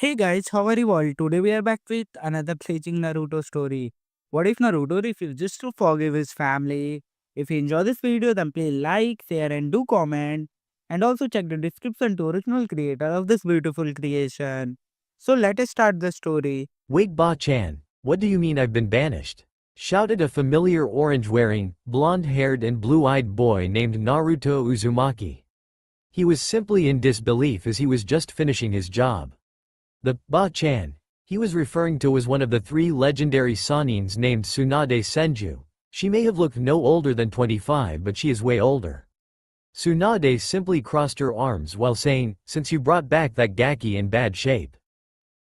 Hey guys, how are you all? Today we are back with another paging Naruto story. What if Naruto refuses to forgive his family? If you enjoy this video, then please like, share and do comment. And also check the description to original creator of this beautiful creation. So let us start the story. Wait Ba-chan, what do you mean I've been banished? Shouted a familiar orange-wearing, blonde-haired and blue-eyed boy named Naruto Uzumaki. He was simply in disbelief as he was just finishing his job. The Ba-chan he was referring to was one of the three legendary Sanins named Tsunade Senju. She may have looked no older than 25 but she is way older. Tsunade simply crossed her arms while saying, "Since you brought back that Gaki in bad shape."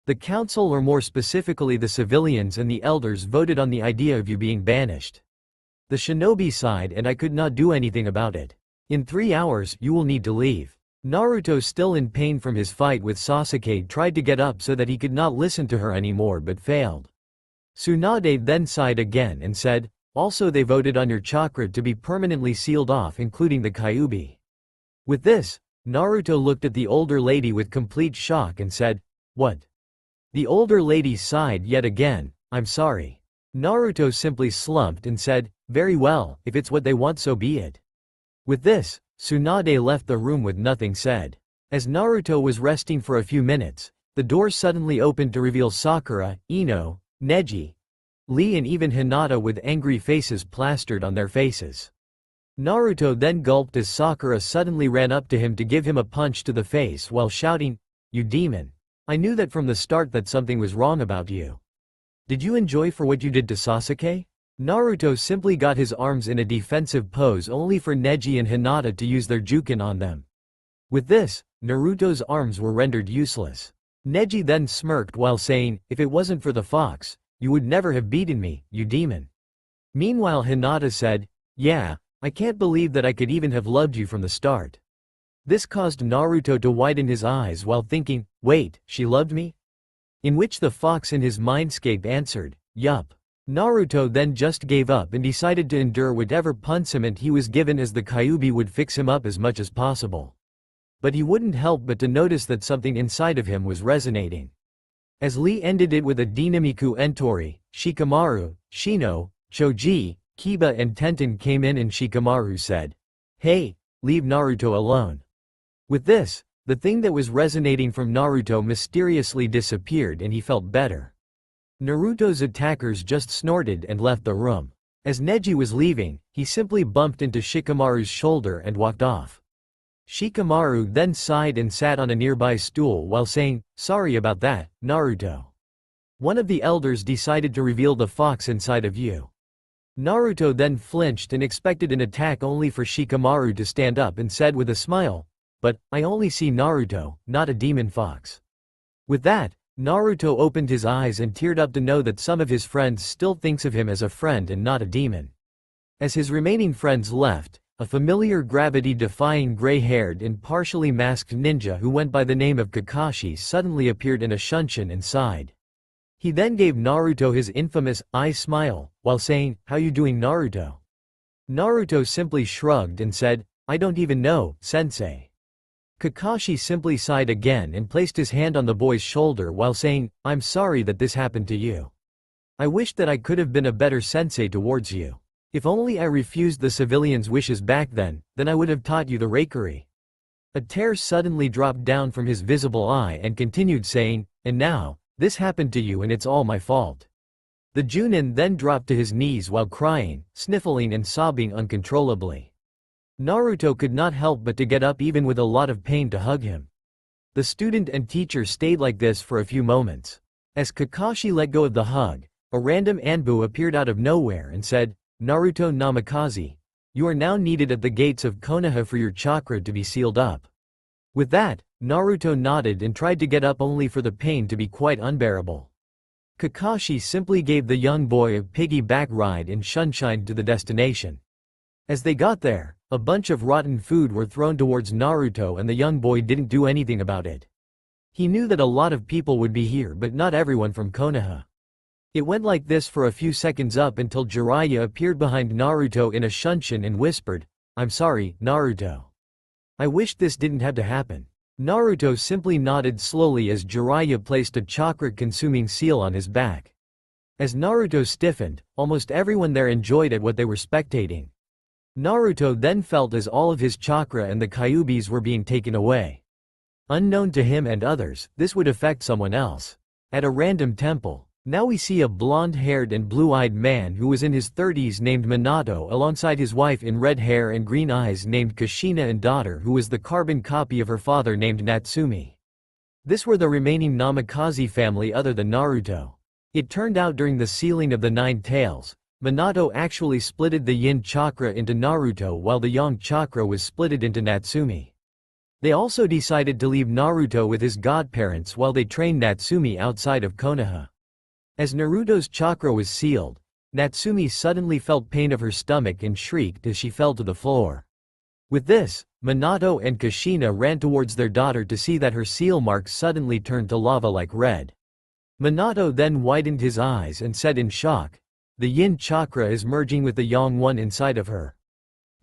The council, or more specifically the civilians and the elders, voted on the idea of you being banished. The shinobi sighed, and I could not do anything about it. In 3 hours, you will need to leave. Naruto, still in pain from his fight with Sasuke, tried to get up so that he could not listen to her anymore but failed. Tsunade then sighed again and said, "Also they voted on your chakra to be permanently sealed off, including the Kyuubi." With this, Naruto looked at the older lady with complete shock and said, "What?" The older lady sighed yet again. "I'm sorry." Naruto simply slumped and said, "Very well, if it's what they want so be it." With this, Tsunade left the room with nothing said. As Naruto was resting for a few minutes, the door suddenly opened to reveal Sakura, Ino, Neji, Lee and even Hinata with angry faces plastered on their faces. Naruto then gulped as Sakura suddenly ran up to him to give him a punch to the face while shouting, "You demon! I knew that from the start that something was wrong about you. Did you enjoy for what you did to Sasuke?" Naruto simply got his arms in a defensive pose only for Neji and Hinata to use their Jukin on them. With this, Naruto's arms were rendered useless. Neji then smirked while saying, "If it wasn't for the fox, you would never have beaten me, you demon." Meanwhile Hinata said, "Yeah, I can't believe that I could even have loved you from the start." This caused Naruto to widen his eyes while thinking, "Wait, she loved me?" In which the fox in his mindscape answered, "Yup." Naruto then just gave up and decided to endure whatever punishment he was given, as the Kyuubi would fix him up as much as possible. But he wouldn't help but to notice that something inside of him was resonating. As Lee ended it with a Dinamiku Entori, Shikamaru, Shino, Choji, Kiba and Tenten came in and Shikamaru said, "Hey, leave Naruto alone." With this, the thing that was resonating from Naruto mysteriously disappeared and he felt better. Naruto's attackers just snorted and left the room. As Neji was leaving, he simply bumped into Shikamaru's shoulder and walked off. Shikamaru then sighed and sat on a nearby stool while saying, "Sorry about that, Naruto. One of the elders decided to reveal the fox inside of you." Naruto then flinched and expected an attack only for Shikamaru to stand up and said with a smile, "But, I only see Naruto, not a demon fox." With that, Naruto opened his eyes and teared up to know that some of his friends still thinks of him as a friend and not a demon. As his remaining friends left, a familiar gravity-defying gray-haired and partially masked ninja who went by the name of Kakashi suddenly appeared in a shunshin and sighed. He then gave Naruto his infamous eye smile, while saying, "How you doing, Naruto?" Naruto simply shrugged and said, "I don't even know, sensei." Kakashi simply sighed again and placed his hand on the boy's shoulder while saying, "I'm sorry that this happened to you. I wish that I could have been a better sensei towards you. If only I refused the civilians' wishes back then I would have taught you the Reikiri." A tear suddenly dropped down from his visible eye and continued saying, "And now, this happened to you and it's all my fault." The Junin then dropped to his knees while crying, sniffling and sobbing uncontrollably. Naruto could not help but to get up even with a lot of pain to hug him. The student and teacher stayed like this for a few moments. As Kakashi let go of the hug, a random Anbu appeared out of nowhere and said, "Naruto Namikaze, you are now needed at the gates of Konoha for your chakra to be sealed up." With that, Naruto nodded and tried to get up only for the pain to be quite unbearable. Kakashi simply gave the young boy a piggyback ride and shunshined to the destination. As they got there, a bunch of rotten food were thrown towards Naruto and the young boy didn't do anything about it. He knew that a lot of people would be here but not everyone from Konoha. It went like this for a few seconds up until Jiraiya appeared behind Naruto in a shunshin and whispered, "I'm sorry, Naruto. I wish this didn't have to happen." Naruto simply nodded slowly as Jiraiya placed a chakra-consuming seal on his back. As Naruto stiffened, almost everyone there enjoyed at what they were spectating. Naruto then felt as all of his chakra and the kyubis were being taken away. Unknown to him and others, this would affect someone else. At a random temple, now we see a blonde-haired and blue-eyed man who was in his 30s named Minato alongside his wife in red hair and green eyes named Kushina and daughter who was the carbon copy of her father named Natsumi. This were the remaining Namikaze family other than Naruto. It turned out during the sealing of the 9 tails, Minato actually splitted the yin chakra into Naruto while the yang chakra was splitted into Natsumi. They also decided to leave Naruto with his godparents while they trained Natsumi outside of Konoha. As Naruto's chakra was sealed, Natsumi suddenly felt pain of her stomach and shrieked as she fell to the floor. With this, Minato and Kushina ran towards their daughter to see that her seal marks suddenly turned to lava like red. Minato then widened his eyes and said in shock, "The yin chakra is merging with the yang one inside of her."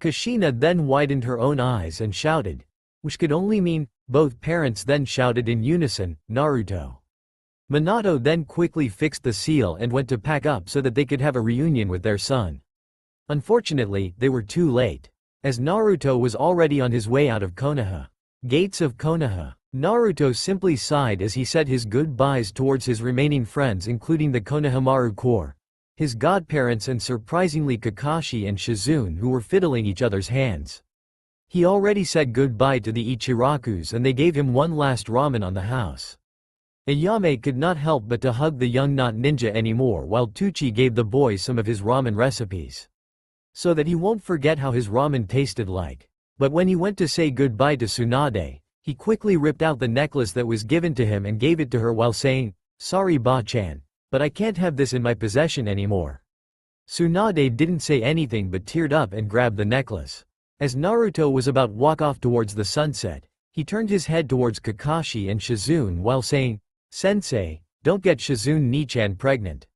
Kushina then widened her own eyes and shouted, which could only mean, both parents then shouted in unison, "Naruto." Minato then quickly fixed the seal and went to pack up so that they could have a reunion with their son. Unfortunately, they were too late, as Naruto was already on his way out of Konoha. Gates of Konoha. Naruto simply sighed as he said his goodbyes towards his remaining friends including the Konohamaru Corps, his godparents and surprisingly Kakashi and Shizune who were fiddling each other's hands. He already said goodbye to the Ichirakus and they gave him one last ramen on the house. Ayame could not help but to hug the young not ninja anymore while Tucci gave the boy some of his ramen recipes, so that he won't forget how his ramen tasted like. But when he went to say goodbye to Tsunade, he quickly ripped out the necklace that was given to him and gave it to her while saying, "Sorry Ba-chan, but I can't have this in my possession anymore." Tsunade didn't say anything but teared up and grabbed the necklace. As Naruto was about to walk off towards the sunset, he turned his head towards Kakashi and Shizune while saying, "Sensei, don't get Shizune Nichan pregnant."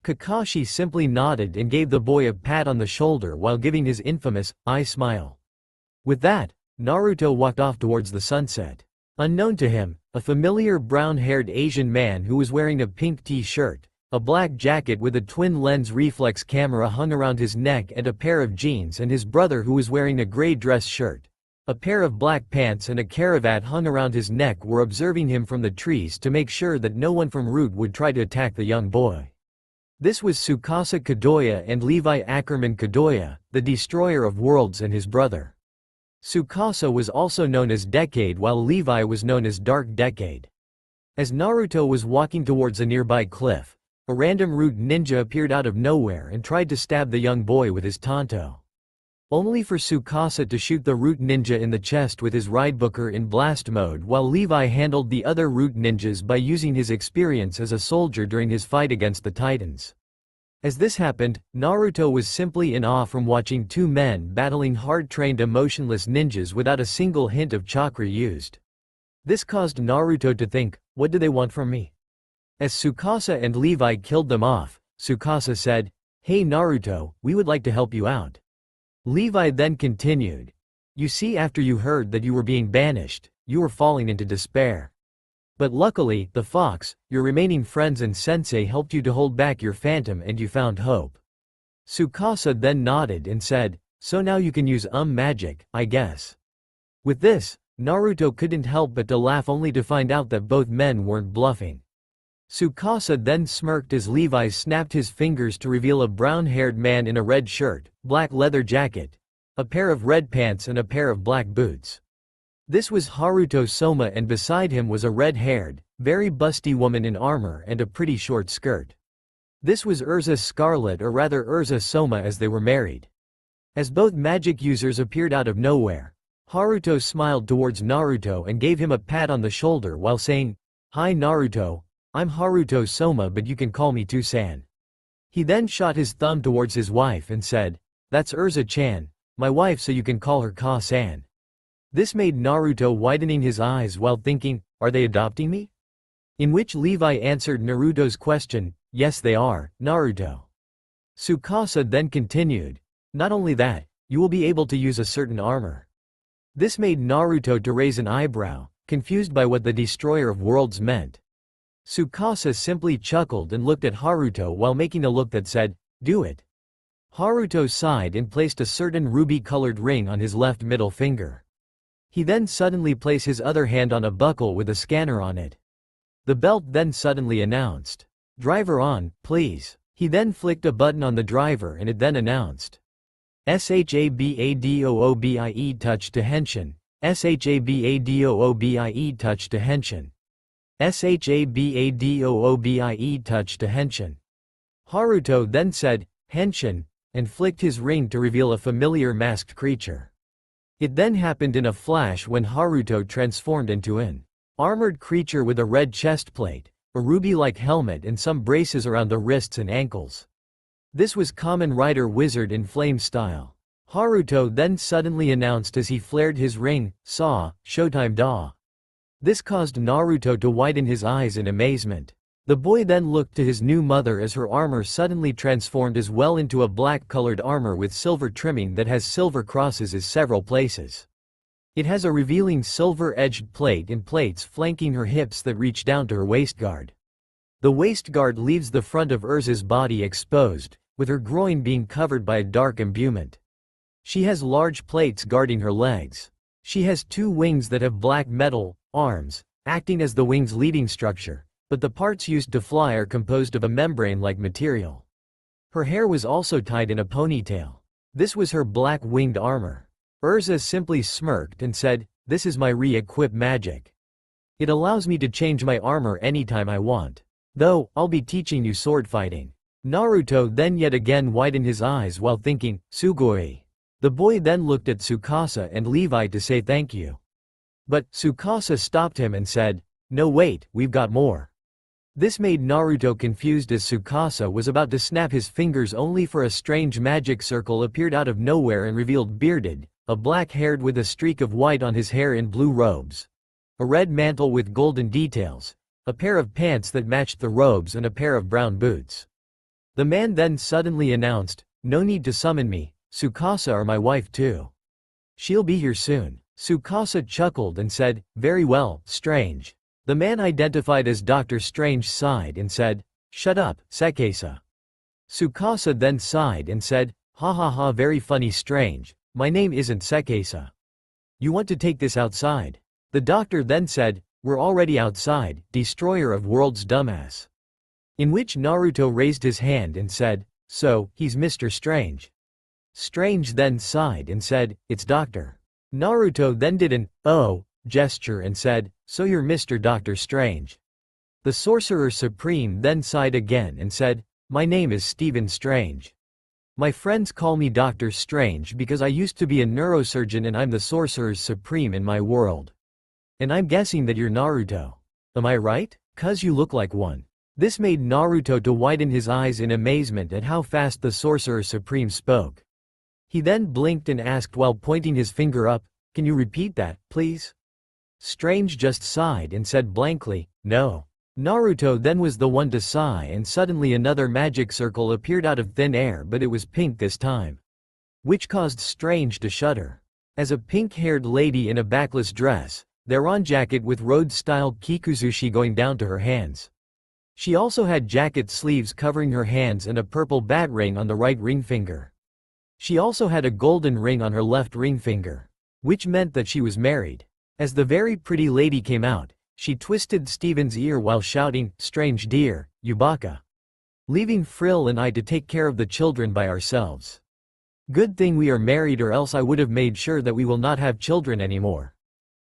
Kakashi simply nodded and gave the boy a pat on the shoulder while giving his infamous, eye smile. With that, Naruto walked off towards the sunset. Unknown to him, a familiar brown-haired Asian man who was wearing a pink t-shirt, a black jacket with a twin-lens reflex camera hung around his neck and a pair of jeans and his brother who was wearing a gray dress shirt, a pair of black pants and a cravat hung around his neck were observing him from the trees to make sure that no one from Root would try to attack the young boy. This was Tsukasa Kadoya and Levi Ackerman Kadoya, the destroyer of worlds and his brother. Tsukasa was also known as Decade while Levi was known as Dark Decade. As Naruto was walking towards a nearby cliff, a random Root ninja appeared out of nowhere and tried to stab the young boy with his tanto. Only for Tsukasa to shoot the Root ninja in the chest with his Ridebooker in blast mode while Levi handled the other Root ninjas by using his experience as a soldier during his fight against the Titans. As this happened, Naruto was simply in awe from watching two men battling hard-trained emotionless ninjas without a single hint of chakra used. This caused Naruto to think, what do they want from me? As Tsukasa and Levi killed them off, Tsukasa said, "Hey Naruto, we would like to help you out." Levi then continued, "You see, after you heard that you were being banished, you were falling into despair. But luckily, the fox, your remaining friends and sensei helped you to hold back your phantom and you found hope." Tsukasa then nodded and said, "So now you can use magic, I guess." With this, Naruto couldn't help but to laugh only to find out that both men weren't bluffing. Tsukasa then smirked as Levi snapped his fingers to reveal a brown-haired man in a red shirt, black leather jacket, a pair of red pants and a pair of black boots. This was Haruto Soma and beside him was a red-haired, very busty woman in armor and a pretty short skirt. This was Urza Scarlet or rather Urza Soma as they were married. As both magic users appeared out of nowhere, Haruto smiled towards Naruto and gave him a pat on the shoulder while saying, "Hi Naruto, I'm Haruto Soma but you can call me Tusan." He then shot his thumb towards his wife and said, "That's Urza-chan, my wife so you can call her Ka-san." This made Naruto widening his eyes while thinking, are they adopting me? In which Levi answered Naruto's question, yes they are, Naruto. Tsukasa then continued, not only that, you will be able to use a certain armor. This made Naruto to raise an eyebrow, confused by what the destroyer of worlds meant. Tsukasa simply chuckled and looked at Haruto while making a look that said, "Do it." Haruto sighed and placed a certain ruby-colored ring on his left middle finger. He then suddenly placed his other hand on a buckle with a scanner on it. The belt then suddenly announced, "Driver on, please." He then flicked a button on the driver and it then announced, "SHABADOOBIE touch to Henshin. SHABADOOBIE touch to Henshin. SHABADOOBIE touch to Henshin." Haruto then said, "Henshin," and flicked his ring to reveal a familiar masked creature. It then happened in a flash when Haruto transformed into an armored creature with a red chestplate, a ruby-like helmet and some braces around the wrists and ankles. This was Kamen Rider Wizard in flame style. Haruto then suddenly announced as he flared his ring, "Saw, Showtime da." This caused Naruto to widen his eyes in amazement. The boy then looked to his new mother as her armor suddenly transformed as well into a black-colored armor with silver trimming that has silver crosses in several places. It has a revealing silver-edged plate and plates flanking her hips that reach down to her waistguard. The waistguard leaves the front of Urza's body exposed, with her groin being covered by a dark imbuement. She has large plates guarding her legs. She has two wings that have black metal arms, acting as the wing's leading structure, but the parts used to fly are composed of a membrane-like material. Her hair was also tied in a ponytail. This was her black-winged armor. Urza simply smirked and said, "This is my re-equip magic. It allows me to change my armor anytime I want. Though, I'll be teaching you sword fighting." Naruto then yet again widened his eyes while thinking, "Sugoi." The boy then looked at Tsukasa and Levi to say thank you. But Tsukasa stopped him and said, "No wait, we've got more." This made Naruto confused as Tsukasa was about to snap his fingers only for a strange magic circle appeared out of nowhere and revealed bearded, a black-haired with a streak of white on his hair in blue robes, a red mantle with golden details, a pair of pants that matched the robes and a pair of brown boots. The man then suddenly announced, "No need to summon me, Tsukasa or my wife too. She'll be here soon." Tsukasa chuckled and said, "Very well, Strange." The man identified as Dr. Strange sighed and said, "Shut up, Sekesa." Tsukasa then sighed and said, "Ha ha ha, very funny Strange, my name isn't Sekesa. You want to take this outside?" The doctor then said, "We're already outside, destroyer of worlds dumbass." In which Naruto raised his hand and said, "So, he's Mr. Strange." Strange then sighed and said, "It's Doctor." Naruto then did an, "Oh," gesture and said, "So you're Mr. Doctor Strange." The Sorcerer Supreme then sighed again and said, "My name is Stephen Strange. My friends call me Doctor Strange because I used to be a neurosurgeon and I'm the Sorcerer Supreme in my world. And I'm guessing that you're Naruto. Am I right? 'Cause you look like one." This made Naruto to widen his eyes in amazement at how fast the Sorcerer Supreme spoke. He then blinked and asked while pointing his finger up, "Can you repeat that, please?" Strange just sighed and said blankly, "No." Naruto then was the one to sigh and suddenly another magic circle appeared out of thin air, but it was pink this time, which caused Strange to shudder. As a pink-haired lady in a backless dress, thereon jacket with road-style kikuzushi going down to her hands. She also had jacket sleeves covering her hands and a purple bat ring on the right ring finger. She also had a golden ring on her left ring finger, which meant that she was married. As the very pretty lady came out, she twisted Steven's ear while shouting, "Strange dear, Yubaka. Leaving Frill and I to take care of the children by ourselves. Good thing we are married or else I would have made sure that we will not have children anymore."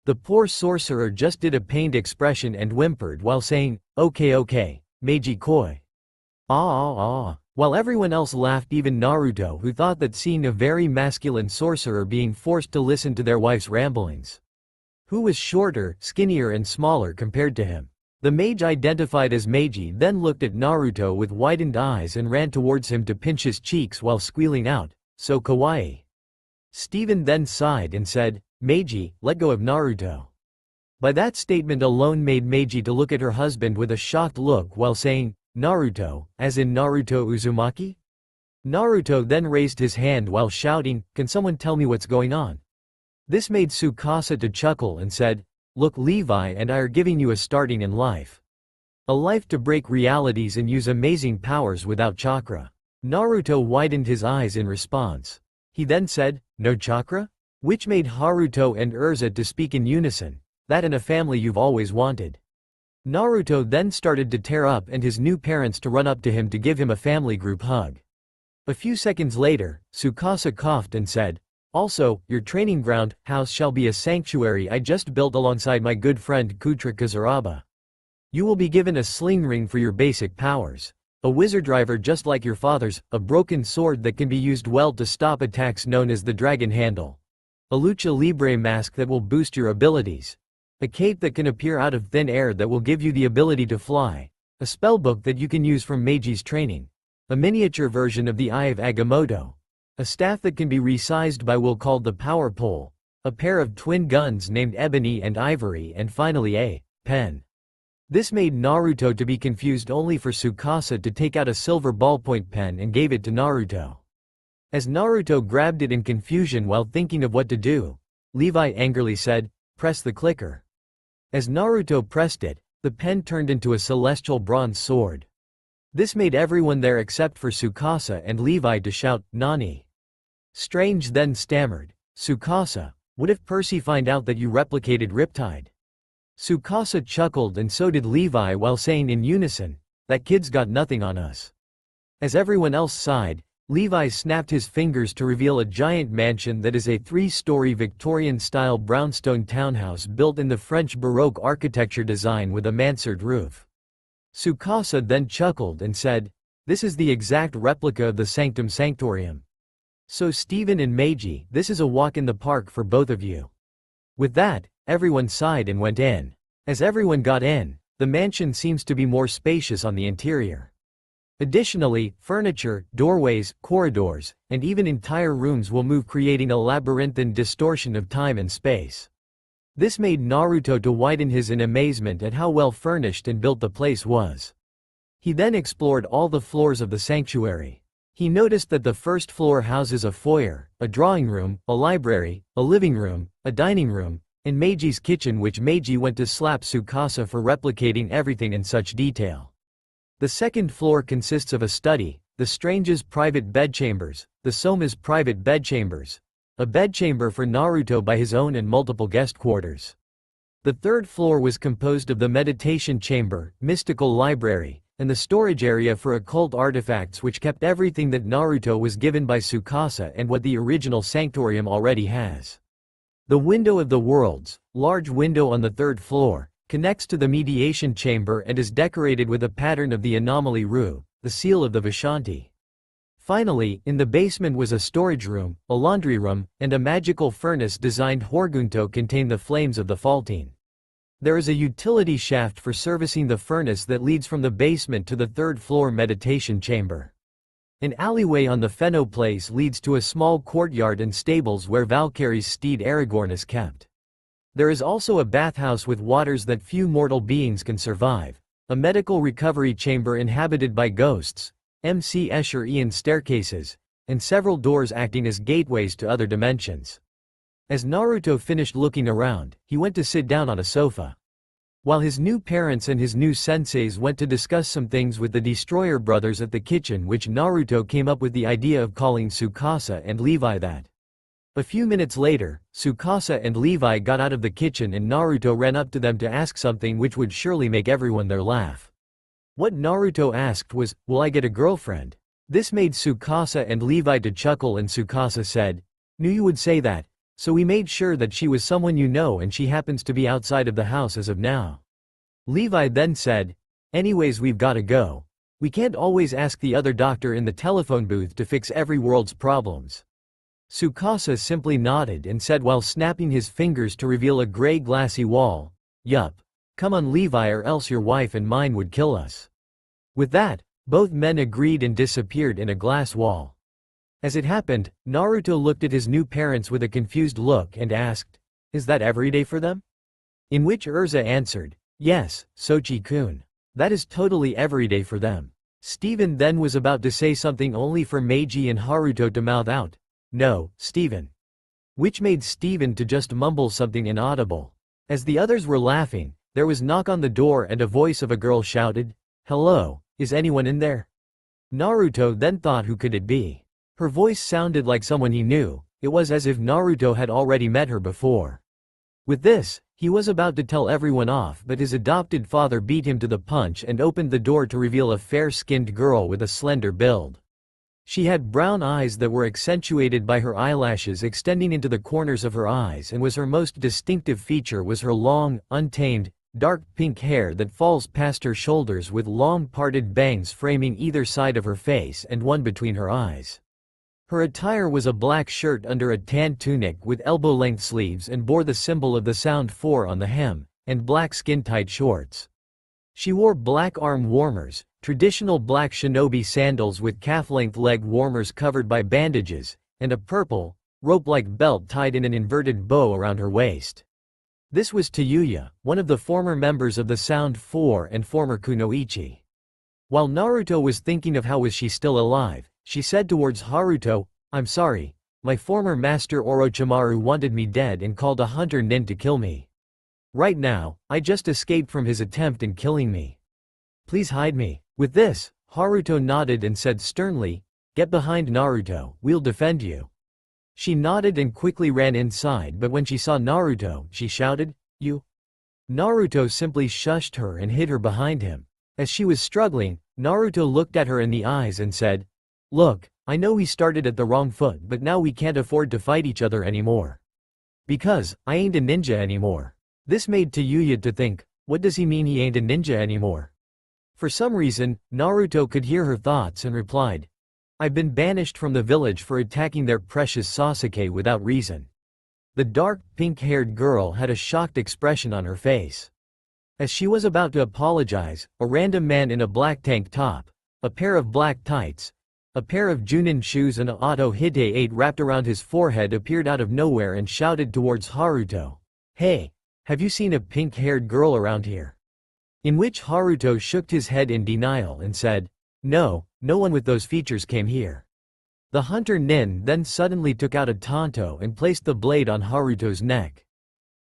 The poor sorcerer just did a pained expression and whimpered while saying, Okay, Meiji Koi. Ah. While everyone else laughed, even Naruto, who thought that seeing a very masculine sorcerer being forced to listen to their wife's ramblings, who was shorter, skinnier and smaller compared to him. The mage identified as Meiji then looked at Naruto with widened eyes and ran towards him to pinch his cheeks while squealing out, "So kawaii." Steven then sighed and said, "Meiji, let go of Naruto." By that statement alone made Meiji to look at her husband with a shocked look while saying, "Naruto, as in Naruto Uzumaki?" Naruto then raised his hand while shouting, "Can someone tell me what's going on?" This made Tsukasa to chuckle and said, "Look, Levi and I are giving you a starting in life. A life to break realities and use amazing powers without chakra." Naruto widened his eyes in response. He then said, "No chakra?" Which made Haruto and Urza to speak in unison. "That and a family you've always wanted." Naruto then started to tear up and his new parents to run up to him to give him a family group hug. A few seconds later, Tsukasa coughed and said, "Also, your training ground house shall be a sanctuary I just built alongside my good friend Kutra Kazuraba. You will be given a sling ring for your basic powers. A wizard driver just like your father's, a broken sword that can be used well to stop attacks known as the dragon handle. A lucha libre mask that will boost your abilities. A cape that can appear out of thin air that will give you the ability to fly. A spellbook that you can use from Meiji's training. A miniature version of the Eye of Agamotto. A staff that can be resized by will called the Power Pole. A pair of twin guns named Ebony and Ivory, and finally a pen." This made Naruto to be confused, only for Tsukasa to take out a silver ballpoint pen and gave it to Naruto. As Naruto grabbed it in confusion while thinking of what to do, Levi angrily said, "Press the clicker." As Naruto pressed it, the pen turned into a celestial bronze sword. This made everyone there except for Tsukasa and Levi to shout, "Nani?" Strange then stammered, "Tsukasa, what if Percy find out that you replicated Riptide?" Tsukasa chuckled and so did Levi while saying in unison, "That kid's got nothing on us." As everyone else sighed, Levi snapped his fingers to reveal a giant mansion that is a 3-story Victorian-style brownstone townhouse built in the French Baroque architecture design with a mansard roof. Tsukasa then chuckled and said, "This is the exact replica of the Sanctum Sanctorium. So Steven and Meiji, this is a walk in the park for both of you." With that, everyone sighed and went in. As everyone got in, the mansion seems to be more spacious on the interior. Additionally, furniture, doorways, corridors, and even entire rooms will move, creating a labyrinthine distortion of time and space. This made Naruto to widen his in amazement at how well furnished and built the place was. He then explored all the floors of the sanctuary. He noticed that the first floor houses a foyer, a drawing room, a library, a living room, a dining room, and Meiji's kitchen, which Meiji went to slap Tsukasa for replicating everything in such detail. The second floor consists of a study, the Strange's private bedchambers, the Soma's private bedchambers, a bedchamber for Naruto by his own, and multiple guest quarters. The third floor was composed of the meditation chamber, mystical library, and the storage area for occult artifacts, which kept everything that Naruto was given by Tsukasa and what the original Sanctorium already has. The Window of the Worlds, large window on the third floor, connects to the mediation chamber and is decorated with a pattern of the anomaly rue, the seal of the Vishanti. Finally, in the basement was a storage room, a laundry room, and a magical furnace designed Horgunto contain the flames of the Faultine. There is a utility shaft for servicing the furnace that leads from the basement to the third floor meditation chamber. An alleyway on the Feno place leads to a small courtyard and stables where Valkyrie's steed Aragorn is kept. There is also a bathhouse with waters that few mortal beings can survive, a medical recovery chamber inhabited by ghosts, MC Escher Ian staircases, and several doors acting as gateways to other dimensions. As Naruto finished looking around, he went to sit down on a sofa. While his new parents and his new senseis went to discuss some things with the Destroyer brothers at the kitchen, which Naruto came up with the idea of calling Tsukasa and Levi that. A few minutes later, Tsukasa and Levi got out of the kitchen and Naruto ran up to them to ask something which would surely make everyone there laugh. What Naruto asked was, "Will I get a girlfriend?" This made Tsukasa and Levi to chuckle, and Tsukasa said, "Knew you would say that, so we made sure that she was someone you know, and she happens to be outside of the house as of now." Levi then said, "Anyways, we've gotta go. We can't always ask the other doctor in the telephone booth to fix every world's problems." Tsukasa simply nodded and said while snapping his fingers to reveal a gray glassy wall, "Yup. Come on Levi, or else your wife and mine would kill us." With that, both men agreed and disappeared in a glass wall. As it happened, Naruto looked at his new parents with a confused look and asked, "Is that every day for them?" In which Urza answered, "Yes, Sochi-kun. That is totally every day for them." Steven then was about to say something only for Meiji and Haruto to mouth out, "No, Steven." Which made Steven to just mumble something inaudible. As the others were laughing, there was a knock on the door and a voice of a girl shouted, "Hello, is anyone in there?" Naruto then thought who could it be. Her voice sounded like someone he knew. It was as if Naruto had already met her before. With this, he was about to tell everyone off, but his adopted father beat him to the punch and opened the door to reveal a fair-skinned girl with a slender build. She had brown eyes that were accentuated by her eyelashes extending into the corners of her eyes, and her most distinctive feature was her long, untamed, dark pink hair that falls past her shoulders with long parted bangs framing either side of her face and one between her eyes. Her attire was a black shirt under a tan tunic with elbow-length sleeves and bore the symbol of the sound 4 on the hem, and black skin-tight shorts. She wore black arm warmers, traditional black shinobi sandals with calf-length leg warmers covered by bandages, and a purple, rope-like belt tied in an inverted bow around her waist. This was Tayuya, one of the former members of the Sound 4 and former Kunoichi. While Naruto was thinking of how was she still alive, she said towards Haruto, "I'm sorry, my former master Orochimaru wanted me dead and called a hunter nin to kill me. Right now, I just escaped from his attempt in killing me. Please hide me." With this, Haruto nodded and said sternly, "Get behind Naruto, we'll defend you." She nodded and quickly ran inside, but when she saw Naruto, she shouted, "You?" Naruto simply shushed her and hid her behind him. As she was struggling, Naruto looked at her in the eyes and said, "Look, I know we started at the wrong foot, but now we can't afford to fight each other anymore. Because, I ain't a ninja anymore." This made Tayuya to think, what does he mean he ain't a ninja anymore? For some reason, Naruto could hear her thoughts and replied, "I've been banished from the village for attacking their precious Sasuke without reason." The dark, pink-haired girl had a shocked expression on her face. As she was about to apologize, a random man in a black tank top, a pair of black tights, a pair of Junin shoes and a Auto Hite 8 wrapped around his forehead appeared out of nowhere and shouted towards Haruto, "Hey, have you seen a pink-haired girl around here?" In which Haruto shook his head in denial and said, No one with those features came here." The hunter nin then suddenly took out a tanto and placed the blade on Haruto's neck.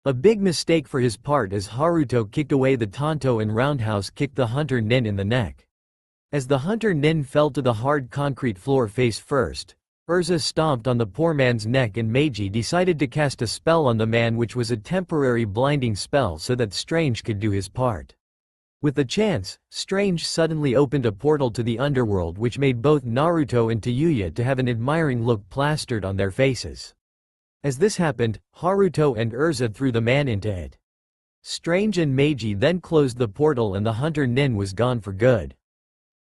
A big mistake for his part as Haruto kicked away the tanto and roundhouse kicked the hunter nin in the neck. As the hunter nin fell to the hard concrete floor face first, Urza stomped on the poor man's neck and Meiji decided to cast a spell on the man, which was a temporary blinding spell so that Strange could do his part. With the chance, Strange suddenly opened a portal to the underworld, which made both Naruto and Tayuya to have an admiring look plastered on their faces. As this happened, Haruto and Urza threw the man into it. Strange and Meiji then closed the portal and the hunter nin was gone for good.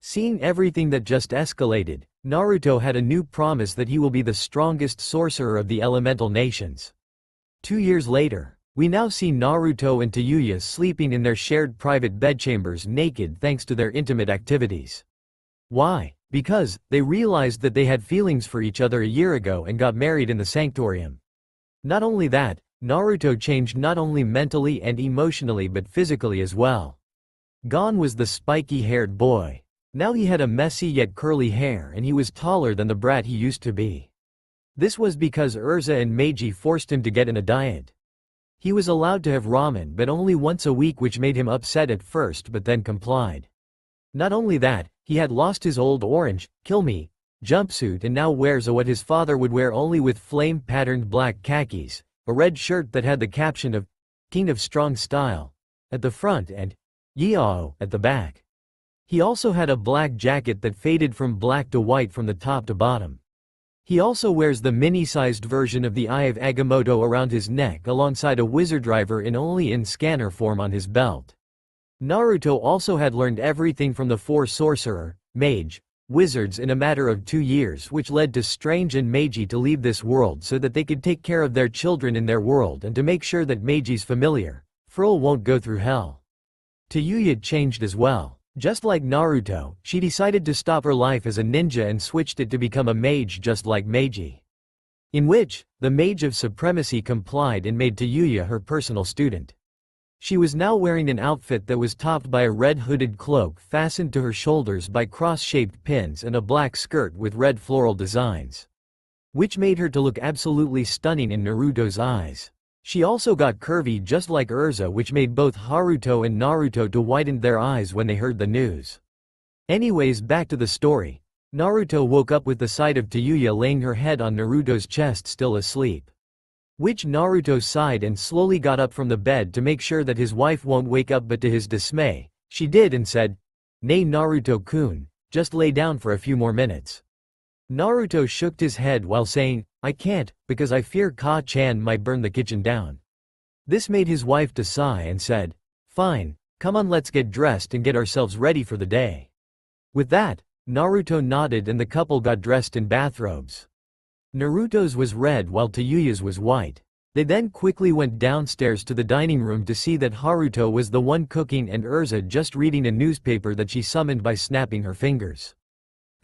Seeing everything that just escalated, Naruto had a new promise that he will be the strongest sorcerer of the elemental nations. 2 years later, we now see Naruto and Tayuya sleeping in their shared private bedchambers naked thanks to their intimate activities. Why? Because they realized that they had feelings for each other a year ago and got married in the sanctorium. Not only that, Naruto changed not only mentally and emotionally but physically as well. Gone was the spiky-haired boy. Now he had a messy yet curly hair and he was taller than the brat he used to be. This was because Urza and Meiji forced him to get in a diet. He was allowed to have ramen but only once a week, which made him upset at first but then complied. Not only that, he had lost his old orange, kill me, jumpsuit and now wears what his father would wear only with flame-patterned black khakis, a red shirt that had the caption of King of Strong Style at the front and Yao at the back. He also had a black jacket that faded from black to white from the top to bottom. He also wears the mini-sized version of the Eye of Agamotto around his neck alongside a wizard driver in scanner form on his belt. Naruto also had learned everything from the 4 sorcerer, mage, wizards in a matter of 2 years, which led to Strange and Meiji to leave this world so that they could take care of their children in their world and to make sure that Meiji's familiar, Frill won't go through hell. Tayuya changed as well. Just like Naruto, she decided to stop her life as a ninja and switched it to become a mage just like Meiji. In which, the Mage of Supremacy complied and made Tayuya her personal student. She was now wearing an outfit that was topped by a red hooded cloak fastened to her shoulders by cross-shaped pins and a black skirt with red floral designs, which made her to look absolutely stunning in Naruto's eyes. She also got curvy just like Urza, which made both Haruto and Naruto to widen their eyes when they heard the news. Anyways, back to the story. Naruto woke up with the sight of Tayuya laying her head on Naruto's chest still asleep. Which Naruto sighed and slowly got up from the bed to make sure that his wife won't wake up, but to his dismay, she did and said, "Nay Naruto-kun, just lay down for a few more minutes." Naruto shook his head while saying, "I can't, because I fear Ka-chan might burn the kitchen down." This made his wife to sigh and said, "Fine, come on, let's get dressed and get ourselves ready for the day." With that, Naruto nodded and the couple got dressed in bathrobes. Naruto's was red while Tayuya's was white. They then quickly went downstairs to the dining room to see that Haruto was the one cooking and Urza just reading a newspaper that she summoned by snapping her fingers.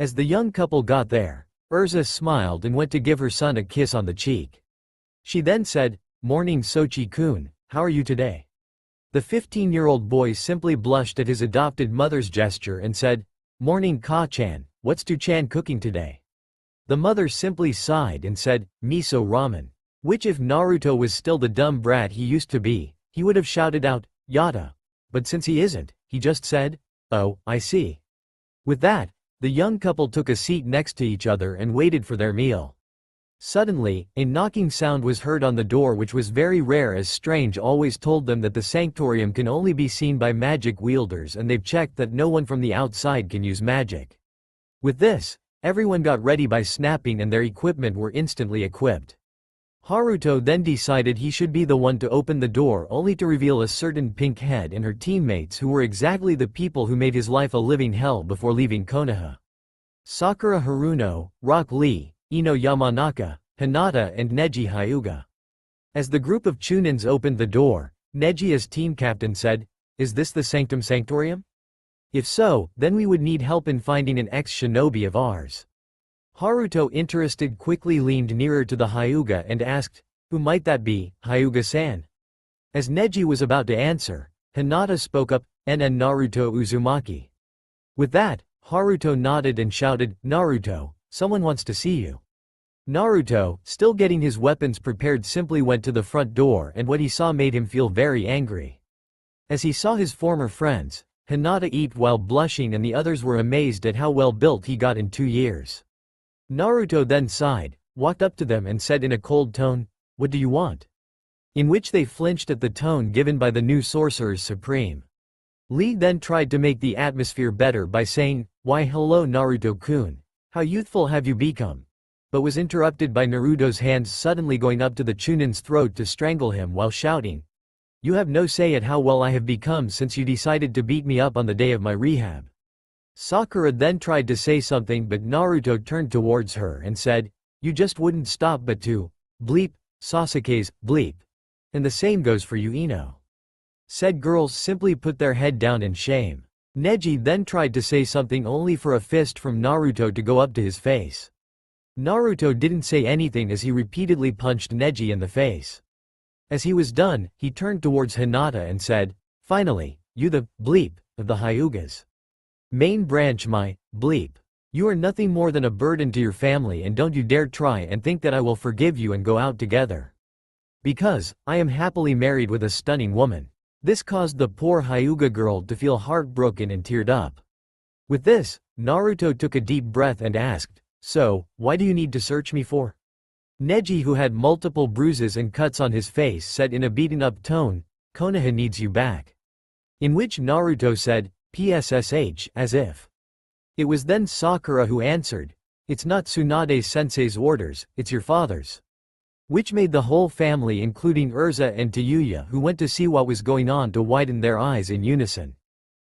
As the young couple got there, Urza smiled and went to give her son a kiss on the cheek. She then said, "Morning Sochi-kun, how are you today?" The 15-year-old boy simply blushed at his adopted mother's gesture and said, "Morning Ka-chan, what's To-chan cooking today?" The mother simply sighed and said, "Miso ramen." Which, if Naruto was still the dumb brat he used to be, he would have shouted out, "Yada." But since he isn't, he just said, "Oh, I see." With that, the young couple took a seat next to each other and waited for their meal. Suddenly, a knocking sound was heard on the door, which was very rare as Strange always told them that the sanctorium can only be seen by magic wielders and they've checked that no one from the outside can use magic. With this, everyone got ready by snapping and their equipment were instantly equipped. Haruto then decided he should be the one to open the door, only to reveal a certain pink head and her teammates who were exactly the people who made his life a living hell before leaving Konoha. Sakura Haruno, Rock Lee, Ino Yamanaka, Hinata and Neji Hyuga. As the group of Chunins opened the door, Neji as team captain said, "Is this the Sanctum Sanctorium? If so, then we would need help in finding an ex-shinobi of ours." Haruto, interested, quickly leaned nearer to the Hyuga and asked, "Who might that be, Hyuga-san?" As Neji was about to answer, Hinata spoke up, "NN Naruto Uzumaki." With that, Haruto nodded and shouted, "Naruto, someone wants to see you." Naruto, still getting his weapons prepared, simply went to the front door, and what he saw made him feel very angry. As he saw his former friends, Hinata eat while blushing and the others were amazed at how well built he got in 2 years. Naruto then sighed, walked up to them and said in a cold tone, "What do you want?" In which they flinched at the tone given by the new Sorcerers Supreme. Lee then tried to make the atmosphere better by saying, "Why hello Naruto-kun, how youthful have you become?" But was interrupted by Naruto's hands suddenly going up to the Chunin's throat to strangle him while shouting, "You have no say at how well I have become since you decided to beat me up on the day of my rehab." Sakura then tried to say something, but Naruto turned towards her and said, "You just wouldn't stop but to bleep Sasuke's bleep. And the same goes for you, Ino." Said girls simply put their head down in shame. Neji then tried to say something only for a fist from Naruto to go up to his face. Naruto didn't say anything as he repeatedly punched Neji in the face. As he was done, he turned towards Hinata and said, "Finally, you the bleep of the Hyugas. Main branch my bleep. You are nothing more than a burden to your family, and don't you dare try and think that I will forgive you and go out together. Because, I am happily married with a stunning woman." This caused the poor Hyuga girl to feel heartbroken and teared up. With this, Naruto took a deep breath and asked, "So, why do you need to search me for?" Neji, who had multiple bruises and cuts on his face, said in a beaten-up tone, "Konoha needs you back." In which Naruto said, "PSSH," as if. It was then Sakura who answered, "It's not Tsunade-sensei's orders, it's your father's." Which made the whole family, including Urza and Tayuya, who went to see what was going on, to widen their eyes in unison.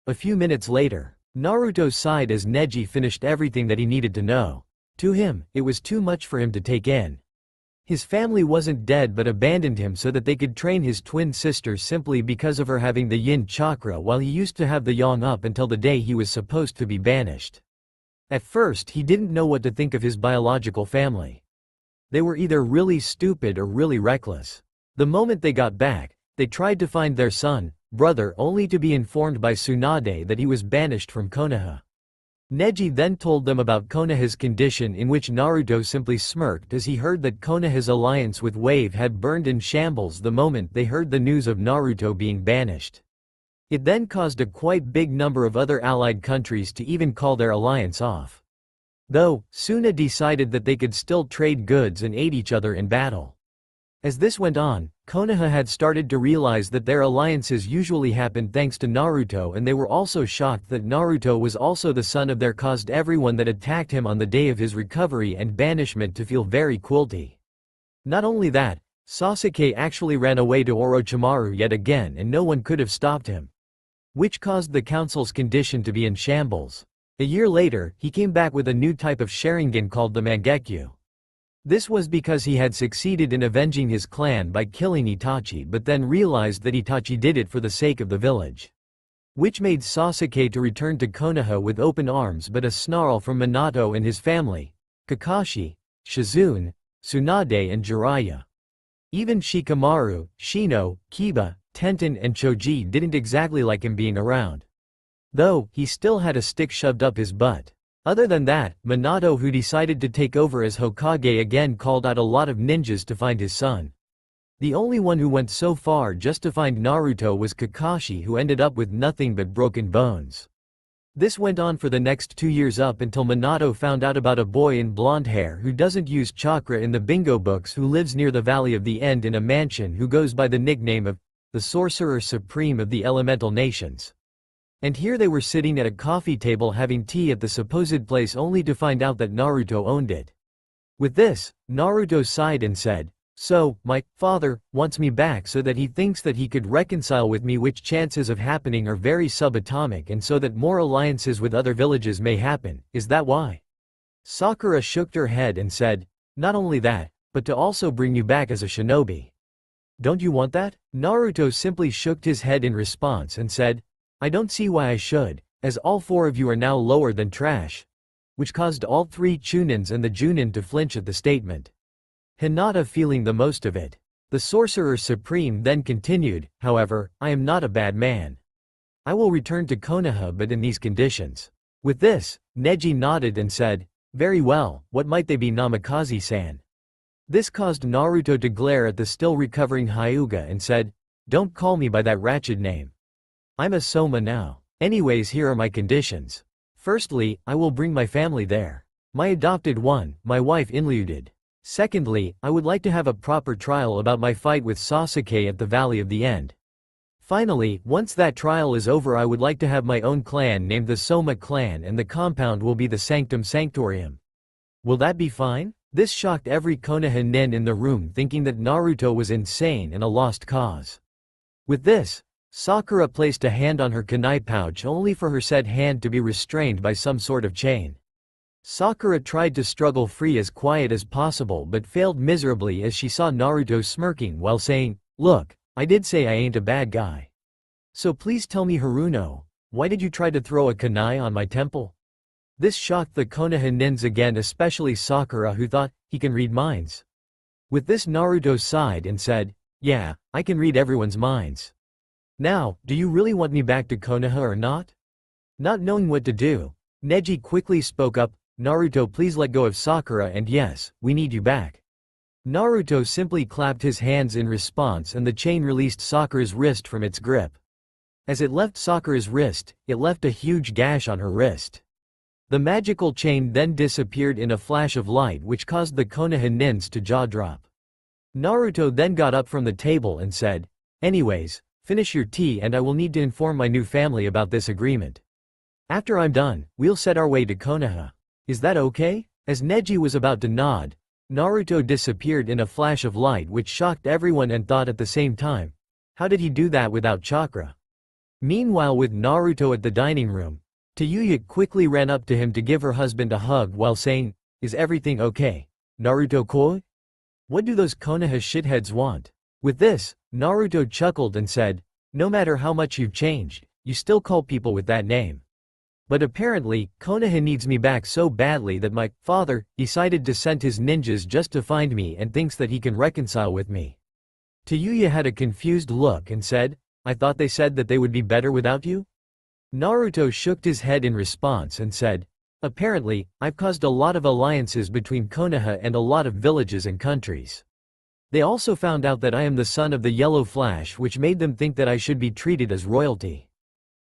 A few minutes later, Naruto sighed as Neji finished everything that he needed to know. To him, it was too much for him to take in. His family wasn't dead but abandoned him so that they could train his twin sister simply because of her having the yin chakra, while he used to have the yang up until the day he was supposed to be banished. At first he didn't know what to think of his biological family. They were either really stupid or really reckless. The moment they got back, they tried to find their son, brother, only to be informed by Tsunade that he was banished from Konoha. Neji then told them about Konoha's condition, in which Naruto simply smirked as he heard that Konoha's alliance with Wave had burned in shambles the moment they heard the news of Naruto being banished. It then caused a quite big number of other allied countries to even call their alliance off. Though, Suna decided that they could still trade goods and aid each other in battle. As this went on, Konoha had started to realize that their alliances usually happened thanks to Naruto, and they were also shocked that Naruto was also the son of their caused everyone that attacked him on the day of his recovery and banishment to feel very guilty. Not only that, Sasuke actually ran away to Orochimaru yet again and no one could have stopped him, which caused the council's condition to be in shambles. A year later, he came back with a new type of Sharingan called the Mangekyo. This was because he had succeeded in avenging his clan by killing Itachi, but then realized that Itachi did it for the sake of the village, which made Sasuke to return to Konoha with open arms but a snarl from Minato and his family, Kakashi, Shizune, Tsunade and Jiraiya. Even Shikamaru, Shino, Kiba, Tenten and Choji didn't exactly like him being around, though he still had a stick shoved up his butt. Other than that, Minato, who decided to take over as Hokage again, called out a lot of ninjas to find his son. The only one who went so far just to find Naruto was Kakashi, who ended up with nothing but broken bones. This went on for the next 2 years up until Minato found out about a boy in blonde hair who doesn't use chakra in the bingo books, who lives near the Valley of the End in a mansion, who goes by the nickname of the Sorcerer Supreme of the Elemental Nations. And here they were sitting at a coffee table having tea at the supposed place, only to find out that Naruto owned it. With this, Naruto sighed and said, "So, my father wants me back so that he thinks that he could reconcile with me, which chances of happening are very subatomic, and so that more alliances with other villages may happen. Is that why?" Sakura shook her head and said, "Not only that, but to also bring you back as a shinobi. Don't you want that?" Naruto simply shook his head in response and said, "I don't see why I should, as all 4 of you are now lower than trash," which caused all 3 Chunins and the Junin to flinch at the statement, Hinata feeling the most of it. The Sorcerer Supreme then continued, "However, I am not a bad man. I will return to Konoha, but in these conditions." With this, Neji nodded and said, "Very well, what might they be, Namikaze-san?" This caused Naruto to glare at the still recovering Hyuga and said, "Don't call me by that wretched name. I'm a Soma now. Anyways, here are my conditions. Firstly, I will bring my family there. My adopted one, my wife included. Secondly, I would like to have a proper trial about my fight with Sasuke at the Valley of the End. Finally, once that trial is over, I would like to have my own clan named the Soma clan, and the compound will be the Sanctum Sanctorium. Will that be fine?" This shocked every Konoha nin in the room, thinking that Naruto was insane and a lost cause. With this, Sakura placed a hand on her kunai pouch, only for her said hand to be restrained by some sort of chain. Sakura tried to struggle free as quiet as possible, but failed miserably as she saw Naruto smirking while saying, "Look, I did say I ain't a bad guy. So please tell me, Haruno, why did you try to throw a kunai on my temple?" This shocked the Konoha nins again, especially Sakura, who thought he can read minds. With this, Naruto sighed and said, "Yeah, I can read everyone's minds. Now, do you really want me back to Konoha or not?" Not knowing what to do, Neji quickly spoke up, "Naruto, please let go of Sakura, and yes, we need you back." Naruto simply clapped his hands in response, and the chain released Sakura's wrist from its grip. As it left Sakura's wrist, it left a huge gash on her wrist. The magical chain then disappeared in a flash of light, which caused the Konoha nins to jaw drop. Naruto then got up from the table and said, "Anyways, finish your tea and I will need to inform my new family about this agreement. After I'm done, we'll set our way to Konoha. Is that okay?" As Neji was about to nod, Naruto disappeared in a flash of light, which shocked everyone and thought at the same time, how did he do that without chakra? Meanwhile, with Naruto at the dining room, Tayuya quickly ran up to him to give her husband a hug while saying, "Is everything okay, Naruto-koi? What do those Konoha shitheads want?" With this, Naruto chuckled and said, "No matter how much you've changed, you still call people with that name. But apparently, Konoha needs me back so badly that my father decided to send his ninjas just to find me and thinks that he can reconcile with me." Tayuya had a confused look and said, "I thought they said that they would be better without you?" Naruto shook his head in response and said, Apparently, I've caused a lot of alliances between Konoha and a lot of villages and countries. They also found out that I am the son of the Yellow Flash, which made them think that I should be treated as royalty.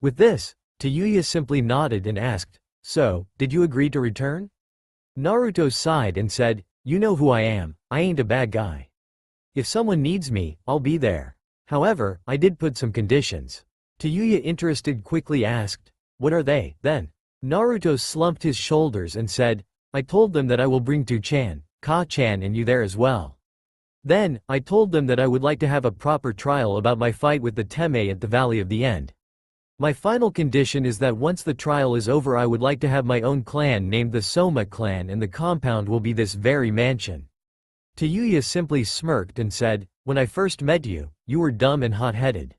With this, Tayuya simply nodded and asked, "So, did you agree to return?" Naruto sighed and said, "You know who I am, I ain't a bad guy. If someone needs me, I'll be there. However, I did put some conditions." Tayuya, interested, quickly asked, "What are they, then?" Naruto slumped his shoulders and said, "I told them that I will bring Tu-chan, Ka-chan and you there as well. Then, I told them that I would like to have a proper trial about my fight with the Teme at the Valley of the End. My final condition is that once the trial is over I would like to have my own clan named the Soma clan and the compound will be this very mansion." Tayuya simply smirked and said, "When I first met you, you were dumb and hot-headed.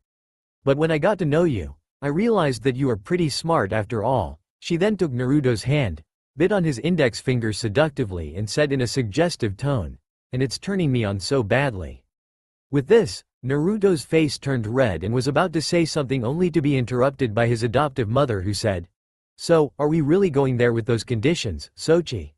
But when I got to know you, I realized that you are pretty smart after all." She then took Naruto's hand, bit on his index finger seductively and said in a suggestive tone, "And it's turning me on so badly." With this, Naruto's face turned red and was about to say something only to be interrupted by his adoptive mother who said, "So, are we really going there with those conditions, Sochi?"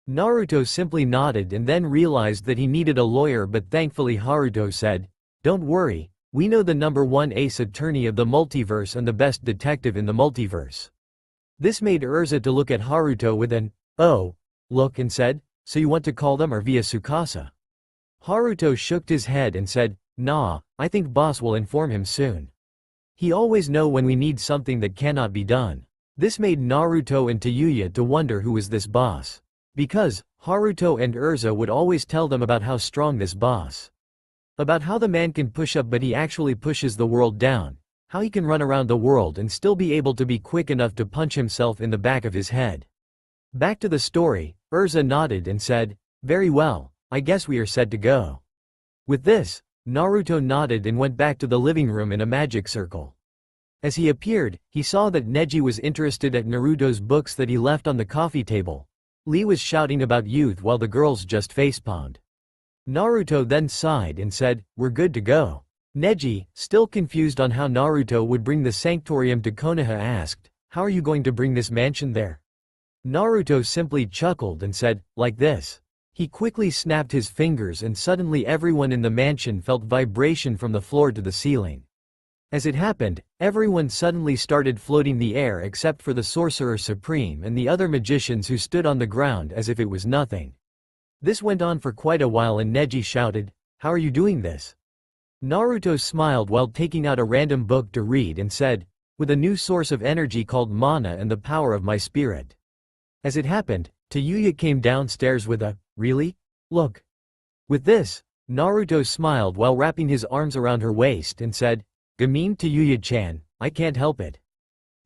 Naruto simply nodded and then realized that he needed a lawyer, but thankfully Haruto said, "Don't worry, we know the #1 ace attorney of the multiverse and the best detective in the multiverse." This made Urza to look at Haruto with an, "Oh," look and said, "So you want to call them or via Tsukasa?" Haruto shook his head and said, "Nah, I think boss will inform him soon. He always know when we need something that cannot be done." This made Naruto and Tayuya to wonder who was this boss. Because, Haruto and Urza would always tell them about how strong this boss. About how the man can push up but he actually pushes the world down. How he can run around the world and still be able to be quick enough to punch himself in the back of his head. Back to the story, Urza nodded and said, "Very well, I guess we are set to go." With this, Naruto nodded and went back to the living room in a magic circle. As he appeared, he saw that Neji was interested at Naruto's books that he left on the coffee table. Lee was shouting about youth while the girls just facepalmed. Naruto then sighed and said, "We're good to go." Neji, still confused on how Naruto would bring the Sanctorium to Konoha, asked, "How are you going to bring this mansion there?" Naruto simply chuckled and said, "Like this." He quickly snapped his fingers and suddenly everyone in the mansion felt vibration from the floor to the ceiling. As it happened, everyone suddenly started floating the air except for the Sorcerer Supreme and the other magicians who stood on the ground as if it was nothing. This went on for quite a while and Neji shouted, "How are you doing this?" Naruto smiled while taking out a random book to read and said, "With a new source of energy called mana and the power of my spirit." As it happened, Tayuya came downstairs with a, "Really? Look." With this, Naruto smiled while wrapping his arms around her waist and said, "Gamin Tayuya-chan, I can't help it."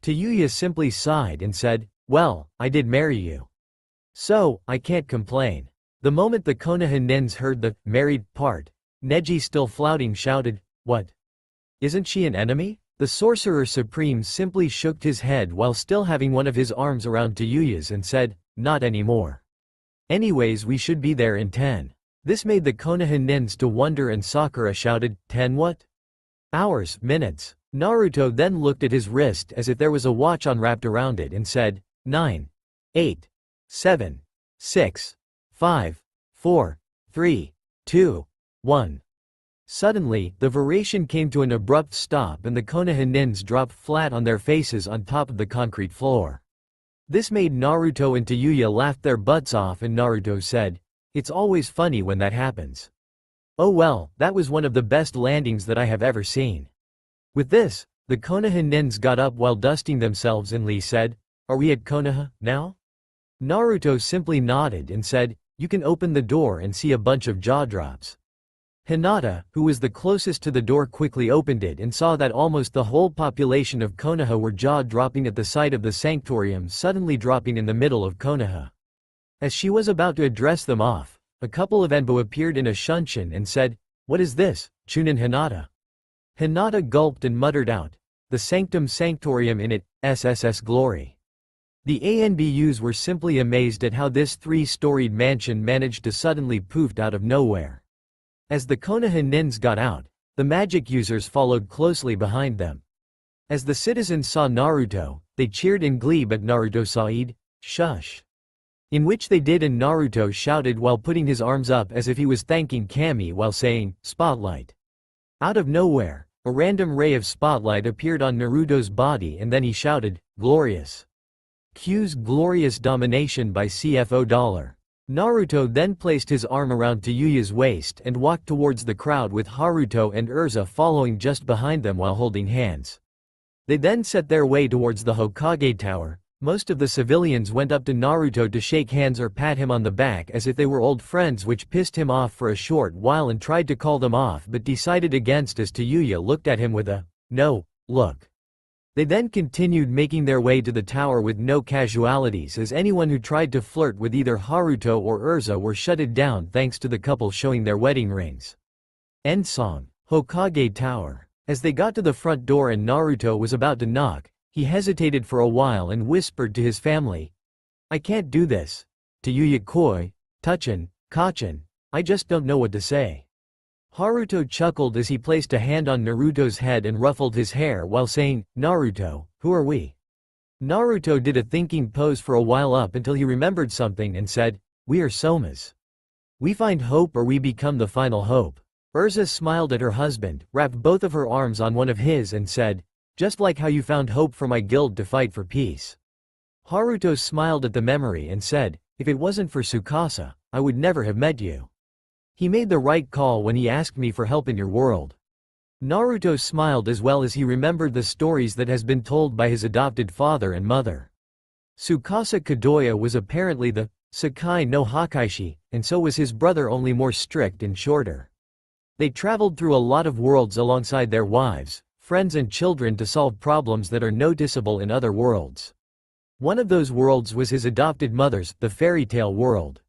Tayuya simply sighed and said, "Well, I did marry you. So, I can't complain." The moment the Konoha nens heard the married part, Neji, still flouting, shouted, "What? Isn't she an enemy?" The Sorcerer Supreme simply shook his head while still having one of his arms around Tayuya's and said, "Not anymore. Anyways, we should be there in 10. This made the Konoha nens to wonder and Sakura shouted, "10 what? Hours, minutes." Naruto then looked at his wrist as if there was a watch wrapped around it and said, 9, 8, 7, 6, 5, 4, 3, 2, 1. Suddenly, the variation came to an abrupt stop and the Konoha nens dropped flat on their faces on top of the concrete floor. This made Naruto and Tayuya laugh their butts off and Naruto said, "It's always funny when that happens. Oh well, that was one of the best landings that I have ever seen." With this, the Konoha nens got up while dusting themselves and Lee said, "Are we at Konoha now?" Naruto simply nodded and said, "You can open the door and see a bunch of jaw drops." Hinata, who was the closest to the door, quickly opened it and saw that almost the whole population of Konoha were jaw-dropping at the sight of the Sanctorium suddenly dropping in the middle of Konoha. As she was about to address them off, a couple of Enbo appeared in a shunshin and said, "What is this, Chunin Hinata?" Hinata gulped and muttered out, "The Sanctum Sanctorium in it, SSS glory." The ANBUs were simply amazed at how this 3-storied mansion managed to suddenly poof out of nowhere. As the Konoha nens got out, the magic users followed closely behind them. As the citizens saw Naruto, they cheered in glee, but Naruto-sa'id, Shush. In which they did, and Naruto shouted while putting his arms up as if he was thanking Kami while saying, "Spotlight." Out of nowhere, a random ray of spotlight appeared on Naruto's body and then he shouted, "Glorious." Q's glorious domination by CFO dollar. Naruto then placed his arm around Tayuya's waist and walked towards the crowd with Haruto and Urza following just behind them while holding hands. They then set their way towards the Hokage Tower. Most of the civilians went up to Naruto to shake hands or pat him on the back as if they were old friends, which pissed him off for a short while and tried to call them off but decided against as Tayuya looked at him with a "no" look. They then continued making their way to the tower with no casualties, as anyone who tried to flirt with either Haruto or Urza were shutted down thanks to the couple showing their wedding rings. End song. Hokage Tower. As they got to the front door and Naruto was about to knock, he hesitated for a while and whispered to his family, "I can't do this. Tayuya koi, touchin, kachin, I just don't know what to say." Haruto chuckled as he placed a hand on Naruto's head and ruffled his hair while saying, "Naruto, who are we?" Naruto did a thinking pose for a while up until he remembered something and said, "We are Somas. We find hope or we become the final hope." Urza smiled at her husband, wrapped both of her arms on one of his and said, "Just like how you found hope for my guild to fight for peace." Haruto smiled at the memory and said, "If it wasn't for Tsukasa, I would never have met you. He made the right call when he asked me for help in your world." Naruto smiled as well as he remembered the stories that has been told by his adopted father and mother. Tsukasa Kadoya was apparently the Sakai no Hakaishi, and so was his brother, only more strict and shorter. They traveled through a lot of worlds alongside their wives, friends and children to solve problems that are noticeable in other worlds. One of those worlds was his adopted mother's, the fairy tale world,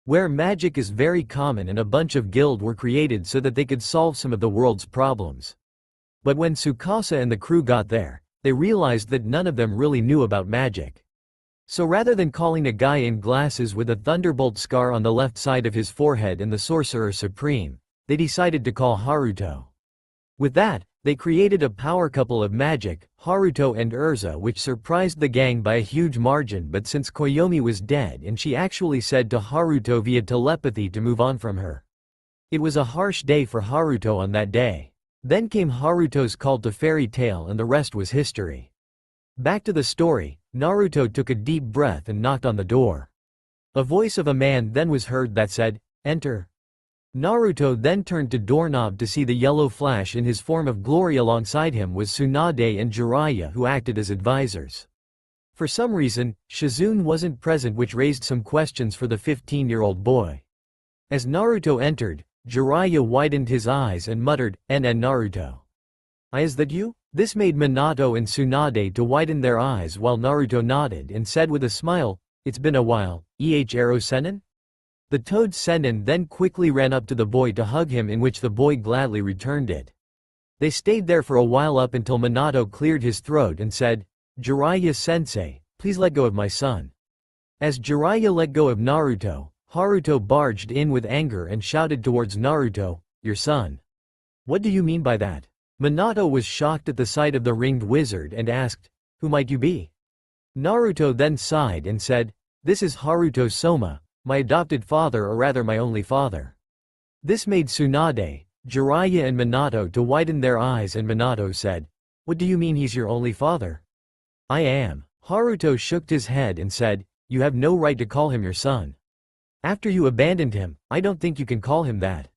where magic is very common, and a bunch of guild were created so that they could solve some of the world's problems. But when Tsukasa and the crew got there, they realized that none of them really knew about magic. So rather than calling a guy in glasses with a thunderbolt scar on the left side of his forehead and the Sorcerer Supreme, they decided to call Haruto. With that, they created a power couple of magic, Haruto and Urza, which surprised the gang by a huge margin. But since Koyomi was dead and she actually said to Haruto via telepathy to move on from her, it was a harsh day for Haruto on that day. Then came Haruto's call to fairy tale and the rest was history. Back to the story, Naruto took a deep breath and knocked on the door. A voice of a man then was heard that said, "Enter." Naruto then turned to doorknob to see the yellow flash in his form of glory. Alongside him was Tsunade and Jiraiya, who acted as advisors. For some reason, Shizune wasn't present, which raised some questions for the 15-year-old boy. As Naruto entered, Jiraiya widened his eyes and muttered, "And Naruto. Is that you?" This made Minato and Tsunade to widen their eyes while Naruto nodded and said with a smile, "It's been a while, Ero Sennin?" The Toad Sennin then quickly ran up to the boy to hug him, in which the boy gladly returned it. They stayed there for a while up until Minato cleared his throat and said, "Jiraiya-sensei, please let go of my son." As Jiraiya let go of Naruto, Haruto barged in with anger and shouted towards Naruto, "Your son? What do you mean by that?" Minato was shocked at the sight of the ringed wizard and asked, "Who might you be?" Naruto then sighed and said, "This is Haruto Soma, my adopted father, or rather my only father." This made Tsunade, Jiraiya and Minato to widen their eyes, and Minato said, "What do you mean he's your only father?" "I am." Haruto shook his head and said, "You have no right to call him your son. After you abandoned him, I don't think you can call him that."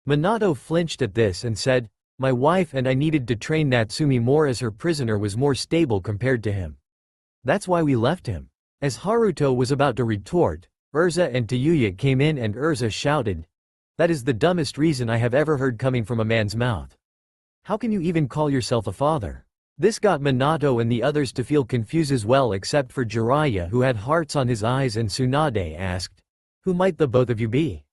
Minato flinched at this and said, "My wife and I needed to train Natsumi more, as her prisoner was more stable compared to him. That's why we left him." As Haruto was about to retort, Urza and Tayuya came in and Urza shouted, "That is the dumbest reason I have ever heard coming from a man's mouth. How can you even call yourself a father?" This got Minato and the others to feel confused as well, except for Jiraiya, who had hearts on his eyes, and Tsunade asked, "Who might the both of you be?"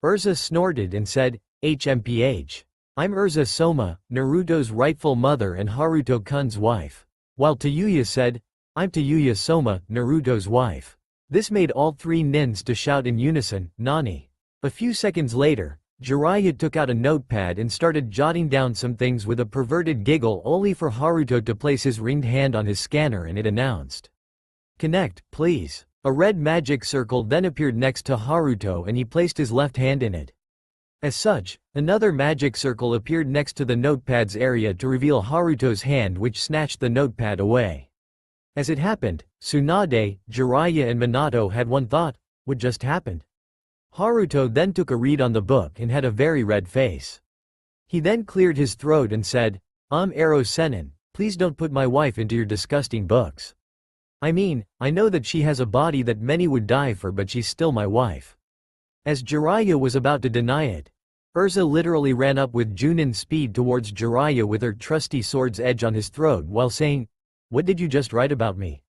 Urza snorted and said, "HMPH. I'm Urza Soma, Naruto's rightful mother and Haruto-kun's wife." While Tayuya said, "I'm Tayuya Soma, Naruto's wife." This made all three nins to shout in unison, "Nani?" A few seconds later, Jiraiya took out a notepad and started jotting down some things with a perverted giggle, only for Haruto to place his ringed hand on his scanner and it announced, Connect, please. A red magic circle then appeared next to Haruto and he placed his left hand in it. As such, another magic circle appeared next to the notepad's area to reveal Haruto's hand, which snatched the notepad away. As it happened, Tsunade, Jiraiya and Minato had one thought: what just happened? Haruto then took a read on the book and had a very red face. He then cleared his throat and said, Ero Sennin, please don't put my wife into your disgusting books. I mean, I know that she has a body that many would die for, but she's still my wife. As Jiraiya was about to deny it, Urza literally ran up with Junin speed towards Jiraiya with her trusty sword's edge on his throat while saying, what did you just write about me?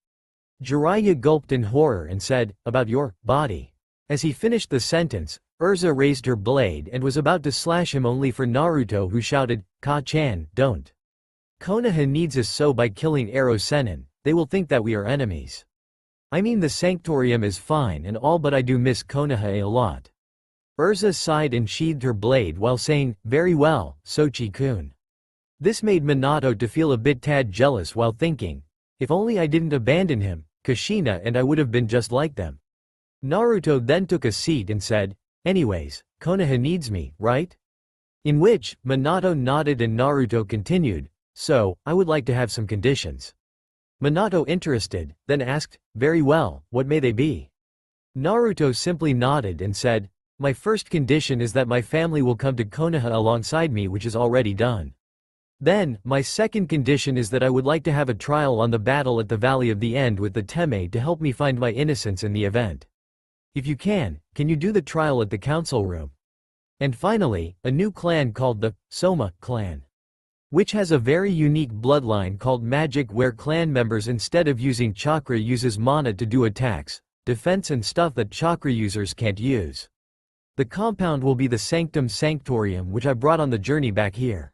Jiraiya gulped in horror and said, about your body. As he finished the sentence, Urza raised her blade and was about to slash him, only for Naruto, who shouted, Ka-chan, don't. Konoha needs us, so by killing Ero Sennin, they will think that we are enemies. I mean, the Sanctorium is fine and all, but I do miss Konoha a lot. Urza sighed and sheathed her blade while saying, very well, Sochi-kun. This made Minato to feel a bit tad jealous while thinking, if only I didn't abandon him, Kushina and I would have been just like them. Naruto then took a seat and said, anyways, Konoha needs me, right? In which, Minato nodded and Naruto continued, so, I would like to have some conditions. Minato, interested, then asked, very well, what may they be? Naruto simply nodded and said, my first condition is that my family will come to Konoha alongside me, which is already done. Then, my second condition is that I would like to have a trial on the battle at the Valley of the End with the Teme to help me find my innocence in the event. If you can you do the trial at the council room? And finally, a new clan called the Soma clan, which has a very unique bloodline called magic, where clan members instead of using chakra uses mana to do attacks, defense and stuff that chakra users can't use. The compound will be the Sanctum Sanctorium, which I brought on the journey back here.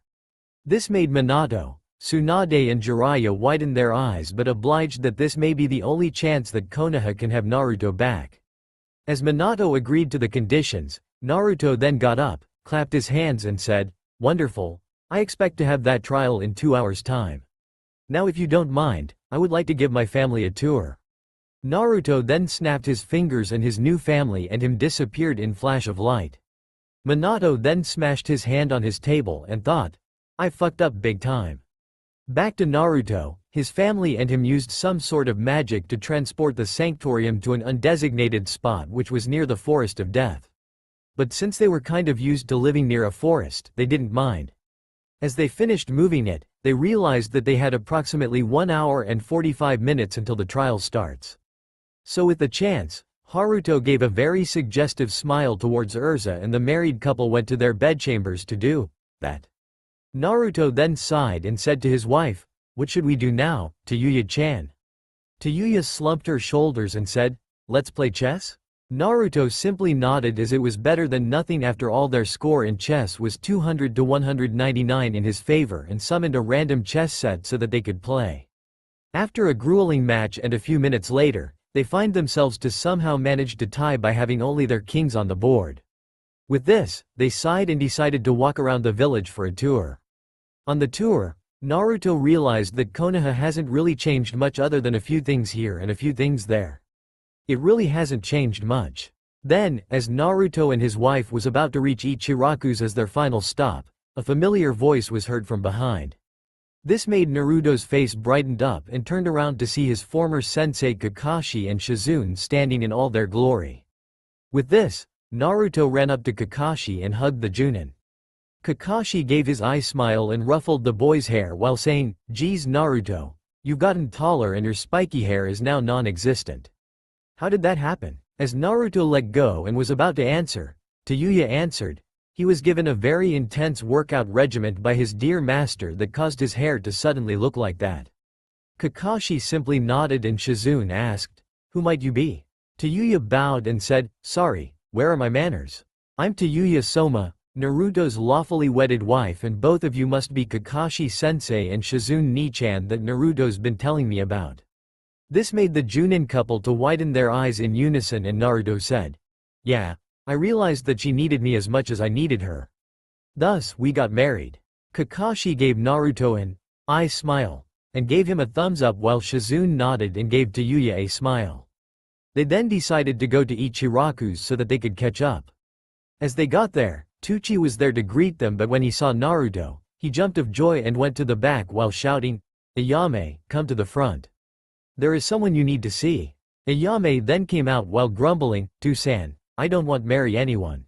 This made Minato, Tsunade and Jiraiya widen their eyes, but obliged that this may be the only chance that Konoha can have Naruto back. As Minato agreed to the conditions, Naruto then got up, clapped his hands and said, wonderful, I expect to have that trial in 2 hours' time. Now if you don't mind, I would like to give my family a tour. Naruto then snapped his fingers and his new family and him disappeared in flash of light. Minato then smashed his hand on his table and thought, I fucked up big time. Back to Naruto, his family and him used some sort of magic to transport the Sanctorium to an undesignated spot which was near the Forest of Death. But since they were kind of used to living near a forest, they didn't mind. As they finished moving it, they realized that they had approximately 1 hour and 45 minutes until the trial starts. So with the chance, Haruto gave a very suggestive smile towards Urza and the married couple went to their bedchambers to do that. Naruto then sighed and said to his wife, what should we do now, Tayuya-chan? Tayuya slumped her shoulders and said, let's play chess? Naruto simply nodded, as it was better than nothing. After all, their score in chess was 200 to 199 in his favor, and summoned a random chess set so that they could play. After a grueling match and a few minutes later, they find themselves to somehow manage to tie by having only their kings on the board. With this, they sighed and decided to walk around the village for a tour. On the tour, Naruto realized that Konoha hasn't really changed much other than a few things here and a few things there. It really hasn't changed much. Then, as Naruto and his wife was about to reach Ichiraku's as their final stop, a familiar voice was heard from behind. This made Naruto's face brightened up and turned around to see his former sensei Kakashi and Shizune standing in all their glory. With this, Naruto ran up to Kakashi and hugged the Junin. Kakashi gave his eye smile and ruffled the boy's hair while saying, geez Naruto, you've gotten taller and your spiky hair is now non-existent. How did that happen? As Naruto let go and was about to answer, Tayuya answered, he was given a very intense workout regimen by his dear master that caused his hair to suddenly look like that. Kakashi simply nodded and Shizune asked, who might you be? Tayuya bowed and said, sorry, where are my manners? I'm Tayuya Soma, Naruto's lawfully wedded wife, and both of you must be Kakashi-sensei and Shizune Nichan that Naruto's been telling me about. This made the Junin couple to widen their eyes in unison, and Naruto said, yeah, I realized that she needed me as much as I needed her. Thus, we got married. Kakashi gave Naruto an eye smile. and gave him a thumbs up while Shizune nodded and gave Tayuya a smile. They then decided to go to Ichiraku's so that they could catch up. As they got there, Tucci was there to greet them, but when he saw Naruto, he jumped of joy and went to the back while shouting, "Ayame, come to the front. There is someone you need to see." Ayame then came out while grumbling, "To-san, I don't want to marry anyone.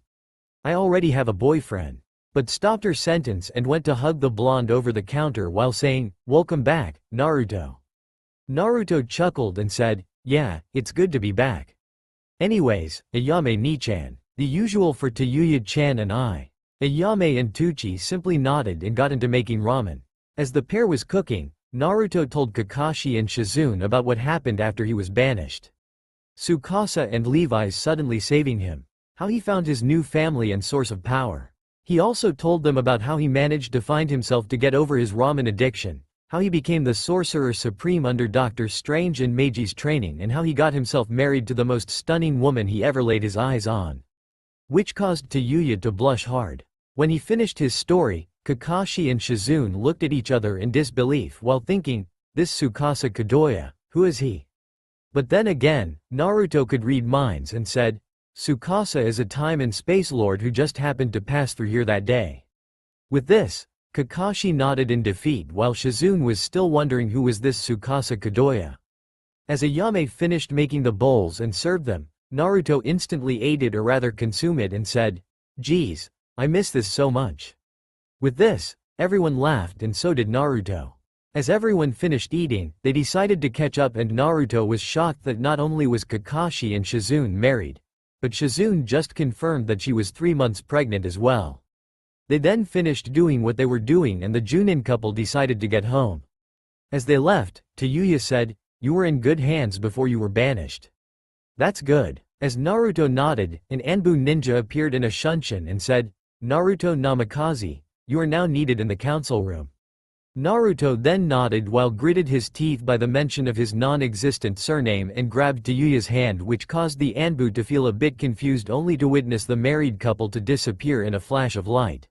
I already have a boyfriend," but stopped her sentence and went to hug the blonde over the counter while saying, "Welcome back, Naruto." Naruto chuckled and said, "Yeah, it's good to be back. Anyways, Ayame ni-chan, the usual for Tayuya-chan and I." Ayame and Tucci simply nodded and got into making ramen. As the pair was cooking, Naruto told Kakashi and Shizune about what happened after he was banished. Tsukasa and Levi's suddenly saving him. How he found his new family and source of power. He also told them about how he managed to find himself to get over his ramen addiction, how he became the Sorcerer Supreme under Doctor Strange and Meiji's training, and how he got himself married to the most stunning woman he ever laid his eyes on. Which caused Tayuya to blush hard. When he finished his story, Kakashi and Shizune looked at each other in disbelief while thinking, "This Tsukasa Kadoya, who is he?" But then again, Naruto could read minds and said, "Tsukasa is a time and space lord who just happened to pass through here that day." With this, Kakashi nodded in defeat while Shizune was still wondering who was this Tsukasa Kadoya. As Ayame finished making the bowls and served them, Naruto instantly ate it, or rather consumed it, and said, "Geez, I miss this so much." With this, everyone laughed and so did Naruto. As everyone finished eating, they decided to catch up, and Naruto was shocked that not only was Kakashi and Shizune married, but Shizune just confirmed that she was 3 months pregnant as well. They then finished doing what they were doing and the Junin couple decided to get home. As they left, Tayuya said, "You were in good hands before you were banished." "That's good." As Naruto nodded, an Anbu ninja appeared in a shunshin and said, "Naruto Namikaze, you are now needed in the council room." Naruto then nodded while gritted his teeth by the mention of his non-existent surname and grabbed Tayuya's hand, which caused the Anbu to feel a bit confused, only to witness the married couple to disappear in a flash of light.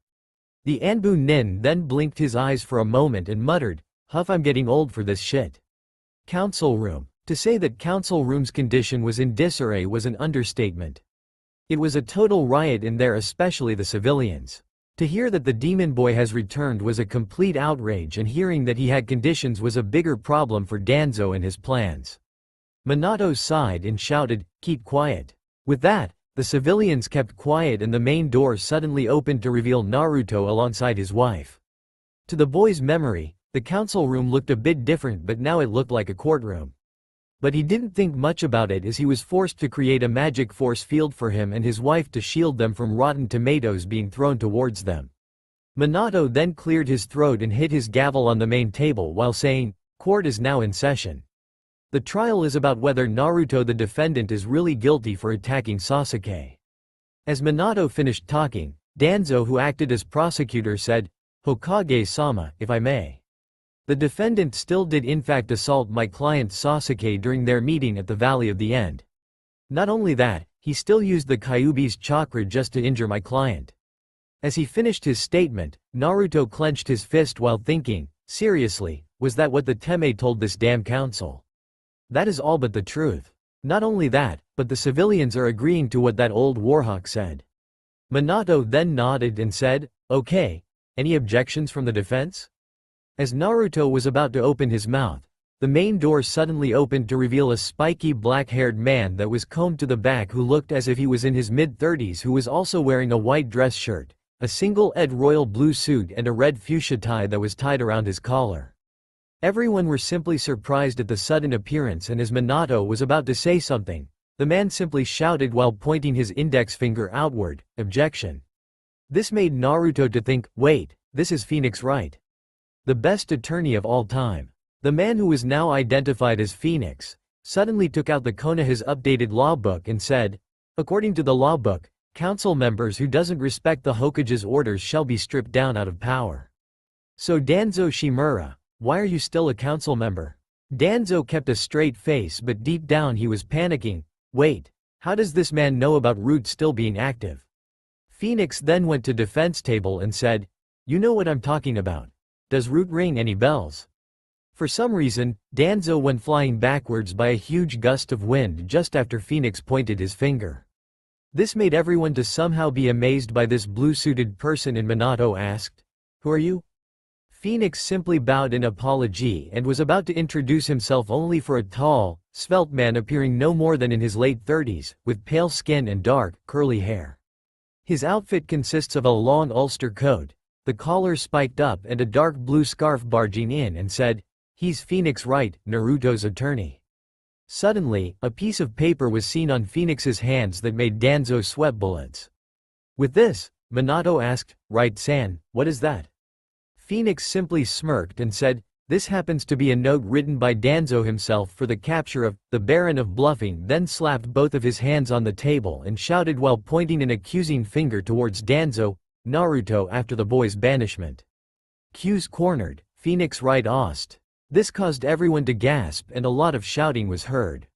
The Anbu nin then blinked his eyes for a moment and muttered, "Huff, I'm getting old for this shit." Council room. To say that council room's condition was in disarray was an understatement. It was a total riot in there, especially the civilians. To hear that the demon boy has returned was a complete outrage, and hearing that he had conditions was a bigger problem for Danzo and his plans. Minato sighed and shouted, "Keep quiet." With that, the civilians kept quiet and the main door suddenly opened to reveal Naruto alongside his wife. To the boy's memory, the council room looked a bit different, but now it looked like a courtroom. But he didn't think much about it, as he was forced to create a magic force field for him and his wife to shield them from rotten tomatoes being thrown towards them. Minato then cleared his throat and hit his gavel on the main table while saying, "Court is now in session. The trial is about whether Naruto the defendant is really guilty for attacking Sasuke." As Minato finished talking, Danzo, who acted as prosecutor, said, "Hokage-sama, if I may. The defendant still did in fact assault my client Sasuke during their meeting at the Valley of the End. Not only that, he still used the Kyuubi's chakra just to injure my client." As he finished his statement, Naruto clenched his fist while thinking, seriously, was that what the Teme told this damn council? That is all but the truth. Not only that, but the civilians are agreeing to what that old warhawk said. Minato then nodded and said, "Okay, any objections from the defense?" As Naruto was about to open his mouth, the main door suddenly opened to reveal a spiky black-haired man that was combed to the back, who looked as if he was in his mid-30s, who was also wearing a white dress shirt, a single-eyed royal blue suit and a red fuchsia tie that was tied around his collar. Everyone were simply surprised at the sudden appearance, and as Minato was about to say something, the man simply shouted while pointing his index finger outward, "Objection." This made Naruto to think, wait, this is Phoenix Wright, the best attorney of all time. The man, who was now identified as Phoenix, suddenly took out the Konoha's updated law book and said, "According to the law book, council members who doesn't respect the Hokage's orders shall be stripped down out of power." "So Danzo Shimura, why are you still a council member?" Danzo kept a straight face, but deep down he was panicking. Wait, how does this man know about Root still being active? Phoenix then went to defense table and said, "You know what I'm talking about. Does Root ring any bells?" For some reason, Danzo went flying backwards by a huge gust of wind just after Phoenix pointed his finger. This made everyone to somehow be amazed by this blue-suited person, and Minato asked, "Who are you?" Phoenix simply bowed in apology and was about to introduce himself only for a tall, svelte man appearing no more than in his late 30s, with pale skin and dark, curly hair. His outfit consists of a long Ulster coat, the collar spiked up and a dark blue scarf barging in, and said, "He's Phoenix Wright, Naruto's attorney." Suddenly, a piece of paper was seen on Phoenix's hands that made Danzo sweat bullets. With this, Minato asked, "Wright-san, what is that?" Phoenix simply smirked and said, "This happens to be a note written by Danzo himself for the capture of the Baron of Bluffing," then slapped both of his hands on the table and shouted while pointing an accusing finger towards Danzo, "Naruto after the boy's banishment." Q's cornered, Phoenix Wright asked. This caused everyone to gasp and a lot of shouting was heard.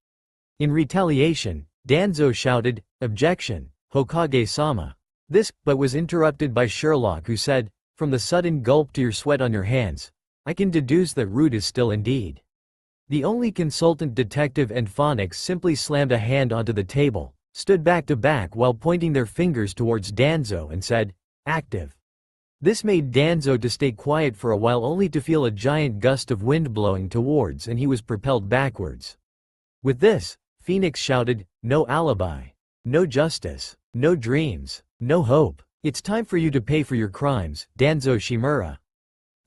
In retaliation, Danzo shouted, "Objection, Hokage-sama." This, but was interrupted by Sherlock, who said, "From the sudden gulp to your sweat on your hands, I can deduce that Root is still indeed." The only consultant detective and Phonics simply slammed a hand onto the table, stood back to back while pointing their fingers towards Danzo and said, "Active." This made Danzo to stay quiet for a while, only to feel a giant gust of wind blowing towards, and he was propelled backwards. With this, Phoenix shouted, "No alibi. No justice. No dreams. No hope. It's time for you to pay for your crimes, Danzo Shimura."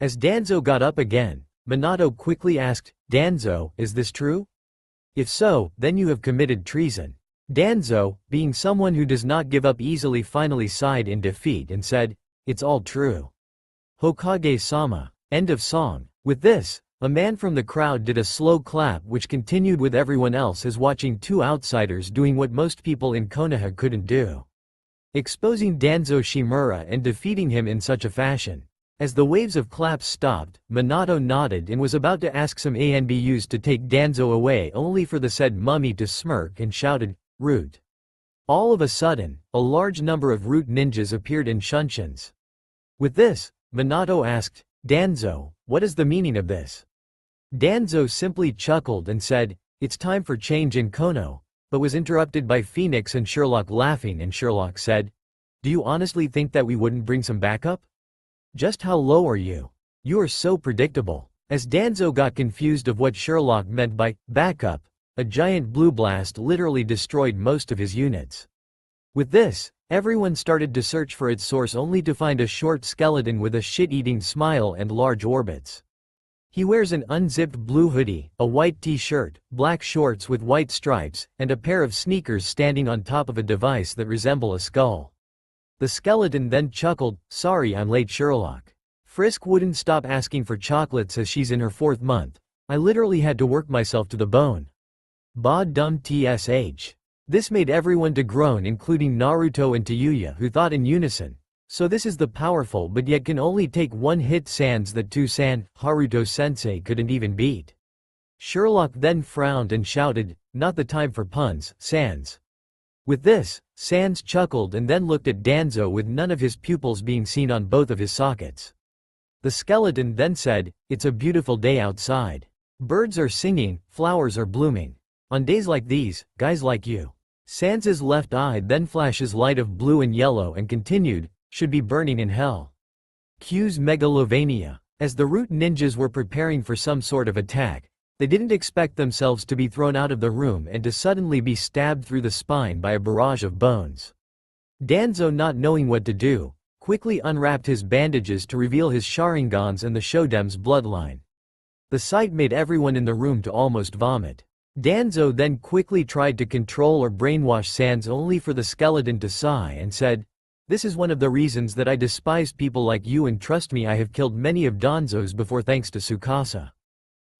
As Danzo got up again, Minato quickly asked, "Danzo, is this true? If so, then you have committed treason." Danzo, being someone who does not give up easily, finally sighed in defeat and said, "It's all true. Hokage-sama." End of song. With this, a man from the crowd did a slow clap, which continued with everyone else as watching two outsiders doing what most people in Konoha couldn't do. Exposing Danzo Shimura and defeating him in such a fashion. As the waves of claps stopped, Minato nodded and was about to ask some ANBUs to take Danzo away, only for the said mummy to smirk and shouted, "Root." All of a sudden, a large number of Root ninjas appeared in Shunshuns. With this, Minato asked, "Danzo, what is the meaning of this?" Danzo simply chuckled and said, "It's time for change in Kono," but was interrupted by Phoenix and Sherlock laughing, and Sherlock said, "Do you honestly think that we wouldn't bring some backup? Just how low are you? You are so predictable." As Danzo got confused of what Sherlock meant by backup, a giant blue blast literally destroyed most of his units. With this, everyone started to search for its source, only to find a short skeleton with a shit-eating smile and large orbits. He wears an unzipped blue hoodie, a white t-shirt, black shorts with white stripes, and a pair of sneakers standing on top of a device that resemble a skull. The skeleton then chuckled, "Sorry I'm late, Sherlock. Frisk wouldn't stop asking for chocolates as she's in her 4th month. I literally had to work myself to the bone. Ba dum tsh." This made everyone to groan, including Naruto and Tayuya, who thought in unison, "So this is the powerful but yet can only take one hit Sans that Two-san, Haruto-sensei couldn't even beat." Sherlock then frowned and shouted, "Not the time for puns, Sans." With this, Sans chuckled and then looked at Danzo with none of his pupils being seen on both of his sockets. The skeleton then said, "It's a beautiful day outside. Birds are singing, flowers are blooming. On days like these, guys like you." Sans's left eye then flashes light of blue and yellow and continued, "Should be burning in hell." Q's Megalovania. As the Root ninjas were preparing for some sort of attack, they didn't expect themselves to be thrown out of the room and to suddenly be stabbed through the spine by a barrage of bones. Danzo, not knowing what to do, quickly unwrapped his bandages to reveal his Sharingans and the Shodem's bloodline. The sight made everyone in the room to almost vomit. Danzo then quickly tried to control or brainwash Sans, only for the skeleton to sigh and said, "This is one of the reasons that I despise people like you, and trust me, I have killed many of Danzo's before thanks to Tsukasa.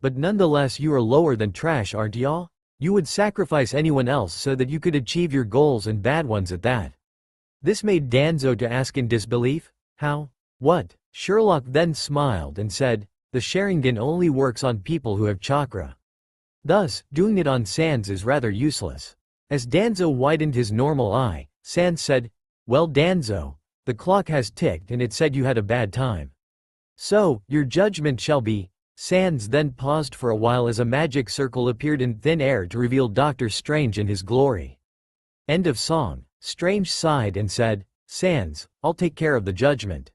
But nonetheless you are lower than trash, aren't y'all? You would sacrifice anyone else so that you could achieve your goals, and bad ones at that." This made Danzo to ask in disbelief, "How? What?" Sherlock then smiled and said, "The Sharingan only works on people who have chakra. Thus, doing it on Sans is rather useless." As Danzo widened his normal eye, Sans said, "Well Danzo, the clock has ticked and it said you had a bad time. So, your judgment shall be Sans then paused for a while as a magic circle appeared in thin air to reveal Doctor Strange in his glory. End of song. Strange sighed and said, Sans, I'll take care of the judgment.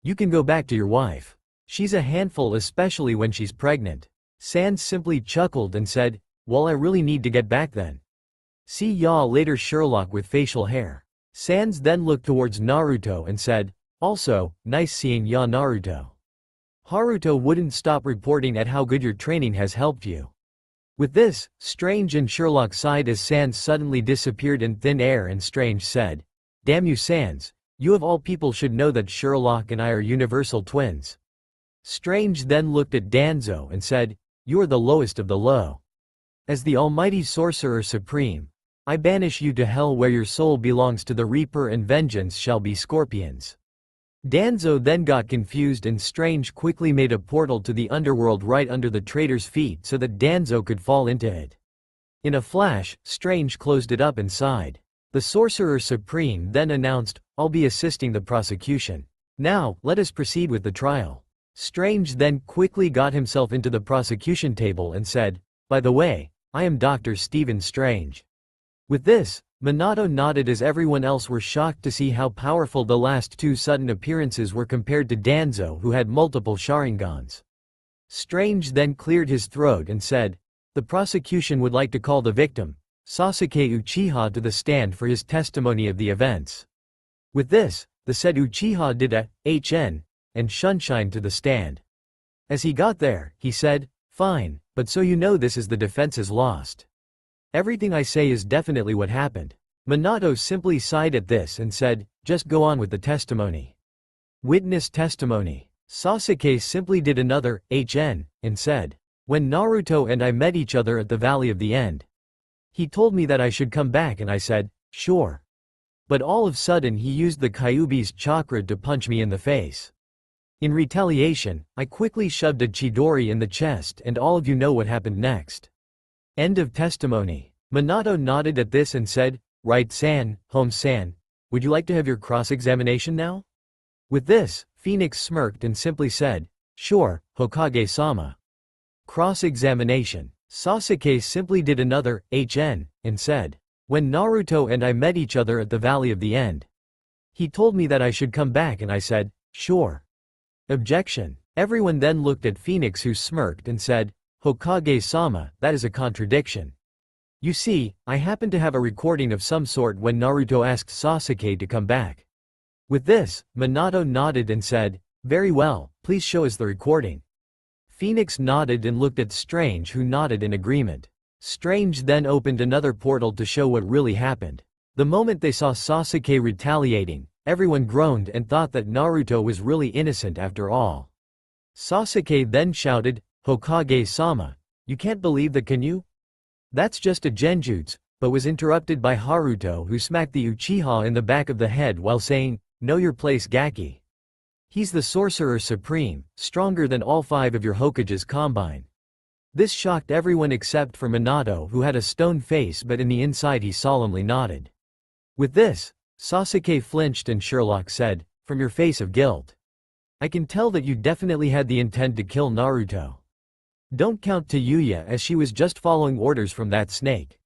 You can go back to your wife. She's a handful, especially when she's pregnant. Sans simply chuckled and said, well, I really need to get back then. See ya later, Sherlock with facial hair. Sans then looked towards Naruto and said, also, nice seeing ya, Naruto. Haruto wouldn't stop reporting at how good your training has helped you. With this, Strange and Sherlock sighed as Sans suddenly disappeared in thin air, and Strange said, damn you, Sans, you of all people should know that Sherlock and I are universal twins. Strange then looked at Danzo and said, you are the lowest of the low. As the almighty sorcerer supreme, I banish you to hell where your soul belongs to the Reaper and vengeance shall be scorpions. Danzo then got confused and Strange quickly made a portal to the underworld right under the traitor's feet so that Danzo could fall into it. In a flash, Strange closed it up and sighed. The Sorcerer Supreme then announced, I'll be assisting the prosecution. Now, let us proceed with the trial. Strange then quickly got himself into the prosecution table and said, by the way, I am Dr. Stephen Strange. With this, Minato nodded as everyone else were shocked to see how powerful the last two sudden appearances were compared to Danzo, who had multiple Sharingans. Strange then cleared his throat and said, the prosecution would like to call the victim, Sasuke Uchiha, to the stand for his testimony of the events. With this, the said Uchiha did a HN and Shunshine to the stand. As he got there, he said, fine, but so you know this is the defense is lost. Everything I say is definitely what happened. Minato simply sighed at this and said, just go on with the testimony. Witness testimony. Sasuke simply did another HN and said, when Naruto and I met each other at the Valley of the End, he told me that I should come back and I said, sure. But all of a sudden he used the Kyuubi's chakra to punch me in the face. In retaliation, I quickly shoved a Chidori in the chest, and all of you know what happened next. End of testimony. Minato nodded at this and said, right, San, Home-san, would you like to have your cross-examination now? With this, Phoenix smirked and simply said, sure, Hokage-sama. Cross-examination. Sasuke simply did another HN and said, when Naruto and I met each other at the Valley of the End, he told me that I should come back and I said, sure. Objection. Everyone then looked at Phoenix, who smirked and said, Hokage-sama, that is a contradiction. You see, I happen to have a recording of some sort when Naruto asked Sasuke to come back. With this, Minato nodded and said, very well, please show us the recording. Phoenix nodded and looked at Strange, who nodded in agreement. Strange then opened another portal to show what really happened. The moment they saw Sasuke retaliating, everyone groaned and thought that Naruto was really innocent after all. Sasuke then shouted, Hokage-sama, you can't believe that, can you? That's just a genjutsu, but was interrupted by Haruto, who smacked the Uchiha in the back of the head while saying, know your place, Gaki. He's the Sorcerer Supreme, stronger than all 5 of your Hokages combined. This shocked everyone except for Minato, who had a stone face, but in the inside he solemnly nodded. With this, Sasuke flinched and Sherlock said, from your face of guilt, I can tell that you definitely had the intent to kill Naruto. Don't count Yuya, as she was just following orders from that snake.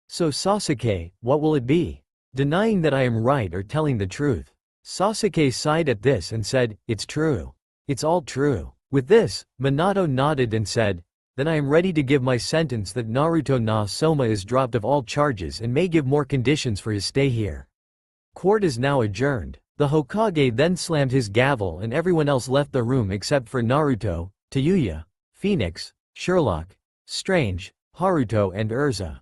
So Sasuke, what will it be? Denying that I am right or telling the truth? Sasuke sighed at this and said, it's true. It's all true. With this, Minato nodded and said, then I am ready to give my sentence that Naruto na Soma is dropped of all charges and may give more conditions for his stay here. Court is now adjourned. The Hokage then slammed his gavel and everyone else left the room except for Naruto, Yuya, Phoenix, Sherlock, Strange, Haruto and Urza.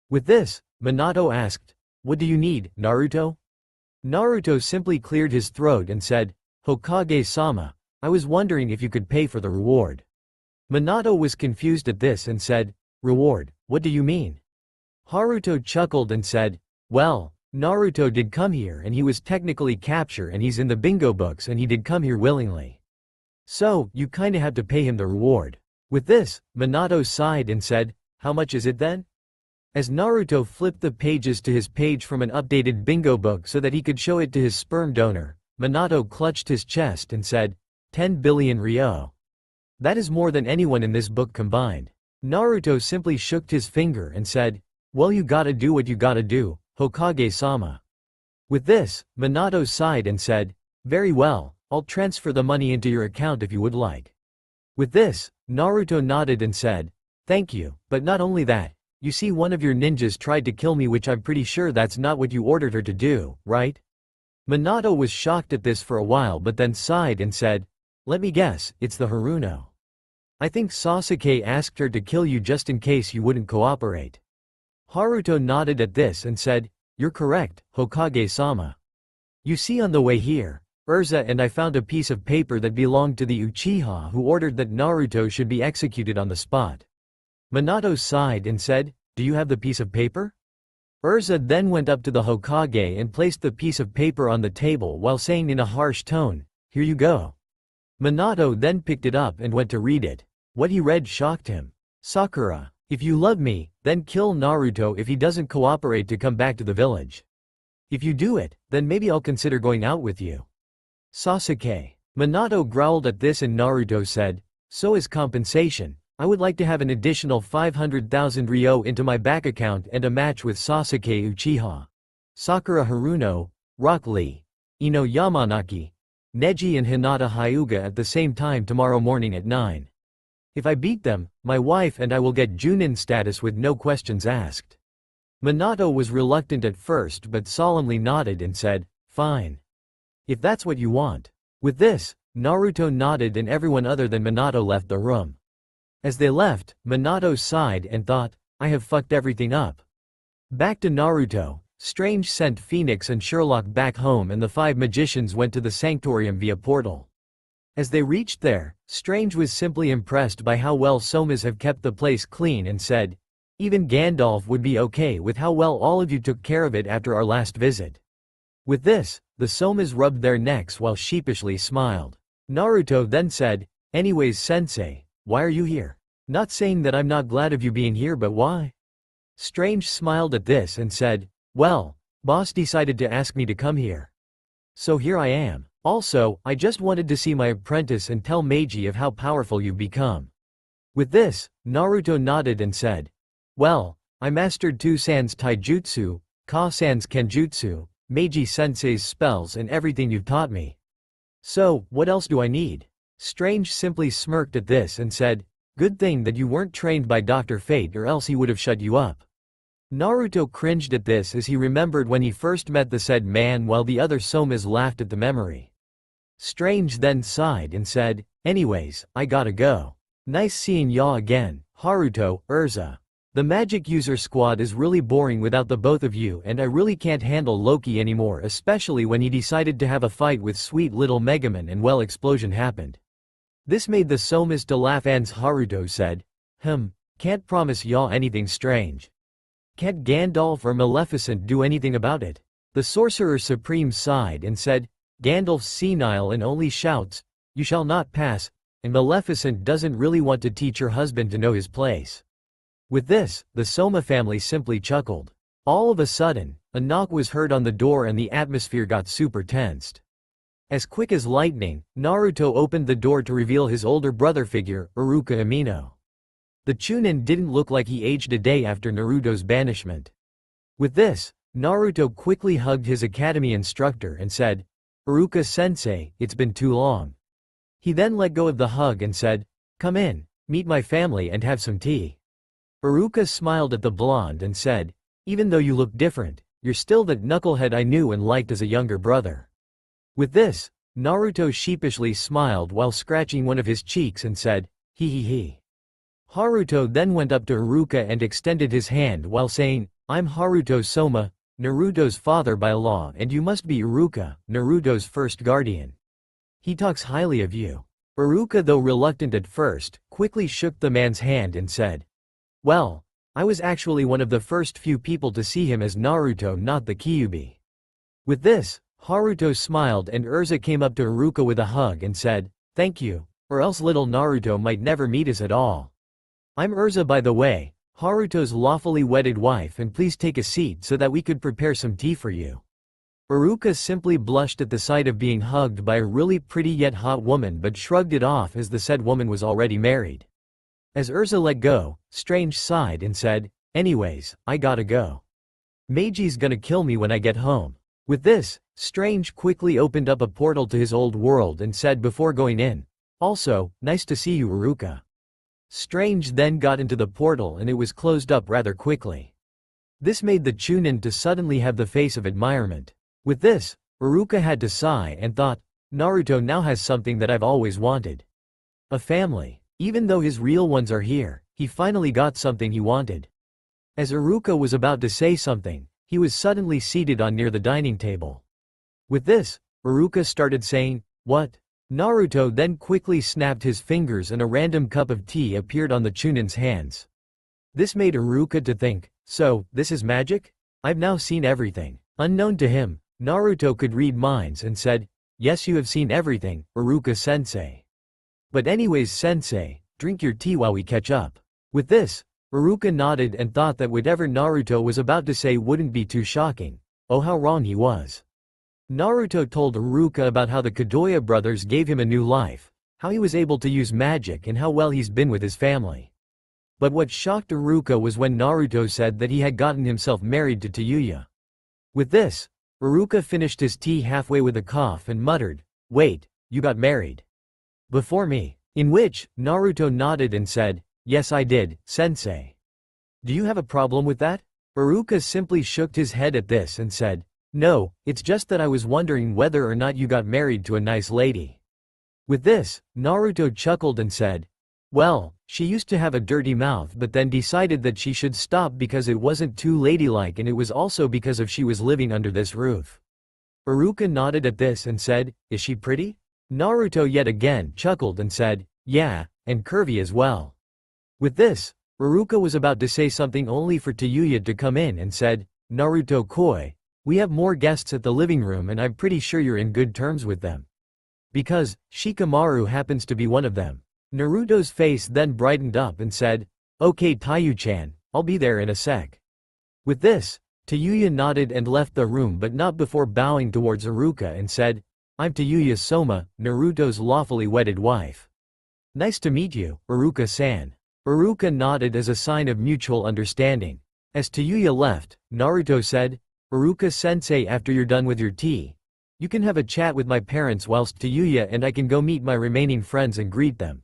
With this, Minato asked, what do you need, Naruto? Naruto simply cleared his throat and said, Hokage-sama, I was wondering if you could pay for the reward. Minato was confused at this and said, reward, what do you mean? Haruto chuckled and said, well, Naruto did come here and he was technically captured and he's in the bingo books and he did come here willingly. So, you kinda have to pay him the reward. With this, Minato sighed and said, how much is it then? As Naruto flipped the pages to his page from an updated bingo book so that he could show it to his sperm donor, Minato clutched his chest and said, 10 billion ryo. That is more than anyone in this book combined. Naruto simply shook his finger and said, well, you gotta do what you gotta do, Hokage-sama. With this, Minato sighed and said, very well, I'll transfer the money into your account if you would like. With this, Naruto nodded and said, thank you, but not only that, you see one of your ninjas tried to kill me, which I'm pretty sure that's not what you ordered her to do, right? Minato was shocked at this for a while but then sighed and said, let me guess, it's the Haruno. I think Sasuke asked her to kill you just in case you wouldn't cooperate. Haruto nodded at this and said, you're correct, Hokage-sama. You see, on the way here, Urza and I found a piece of paper that belonged to the Uchiha who ordered that Naruto should be executed on the spot. Minato sighed and said, do you have the piece of paper? Urza then went up to the Hokage and placed the piece of paper on the table while saying in a harsh tone, here you go. Minato then picked it up and went to read it. What he read shocked him. Sakura, if you love me, then kill Naruto if he doesn't cooperate to come back to the village. If you do it, then maybe I'll consider going out with you. Sasuke. Minato growled at this and Naruto said, so as compensation, I would like to have an additional 500,000 ryo into my bank account and a match with Sasuke Uchiha, Sakura Haruno, Rock Lee, Ino Yamanaki, Neji and Hinata Hyuga at the same time tomorrow morning at 9. If I beat them, my wife and I will get Junin status with no questions asked. Minato was reluctant at first but solemnly nodded and said, fine. If that's what you want. With this, Naruto nodded and everyone other than Minato left the room. As they left, Minato sighed and thought, I have fucked everything up. Back to Naruto, Strange sent Phoenix and Sherlock back home and the 5 magicians went to the Sanctorium via portal. As they reached there, Strange was simply impressed by how well Somas have kept the place clean and said, even Gandalf would be okay with how well all of you took care of it after our last visit. With this, the Somas rubbed their necks while sheepishly smiled. Naruto then said, anyways sensei, why are you here? Not saying that I'm not glad of you being here, but why? Strange smiled at this and said, well, boss decided to ask me to come here. So here I am. Also, I just wanted to see my apprentice and tell Meiji of how powerful you've become. With this, Naruto nodded and said, well, I mastered 2 Sans Taijutsu, Ka Sans Kenjutsu, Meiji Sensei's spells and everything you've taught me. So, what else do I need? Strange simply smirked at this and said, good thing that you weren't trained by Dr. Fate or else he would have shut you up. Naruto cringed at this as he remembered when he first met the said man while the other Somas laughed at the memory. Strange then sighed and said, anyways, I gotta go. Nice seeing ya again, Haruto, Urza. The magic user squad is really boring without the both of you and I really can't handle Loki anymore, especially when he decided to have a fight with sweet little Megaman and well, explosion happened. This made the Somas to laugh and Haruto said, can't promise y'all anything strange. Can't Gandalf or Maleficent do anything about it? The Sorcerer Supreme sighed and said, Gandalf's senile and only shouts, you shall not pass, and Maleficent doesn't really want to teach her husband to know his place. With this, the Soma family simply chuckled. All of a sudden, a knock was heard on the door and the atmosphere got super tensed. As quick as lightning, Naruto opened the door to reveal his older brother figure, Iruka Amino. The Chunin didn't look like he aged a day after Naruto's banishment. With this, Naruto quickly hugged his academy instructor and said, Iruka-sensei, it's been too long. He then let go of the hug and said, come in, meet my family and have some tea. Iruka smiled at the blonde and said, even though you look different, you're still that knucklehead I knew and liked as a younger brother. With this, Naruto sheepishly smiled while scratching one of his cheeks and said, hee hee hee. Haruto then went up to Iruka and extended his hand while saying, I'm Haruto Soma, Naruto's father by law and you must be Iruka, Naruto's first guardian. He talks highly of you. Iruka, though reluctant at first, quickly shook the man's hand and said, well, I was actually one of the first few people to see him as Naruto, not the Kyuubi. With this, Haruto smiled and Urza came up to Iruka with a hug and said, thank you, or else little Naruto might never meet us at all. I'm Urza, by the way, Haruto's lawfully wedded wife, and please take a seat so that we could prepare some tea for you. Iruka simply blushed at the sight of being hugged by a really pretty yet hot woman but shrugged it off as the said woman was already married. As Urza let go, Strange sighed and said, "Anyways, I gotta go. Meiji's gonna kill me when I get home." With this, Strange quickly opened up a portal to his old world and said before going in, "Also, nice to see you, Iruka." Strange then got into the portal and it was closed up rather quickly. This made the Chunin to suddenly have the face of admirement. With this, Iruka had to sigh and thought, Naruto now has something that I've always wanted. A family. Even though his real ones are here, he finally got something he wanted. As Iruka was about to say something, he was suddenly seated on near the dining table. With this, Iruka started saying, "What?" Naruto then quickly snapped his fingers and a random cup of tea appeared on the Chunin's hands. This made Iruka to think, so, this is magic? I've now seen everything. Unknown to him, Naruto could read minds and said, "Yes, you have seen everything, Iruka-sensei. But anyways, sensei, drink your tea while we catch up." With this, Iruka nodded and thought that whatever Naruto was about to say wouldn't be too shocking. Oh, how wrong he was. Naruto told Iruka about how the Kadoya brothers gave him a new life, how he was able to use magic and how well he's been with his family. But what shocked Iruka was when Naruto said that he had gotten himself married to Tayuya. With this, Iruka finished his tea halfway with a cough and muttered, "Wait, you got married? Before me?" In which, Naruto nodded and said, "Yes, I did, sensei. Do you have a problem with that?" Iruka simply shook his head at this and said, "No, it's just that I was wondering whether or not you got married to a nice lady." With this, Naruto chuckled and said, "Well, she used to have a dirty mouth but then decided that she should stop because it wasn't too ladylike and it was also because of she was living under this roof." Iruka nodded at this and said, "Is she pretty?" Naruto yet again chuckled and said, "Yeah, and curvy as well." With this, Iruka was about to say something only for Tayuya to come in and said, "Naruto-koi, we have more guests at the living room and I'm pretty sure you're in good terms with them. Because, Shikamaru happens to be one of them." Naruto's face then brightened up and said, "Okay Taiyu-chan, I'll be there in a sec." With this, Tayuya nodded and left the room but not before bowing towards Iruka and said, "I'm Tayuya Soma, Naruto's lawfully wedded wife. Nice to meet you, Iruka-san." Iruka nodded as a sign of mutual understanding. As Tayuya left, Naruto said, "Iruka-sensei, after you're done with your tea, you can have a chat with my parents whilst Tayuya and I can go meet my remaining friends and greet them."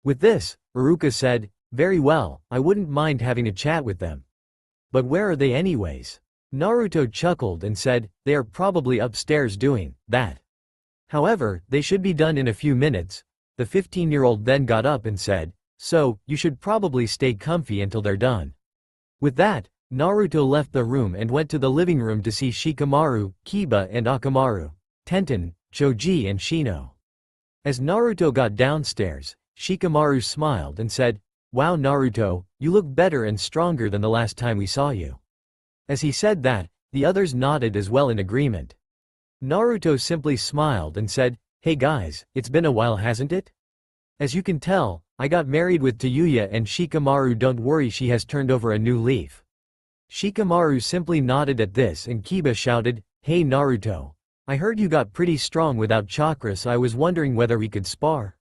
With this, Iruka said, "Very well, I wouldn't mind having a chat with them. But where are they anyways?" Naruto chuckled and said, "They are probably upstairs doing that. However, they should be done in a few minutes." The 15-year-old then got up and said, "So, you should probably stay comfy until they're done." With that, Naruto left the room and went to the living room to see Shikamaru, Kiba and Akamaru, Tenten, Choji and Shino. As Naruto got downstairs, Shikamaru smiled and said, "Wow Naruto, you look better and stronger than the last time we saw you." As he said that, the others nodded as well in agreement. Naruto simply smiled and said, "Hey guys, it's been a while hasn't it? As you can tell, I got married with Tayuya and Shikamaru, don't worry, she has turned over a new leaf." Shikamaru simply nodded at this and Kiba shouted, "Hey Naruto, I heard you got pretty strong without chakra, so I was wondering whether we could spar.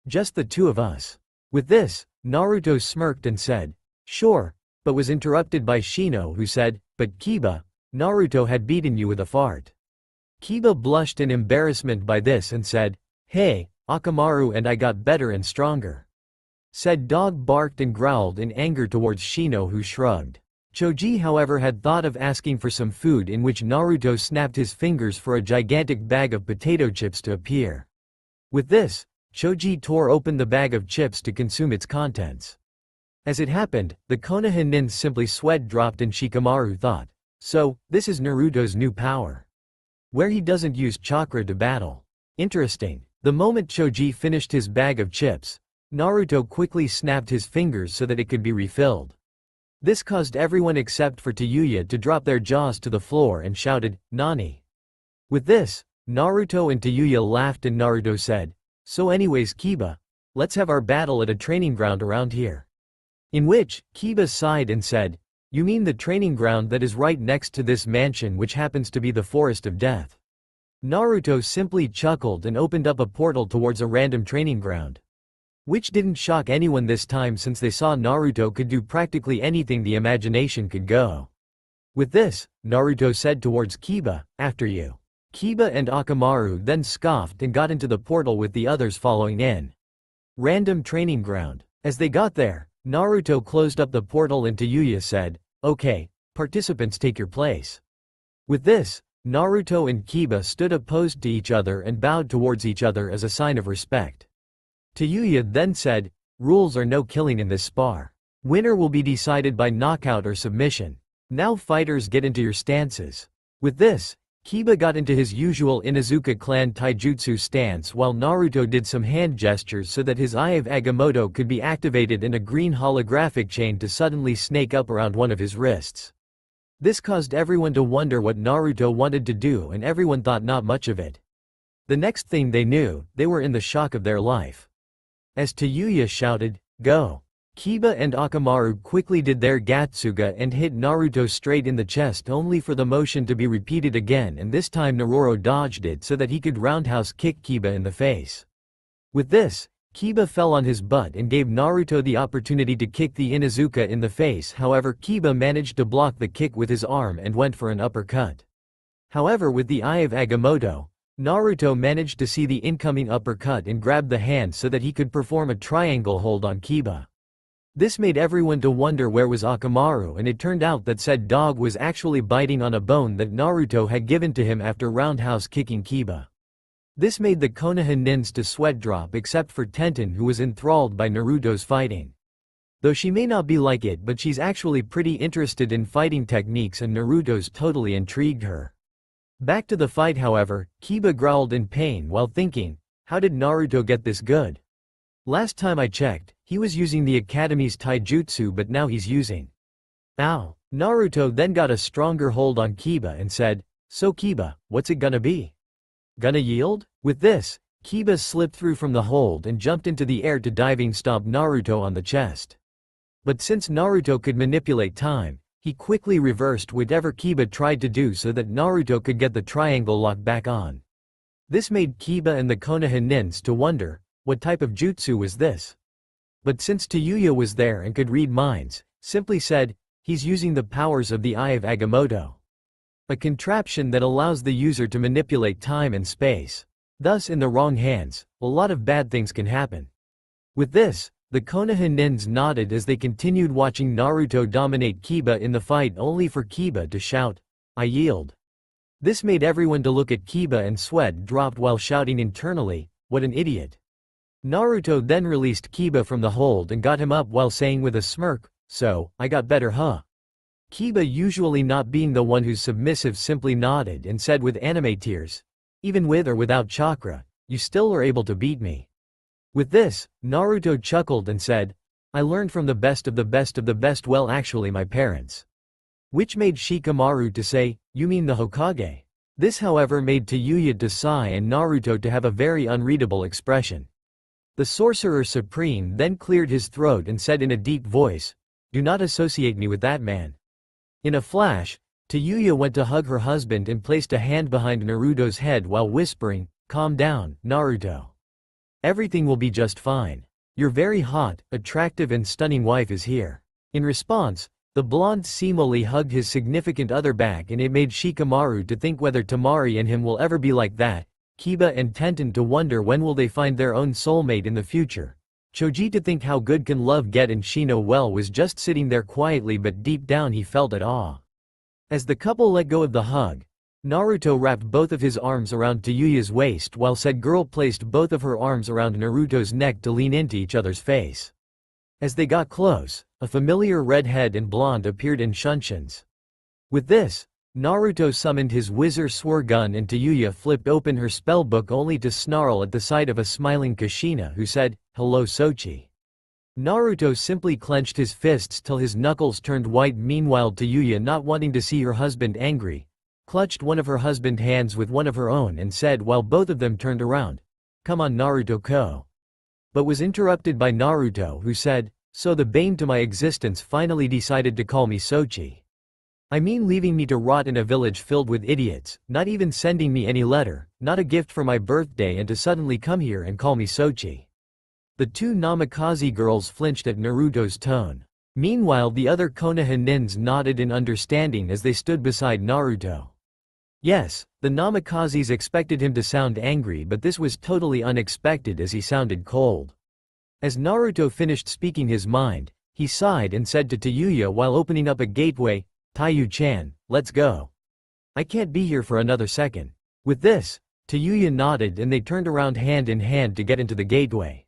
Just the two of us." With this, Naruto smirked and said, "Sure," but was interrupted by Shino who said, "But Kiba, Naruto had beaten you with a fart." Kiba blushed in embarrassment by this and said, "Hey, Akamaru and I got better and stronger." Said dog barked and growled in anger towards Shino who shrugged. Choji however had thought of asking for some food, in which Naruto snapped his fingers for a gigantic bag of potato chips to appear. With this, Choji tore open the bag of chips to consume its contents. As it happened, the Konoha nin's simply sweat dropped and Shikamaru thought, "So, this is Naruto's new power. Where he doesn't use chakra to battle. Interesting." The moment Choji finished his bag of chips, Naruto quickly snapped his fingers so that it could be refilled. This caused everyone except for Tayuya to drop their jaws to the floor and shouted, "Nani?" With this, Naruto and Tayuya laughed and Naruto said, "So anyways Kiba, let's have our battle at a training ground around here." In which, Kiba sighed and said, You mean the training ground that is right next to this mansion, which happens to be the Forest of Death? Naruto simply chuckled and opened up a portal towards a random training ground. Which didn't shock anyone this time, since they saw Naruto could do practically anything the imagination could go. With this, Naruto said towards Kiba, "After you." Kiba and Akamaru then scoffed and got into the portal with the others following in. Random training ground. As they got there, Naruto closed up the portal and Yuya said, "Okay, participants, take your place." With this, Naruto and Kiba stood opposed to each other and bowed towards each other as a sign of respect. Yuya then said, "Rules are no killing in this spar. Winner will be decided by knockout or submission. Now fighters, get into your stances." With this, Kiba got into his usual Inuzuka clan taijutsu stance, while Naruto did some hand gestures so that his Eye of Agamotto could be activated and a green holographic chain to suddenly snake up around one of his wrists. This caused everyone to wonder what Naruto wanted to do, and everyone thought not much of it. The next thing they knew, they were in the shock of their life. As Yuya shouted, "Go!" Kiba and Akamaru quickly did their Gatsuga and hit Naruto straight in the chest, only for the motion to be repeated again, and this time Naruto dodged it so that he could roundhouse kick Kiba in the face. With this, Kiba fell on his butt and gave Naruto the opportunity to kick the Inuzuka in the face. However, Kiba managed to block the kick with his arm and went for an uppercut. However, with the Eye of Agamotto, Naruto managed to see the incoming uppercut and grabbed the hand so that he could perform a triangle hold on Kiba. This made everyone to wonder where was Akamaru, and it turned out that said dog was actually biting on a bone that Naruto had given to him after roundhouse kicking Kiba. This made the Konoha nins to sweat drop, except for Tenten, who was enthralled by Naruto's fighting. Though she may not be like it, but she's actually pretty interested in fighting techniques, and Naruto's totally intrigued her. Back to the fight, however, Kiba growled in pain while thinking, how did Naruto get this good? Last time I checked, he was using the Academy's taijutsu, but now he's using. Ow! Naruto then got a stronger hold on Kiba and said, "So Kiba, what's it gonna be? Gonna yield?" With this, Kiba slipped through from the hold and jumped into the air to diving stomp Naruto on the chest. But since Naruto could manipulate time, he quickly reversed whatever Kiba tried to do so that Naruto could get the triangle lock back on. This made Kiba and the Konoha nins to wonder, what type of jutsu was this? But since Yuya was there and could read minds, simply said, he's using the powers of the Eye of Agamotto. A contraption that allows the user to manipulate time and space. Thus, in the wrong hands, a lot of bad things can happen. With this, the Konoha nins nodded as they continued watching Naruto dominate Kiba in the fight, only for Kiba to shout, "I yield." This made everyone to look at Kiba, and sweat dropped while shouting internally, "What an idiot." Naruto then released Kiba from the hold and got him up while saying with a smirk, "So, I got better, huh?" Kiba, usually not being the one who's submissive, simply nodded and said with anime tears, "Even with or without chakra, you still are able to beat me." With this, Naruto chuckled and said, "I learned from the best of the best of the best, well actually my parents." Which made Shikamaru to say, "You mean the Hokage?" This however made Yuya to sigh and Naruto to have a very unreadable expression. The Sorcerer Supreme then cleared his throat and said in a deep voice, "Do not associate me with that man." In a flash, Yuya went to hug her husband and placed a hand behind Naruto's head while whispering, "Calm down, Naruto. Everything will be just fine. Your very hot, attractive and stunning wife is here." In response, the blonde seemingly hugged his significant other back, and it made Shikamaru to think whether Tamari and him will ever be like that, Kiba and Tenten to wonder when will they find their own soulmate in the future, Choji to think how good can love get, and Shino well was just sitting there quietly, but deep down he felt at awe. As the couple let go of the hug, Naruto wrapped both of his arms around Yuya's waist while said girl placed both of her arms around Naruto's neck to lean into each other's face. As they got close, a familiar redhead and blonde appeared in Shunshin's. With this, Naruto summoned his Wizard Sworgun and Yuya flipped open her spellbook only to snarl at the sight of a smiling Kushina who said, "Hello Sochi." Naruto simply clenched his fists till his knuckles turned white. Meanwhile Yuya, not wanting to see her husband angry, clutched one of her husband's hands with one of her own and said while both of them turned around, "Come on Naruto-ko." But was interrupted by Naruto who said, So the bane to my existence finally decided to call me Sochi. I mean leaving me to rot in a village filled with idiots, not even sending me any letter, not a gift for my birthday, and to suddenly come here and call me Sochi. The two Namikaze girls flinched at Naruto's tone. Meanwhile the other Konoha nins nodded in understanding as they stood beside Naruto. Yes, the Namikazes expected him to sound angry, but this was totally unexpected as he sounded cold. As Naruto finished speaking his mind, he sighed and said to Tayuya while opening up a gateway, "Tayu-chan, let's go. I can't be here for another second." With this, Tayuya nodded and they turned around hand in hand to get into the gateway.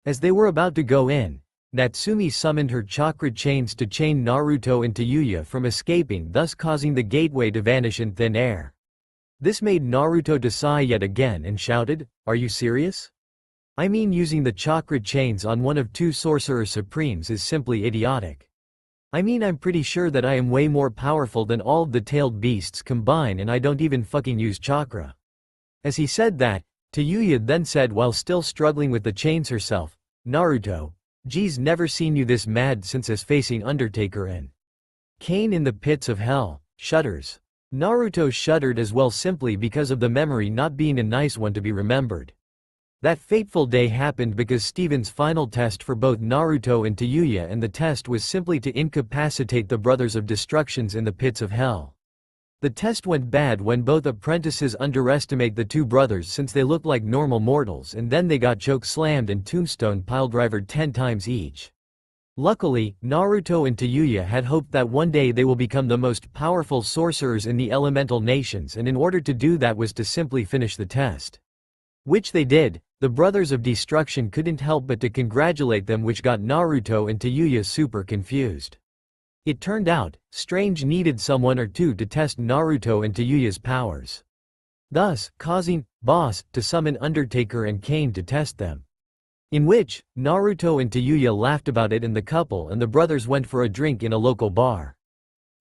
As they were about to go in, Natsumi summoned her chakra chains to chain Naruto and Tayuya from escaping, thus causing the gateway to vanish in thin air. This made Naruto to sigh yet again and shouted, "Are you serious? I mean, using the chakra chains on one of two sorcerer supremes is simply idiotic. I mean, I'm pretty sure that I am way more powerful than all of the tailed beasts combined, and I don't even fucking use chakra." As he said that, Tayuya then said while still struggling with the chains herself, "Naruto, geez, never seen you this mad since us facing Undertaker in Kane in the pits of hell." Shudders. Naruto shuddered as well, simply because of the memory not being a nice one to be remembered. That fateful day happened because Steven's final test for both Naruto and Tayuya, and the test was simply to incapacitate the Brothers of Destructions in the pits of hell. The test went bad when both apprentices underestimate the two brothers since they looked like normal mortals, and then they got choke-slammed and tombstone piledrivered 10 times each. Luckily, Naruto and Tayuya had hoped that one day they will become the most powerful sorcerers in the elemental nations, and in order to do that was to simply finish the test. Which they did. The Brothers of Destruction couldn't help but to congratulate them, which got Naruto and Tayuya super confused. It turned out, Strange needed someone or two to test Naruto and Tayuya's powers, thus causing Boss to summon Undertaker and Kane to test them. In which, Naruto and Tayuya laughed about it, and the couple and the brothers went for a drink in a local bar.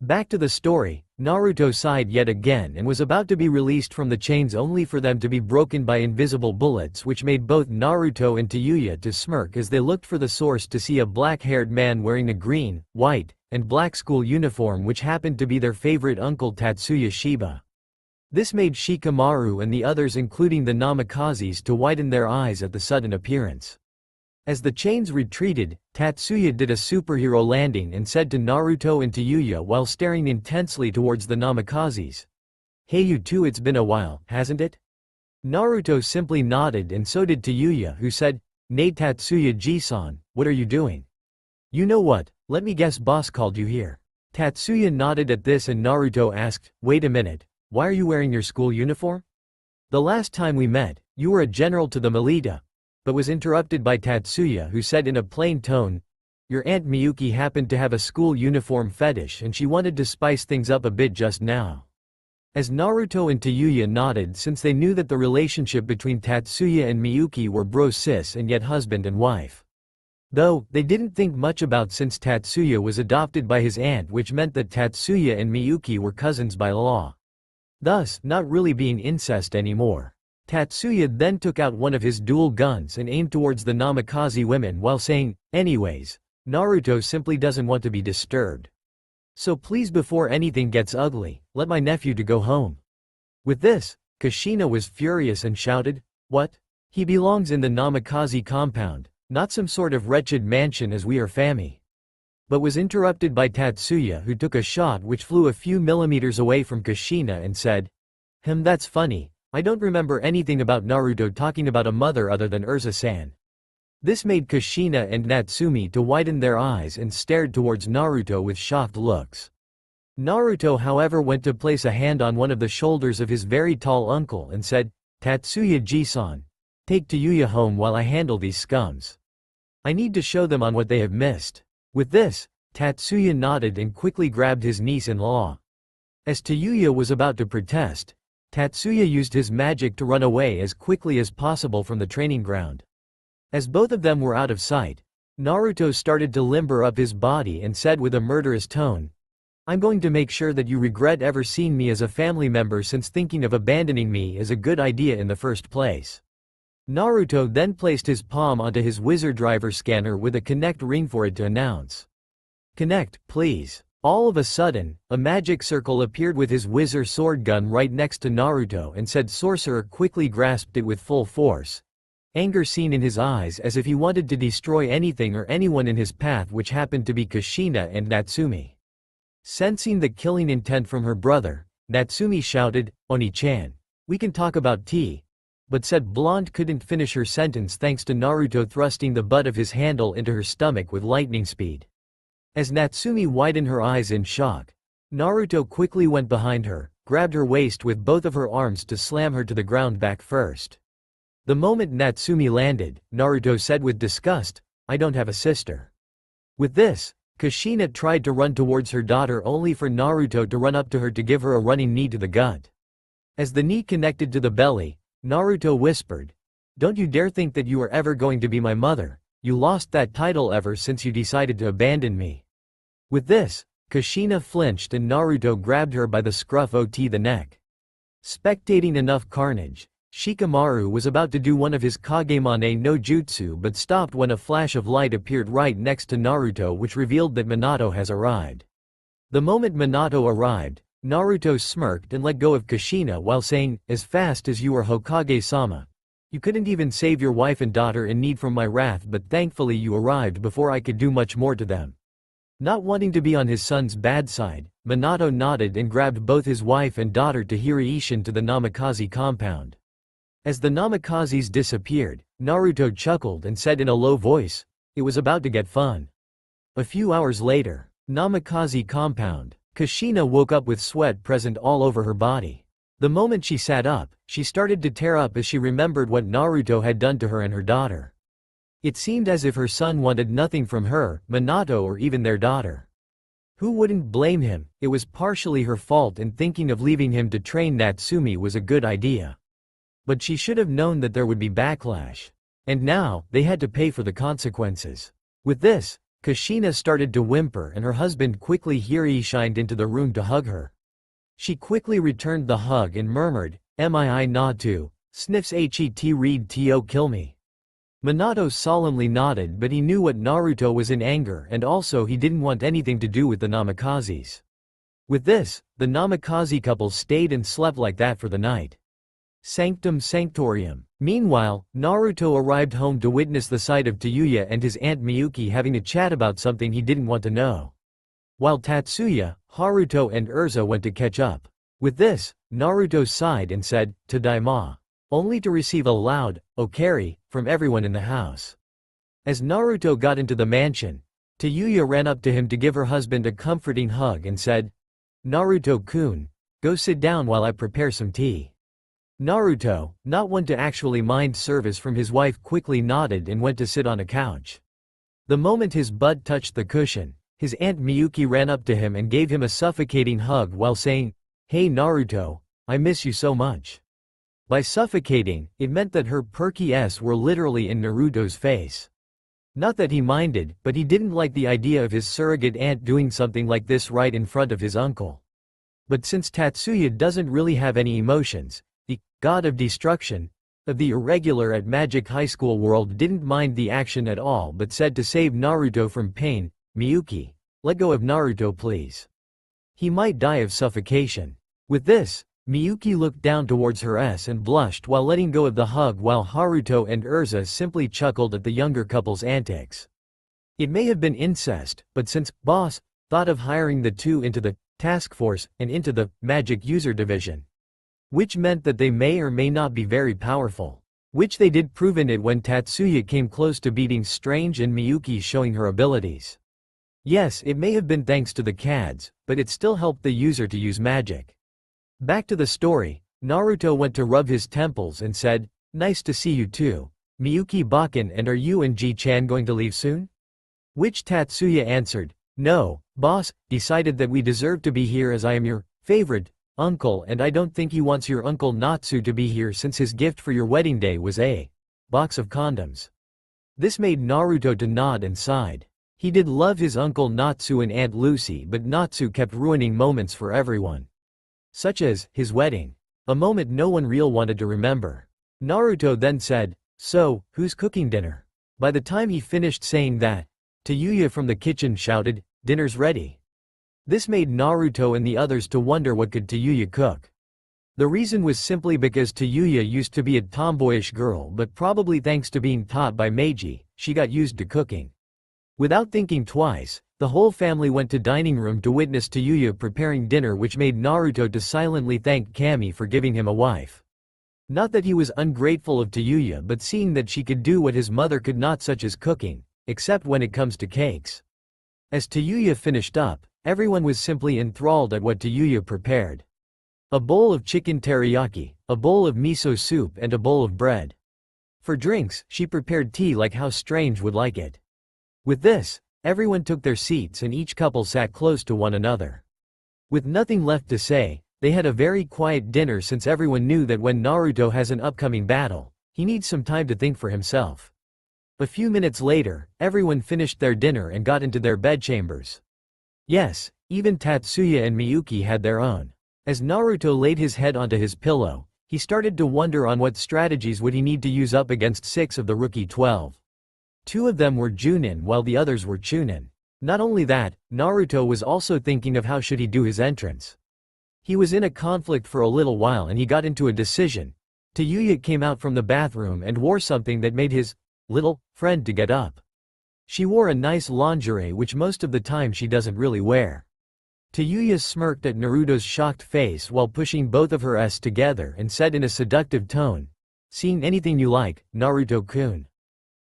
Back to the story, Naruto sighed yet again and was about to be released from the chains, only for them to be broken by invisible bullets, which made both Naruto and Tayuya to smirk as they looked for the source to see a black-haired man wearing a green, white, and black school uniform, which happened to be their favorite uncle Tatsuya Shiba. This made Shikamaru and the others, including the Namikazes, to widen their eyes at the sudden appearance. As the chains retreated, Tatsuya did a superhero landing and said to Naruto and Tayuya while staring intensely towards the Namikazes, "Hey you two, it's been a while, hasn't it?" Naruto simply nodded, and so did Tayuya, who said, "Nay Tatsuya-ji-san, what are you doing?" "You know what, let me guess, boss called you here." Tatsuya nodded at this, and Naruto asked, "Wait a minute, why are you wearing your school uniform? The last time we met, you were a general to the Melita," but was interrupted by Tatsuya, who said in a plain tone, "Your Aunt Miyuki happened to have a school uniform fetish and she wanted to spice things up a bit just now." As Naruto and Tayuya nodded, since they knew that the relationship between Tatsuya and Miyuki were bro-sis and yet husband and wife. Though, they didn't think much about since Tatsuya was adopted by his aunt, which meant that Tatsuya and Miyuki were cousins by law, thus not really being incest anymore. Tatsuya then took out one of his dual guns and aimed towards the Namikaze women while saying, "Anyways, Naruto simply doesn't want to be disturbed. So please, before anything gets ugly, let my nephew to go home." With this, Kushina was furious and shouted, "What? He belongs in the Namikaze compound, not some sort of wretched mansion as we are fami." But was interrupted by Tatsuya, who took a shot which flew a few millimeters away from Kushina and said, That's funny. I don't remember anything about Naruto talking about a mother other than Ursa-san." This made Kushina and Natsumi to widen their eyes and stared towards Naruto with shocked looks. Naruto, however, went to place a hand on one of the shoulders of his very tall uncle and said, "Tatsuya-ji-san, take Tayuya home while I handle these scums. I need to show them on what they have missed." With this, Tatsuya nodded and quickly grabbed his niece-in-law. As Tayuya was about to protest, Tatsuya used his magic to run away as quickly as possible from the training ground. As both of them were out of sight, Naruto started to limber up his body and said with a murderous tone, "I'm going to make sure that you regret ever seeing me as a family member, since thinking of abandoning me is a good idea in the first place." Naruto then placed his palm onto his wizard driver scanner with a connect ring for it to announce, "Connect, please." All of a sudden, a magic circle appeared with his wizard sword gun right next to Naruto and said sorcerer quickly grasped it with full force. Anger seen in his eyes as if he wanted to destroy anything or anyone in his path, which happened to be Kushina and Natsumi. Sensing the killing intent from her brother, Natsumi shouted, "Oni-chan, we can talk about tea," but said blonde couldn't finish her sentence thanks to Naruto thrusting the butt of his handle into her stomach with lightning speed. As Natsumi widened her eyes in shock, Naruto quickly went behind her, grabbed her waist with both of her arms to slam her to the ground back first. The moment Natsumi landed, Naruto said with disgust, "I don't have a sister." With this, Kushina tried to run towards her daughter only for Naruto to run up to her to give her a running knee to the gut. As the knee connected to the belly, Naruto whispered, "Don't you dare think that you are ever going to be my mother. You lost that title ever since you decided to abandon me." With this, Kushina flinched and Naruto grabbed her by the scruff of the neck. Spectating enough carnage, Shikamaru was about to do one of his Kagemane no Jutsu but stopped when a flash of light appeared right next to Naruto, which revealed that Minato has arrived. The moment Minato arrived, Naruto smirked and let go of Kushina while saying, "As fast as you are Hokage-sama. You couldn't even save your wife and daughter in need from my wrath, but thankfully you arrived before I could do much more to them." Not wanting to be on his son's bad side, Minato nodded and grabbed both his wife and daughter to Hiraishin to the Namikaze compound. As the Namakazes disappeared, Naruto chuckled and said in a low voice, "It was about to get fun." A few hours later, Namikaze compound, Kushina woke up with sweat present all over her body. The moment she sat up, she started to tear up as she remembered what Naruto had done to her and her daughter. It seemed as if her son wanted nothing from her, Minato, or even their daughter. Who wouldn't blame him? It was partially her fault, and thinking of leaving him to train Natsumi was a good idea. But she should have known that there would be backlash. And now, they had to pay for the consequences. With this, Kushina started to whimper and her husband quickly Hiraishined into the room to hug her. She quickly returned the hug and murmured, "Mii Natu, sniffs het read to kill me." Minato solemnly nodded, but he knew what Naruto was in anger, and also he didn't want anything to do with the Namakazes. With this, the Namikaze couple stayed and slept like that for the night. Sanctum Sanctorium. Meanwhile, Naruto arrived home to witness the sight of Tayuya and his aunt Miyuki having a chat about something he didn't want to know. While Tatsuya, Haruto and Urza went to catch up. With this, Naruto sighed and said, "Tadaima," only to receive a loud, "Okari," from everyone in the house. As Naruto got into the mansion, Tayuya ran up to him to give her husband a comforting hug and said, "Naruto-kun, go sit down while I prepare some tea." Naruto, not one to actually mind service from his wife, quickly nodded and went to sit on a couch. The moment his butt touched the cushion, his aunt Miyuki ran up to him and gave him a suffocating hug while saying, "Hey Naruto, I miss you so much." By suffocating, it meant that her perky s were literally in Naruto's face. Not that he minded, but he didn't like the idea of his surrogate aunt doing something like this right in front of his uncle. But since Tatsuya doesn't really have any emotions, the god of destruction of the irregular at Magic High School world didn't mind the action at all but said to save Naruto from pain, "Miyuki, let go of Naruto please. He might die of suffocation." With this, Miyuki looked down towards her s and blushed while letting go of the hug, while Haruto and Urza simply chuckled at the younger couple's antics. It may have been incest, but since boss thought of hiring the two into the task force and into the magic user division, which meant that they may or may not be very powerful, which they did proven it when Tatsuya came close to beating Strange and Miyuki showing her abilities. Yes, it may have been thanks to the CADs, but it still helped the user to use magic. Back to the story, Naruto went to rub his temples and said, "Nice to see you too, Miyuki Bakken, and are you and Ji-chan going to leave soon?" Which Tatsuya answered, "No, boss, decided that we deserve to be here as I am your favorite uncle and I don't think he wants your uncle Natsu to be here since his gift for your wedding day was a box of condoms." This made Naruto to nod and sighed. He did love his uncle Natsu and Aunt Lucy, but Natsu kept ruining moments for everyone. Such as his wedding. A moment no one real wanted to remember. Naruto then said, "So, who's cooking dinner?" By the time he finished saying that, Tayuya from the kitchen shouted, "Dinner's ready." This made Naruto and the others to wonder what could Tayuya cook. The reason was simply because Tayuya used to be a tomboyish girl, but probably thanks to being taught by Meiji, she got used to cooking. Without thinking twice, the whole family went to dining room to witness Tayuya preparing dinner, which made Naruto to silently thank Kami for giving him a wife. Not that he was ungrateful of Tayuya, but seeing that she could do what his mother could not, such as cooking, except when it comes to cakes. As Tayuya finished up, everyone was simply enthralled at what Tayuya prepared. A bowl of chicken teriyaki, a bowl of miso soup, and a bowl of bread. For drinks, she prepared tea like how Strange would like it. With this, everyone took their seats and each couple sat close to one another. With nothing left to say, they had a very quiet dinner, since everyone knew that when Naruto has an upcoming battle, he needs some time to think for himself. A few minutes later, everyone finished their dinner and got into their bedchambers. Yes, even Tatsuya and Miyuki had their own. As Naruto laid his head onto his pillow, he started to wonder on what strategies would he need to use up against 6 of the rookie 12. 2 of them were Junin while the others were Chunin. Not only that, Naruto was also thinking of how should he do his entrance. He was in a conflict for a little while and he got into a decision. Tayuya came out from the bathroom and wore something that made his little friend to get up. She wore a nice lingerie which most of the time she doesn't really wear. Tayuya smirked at Naruto's shocked face while pushing both of her s together and said in a seductive tone, "Seeing anything you like, Naruto-kun."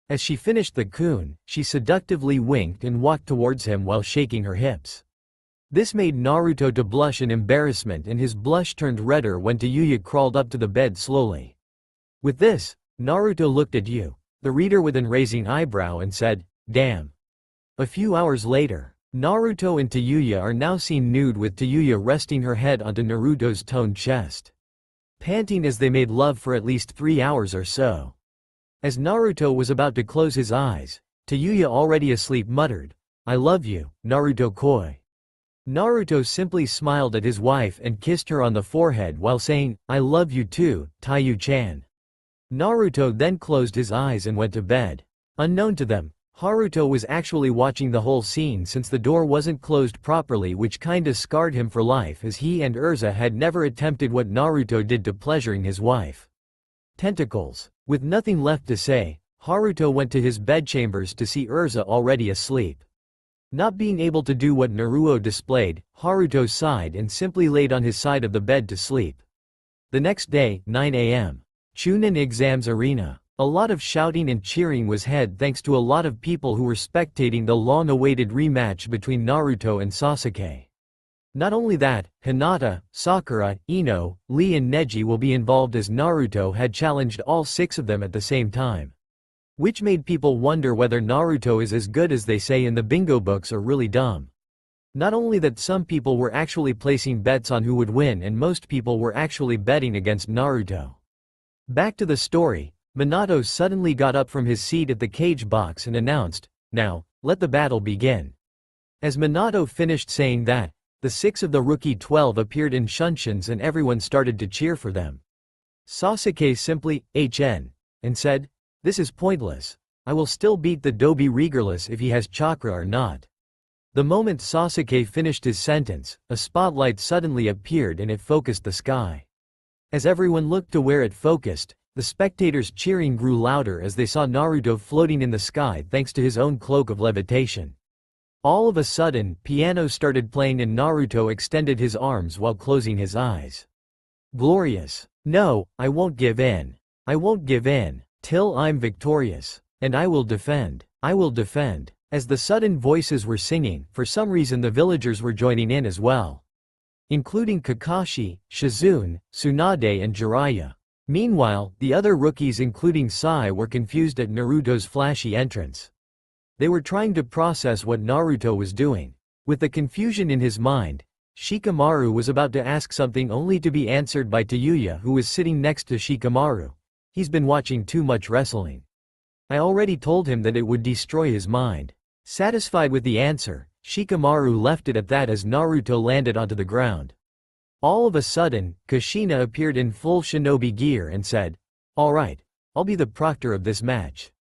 As she finished the kun, she seductively winked and walked towards him while shaking her hips. This made Naruto to blush in embarrassment, and his blush turned redder when Tayuya crawled up to the bed slowly. With this, Naruto looked at Yu, the reader, with an raising eyebrow and said, "Damn." A few hours later, Naruto and Tayuya are now seen nude, with Tayuya resting her head onto Naruto's toned chest, panting as they made love for at least 3 hours or so. As Naruto was about to close his eyes, Tayuya, already asleep, muttered, "I love you, Naruto-koi." Naruto simply smiled at his wife and kissed her on the forehead while saying, "I love you too, Taiyu-chan." Naruto then closed his eyes and went to bed. Unknown to them, Haruto was actually watching the whole scene, since the door wasn't closed properly, which kinda scarred him for life, as he and Urza had never attempted what Naruto did to pleasuring his wife. Tentacles. With nothing left to say, Haruto went to his bedchambers to see Urza already asleep. Not being able to do what Naruto displayed, Haruto sighed and simply laid on his side of the bed to sleep. The next day, 9 a.m. Chunin Exams Arena. A lot of shouting and cheering was had thanks to a lot of people who were spectating the long-awaited rematch between Naruto and Sasuke. Not only that, Hinata, Sakura, Ino, Lee and Neji will be involved, as Naruto had challenged all 6 of them at the same time. Which made people wonder whether Naruto is as good as they say in the bingo books or really dumb. Not only that, some people were actually placing bets on who would win, and most people were actually betting against Naruto. Back to the story, Minato suddenly got up from his seat at the cage box and announced, "Now, let the battle begin." As Minato finished saying that, the 6 of the rookie 12 appeared in shunshuns and everyone started to cheer for them. Sasuke simply "HN" and said, "This is pointless. I will still beat the Dobe regardless if he has chakra or not." The moment Sasuke finished his sentence, a spotlight suddenly appeared and it focused the sky. As everyone looked to where it focused, the spectators' cheering grew louder as they saw Naruto floating in the sky thanks to his own cloak of levitation. All of a sudden, piano started playing and Naruto extended his arms while closing his eyes. Glorious. No, I won't give in. I won't give in, till I'm victorious. And I will defend. I will defend. As the sudden voices were singing, for some reason the villagers were joining in as well, including Kakashi, Shizune, Tsunade and Jiraiya. Meanwhile, the other rookies including Sai were confused at Naruto's flashy entrance. They were trying to process what Naruto was doing. With the confusion in his mind, Shikamaru was about to ask something only to be answered by Tayuya, who was sitting next to Shikamaru. He's been watching too much wrestling. I already told him that it would destroy his mind. Satisfied with the answer, Shikamaru left it at that as Naruto landed onto the ground. All of a sudden, Kushina appeared in full shinobi gear and said, "Alright, I'll be the proctor of this match.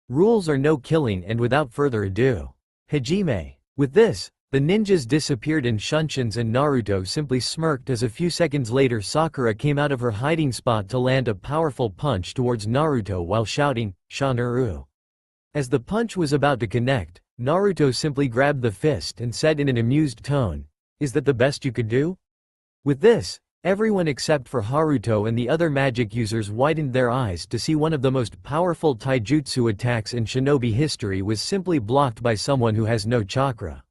Rules are no killing, and without further ado, Hajime. With this, the ninjas disappeared and Shunshin's and Naruto simply smirked as a few seconds later Sakura came out of her hiding spot to land a powerful punch towards Naruto while shouting, "Shanuru." As the punch was about to connect, Naruto simply grabbed the fist and said in an amused tone, "Is that the best you could do?" With this, everyone except for Haruto and the other magic users widened their eyes to see one of the most powerful taijutsu attacks in shinobi history was simply blocked by someone who has no chakra.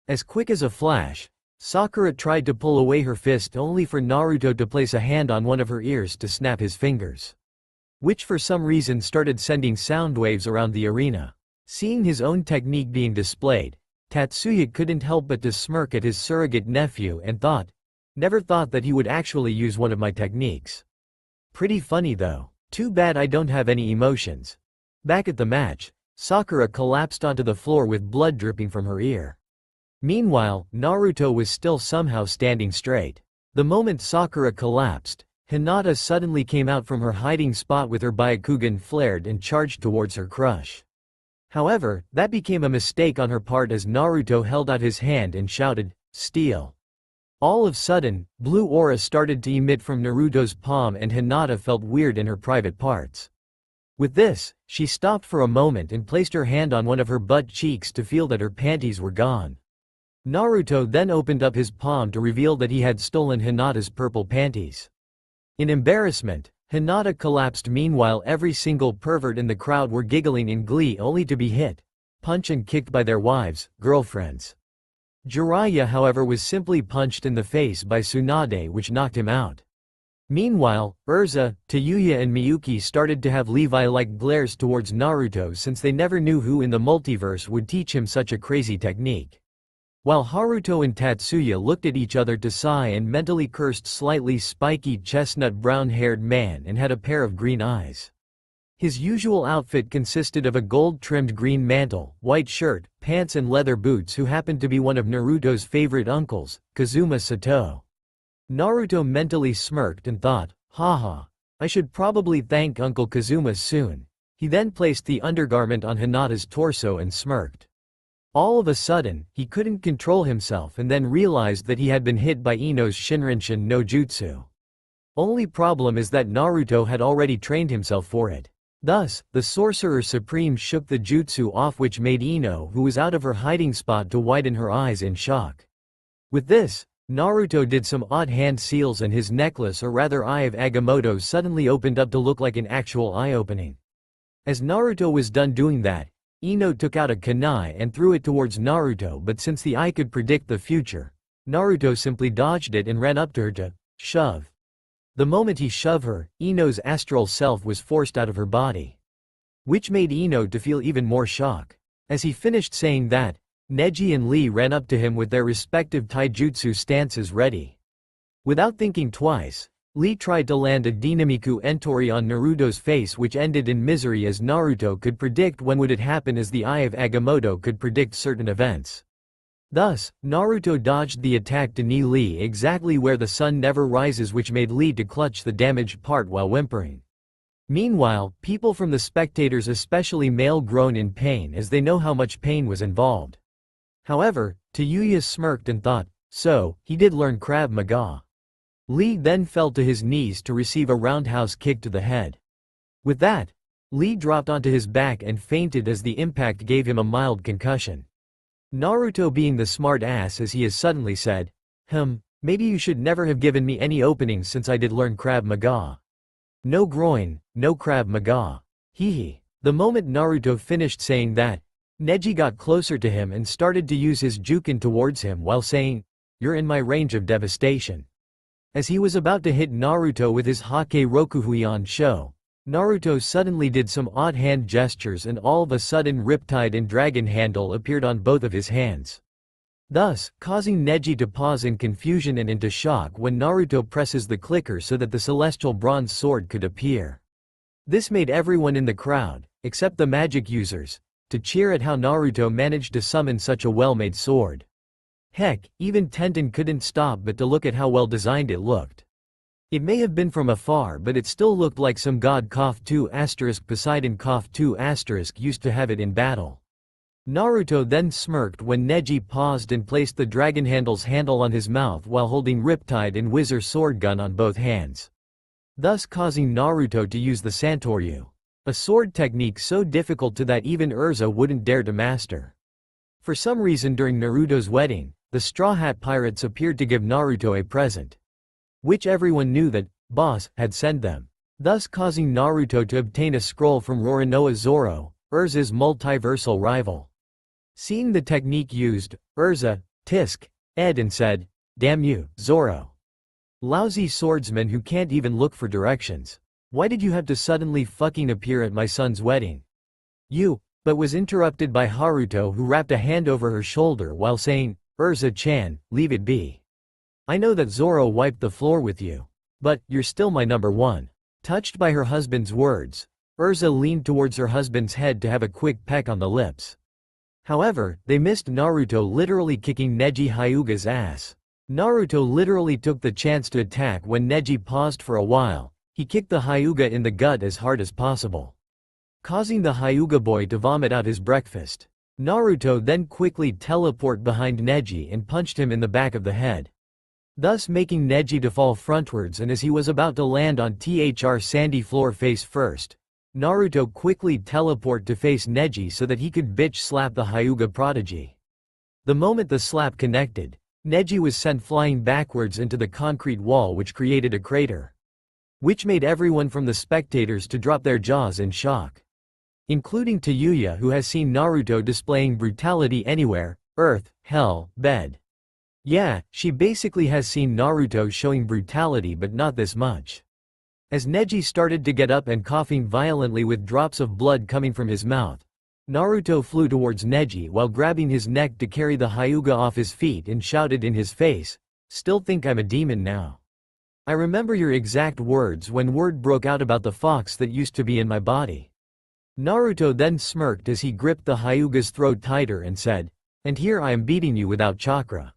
As quick as a flash, Sakura tried to pull away her fist only for Naruto to place a hand on one of her ears to snap his fingers, which for some reason started sending sound waves around the arena. Seeing his own technique being displayed, Tatsuya couldn't help but to smirk at his surrogate nephew and thought, "Never thought that he would actually use one of my techniques. Pretty funny though. Too bad I don't have any emotions." Back at the match, Sakura collapsed onto the floor with blood dripping from her ear. Meanwhile, Naruto was still somehow standing straight. The moment Sakura collapsed, Hinata suddenly came out from her hiding spot with her Byakugan flared and charged towards her crush. However, that became a mistake on her part as Naruto held out his hand and shouted, "Steal." All of a sudden, blue aura started to emit from Naruto's palm and Hinata felt weird in her private parts. With this, she stopped for a moment and placed her hand on one of her butt cheeks to feel that her panties were gone. Naruto then opened up his palm to reveal that he had stolen Hinata's purple panties. In embarrassment, Hinata collapsed. Meanwhile, every single pervert in the crowd were giggling in glee only to be hit, punched and kicked by their wives, girlfriends. Jiraiya however was simply punched in the face by Tsunade which knocked him out. Meanwhile, Erza, Tayuya and Miyuki started to have Levi-like glares towards Naruto since they never knew who in the multiverse would teach him such a crazy technique. While Haruto and Tatsuya looked at each other to sigh and mentally cursed slightly spiky chestnut brown-haired man and had a pair of green eyes. His usual outfit consisted of a gold-trimmed green mantle, white shirt, pants and leather boots who happened to be one of Naruto's favorite uncles, Kazuma Sato. Naruto mentally smirked and thought, haha, I should probably thank Uncle Kazuma soon. He then placed the undergarment on Hinata's torso and smirked. All of a sudden, he couldn't control himself and then realized that he had been hit by Ino's Shinrinshin no Jutsu. Only problem is that Naruto had already trained himself for it. Thus, the Sorcerer Supreme shook the jutsu off which made Ino who was out of her hiding spot to widen her eyes in shock. With this, Naruto did some odd hand seals and his necklace or rather Eye of Agamotto suddenly opened up to look like an actual eye opening. As Naruto was done doing that, Ino took out a kunai and threw it towards Naruto, but since the eye could predict the future, Naruto simply dodged it and ran up to her to shove. The moment he shoved her, Ino's astral self was forced out of her body, which made Ino to feel even more shock. As he finished saying that, Neji and Lee ran up to him with their respective taijutsu stances ready. Without thinking twice, Lee tried to land a Dinamiku Entori on Naruto's face which ended in misery as Naruto could predict when would it happen as the Eye of Agamotto could predict certain events. Thus, Naruto dodged the attack to knee Lee exactly where the sun never rises which made Lee to clutch the damaged part while whimpering. Meanwhile, people from the spectators especially male groaned in pain as they know how much pain was involved. However, Tayuya smirked and thought, so, he did learn Krav Maga. Lee then fell to his knees to receive a roundhouse kick to the head. With that, Lee dropped onto his back and fainted as the impact gave him a mild concussion. Naruto being the smart ass as he has suddenly said, maybe you should never have given me any openings since I did learn Krav Maga. No groin, no Krav Maga. Hee. The moment Naruto finished saying that, Neji got closer to him and started to use his Jukin towards him while saying, "You're in my range of devastation." As he was about to hit Naruto with his Hake Rokuhuion Sho, Naruto suddenly did some odd hand gestures and all of a sudden Riptide and Dragon Handle appeared on both of his hands, thus causing Neji to pause in confusion and into shock when Naruto presses the clicker so that the celestial bronze sword could appear. This made everyone in the crowd, except the magic users, to cheer at how Naruto managed to summon such a well-made sword. Heck, even Tenten couldn't stop but to look at how well designed it looked. It may have been from afar, but it still looked like some god (2 Poseidon (2 used to have it in battle. Naruto then smirked when Neji paused and placed the dragon handle's handle on his mouth while holding Riptide and Whizzer sword gun on both hands, thus causing Naruto to use the Santoryu, a sword technique so difficult to that even Urza wouldn't dare to master. For some reason during Naruto's wedding, the Straw Hat Pirates appeared to give Naruto a present, which everyone knew that boss had sent them, thus causing Naruto to obtain a scroll from Roronoa Zoro, Urza's multiversal rival. Seeing the technique used, Urza, Tisk, Ed and said, "Damn you, Zoro. Lousy swordsman who can't even look for directions. Why did you have to suddenly fucking appear at my son's wedding?" But was interrupted by Haruto, who wrapped a hand over her shoulder while saying, "Urza-chan, leave it be. I know that Zoro wiped the floor with you. But, you're still my number one." Touched by her husband's words, Urza leaned towards her husband's head to have a quick peck on the lips. However, they missed Naruto literally kicking Neji Hyuga's ass. Naruto literally took the chance to attack when Neji paused for a while. He kicked the Hyuga in the gut as hard as possible, causing the Hyuga boy to vomit out his breakfast. Naruto then quickly teleported behind Neji and punched him in the back of the head, thus making Neji to fall frontwards, and as he was about to land on THR sandy floor face first, Naruto quickly teleported to face Neji so that he could bitch slap the Hyuga prodigy. The moment the slap connected, Neji was sent flying backwards into the concrete wall, which created a crater, which made everyone from the spectators to drop their jaws in shock, including Tayuya, who has seen Naruto displaying brutality anywhere, earth, hell, bed. Yeah, she basically has seen Naruto showing brutality, but not this much. As Neji started to get up and coughing violently with drops of blood coming from his mouth, Naruto flew towards Neji while grabbing his neck to carry the Hyuga off his feet and shouted in his face, "Still think I'm a demon now? I remember your exact words when word broke out about the fox that used to be in my body." Naruto then smirked as he gripped the Hyuga's throat tighter and said, "And here I am beating you without chakra.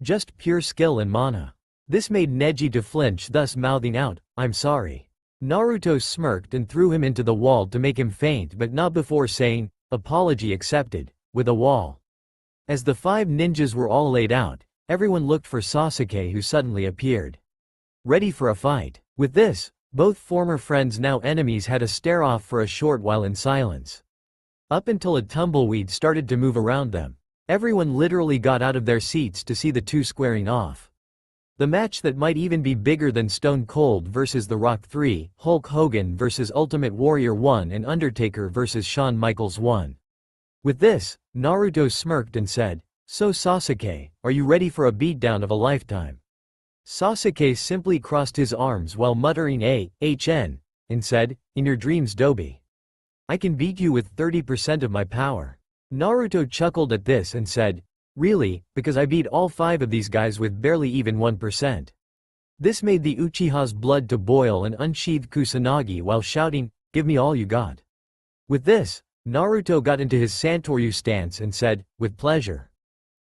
Just pure skill and mana." This made Neji to flinch, thus mouthing out, "I'm sorry." Naruto smirked and threw him into the wall to make him faint, but not before saying, "Apology accepted," with a wall. As the 5 ninjas were all laid out, everyone looked for Sasuke, who suddenly appeared, ready for a fight. With this, both former friends now enemies had a stare-off for a short while in silence, up until a tumbleweed started to move around them. Everyone literally got out of their seats to see the two squaring off. The match that might even be bigger than Stone Cold vs. The Rock 3, Hulk Hogan vs. Ultimate Warrior 1 and Undertaker vs. Shawn Michaels 1. With this, Naruto smirked and said, "So Sasuke, are you ready for a beatdown of a lifetime?" Sasuke simply crossed his arms while muttering "HN," and said, "In your dreams, Dobi. I can beat you with 30% of my power." Naruto chuckled at this and said, "Really, because I beat all 5 of these guys with barely even 1%. This made the Uchiha's blood to boil and unsheathed Kusanagi while shouting, "Give me all you got." With this, Naruto got into his Santoryu stance and said, "With pleasure."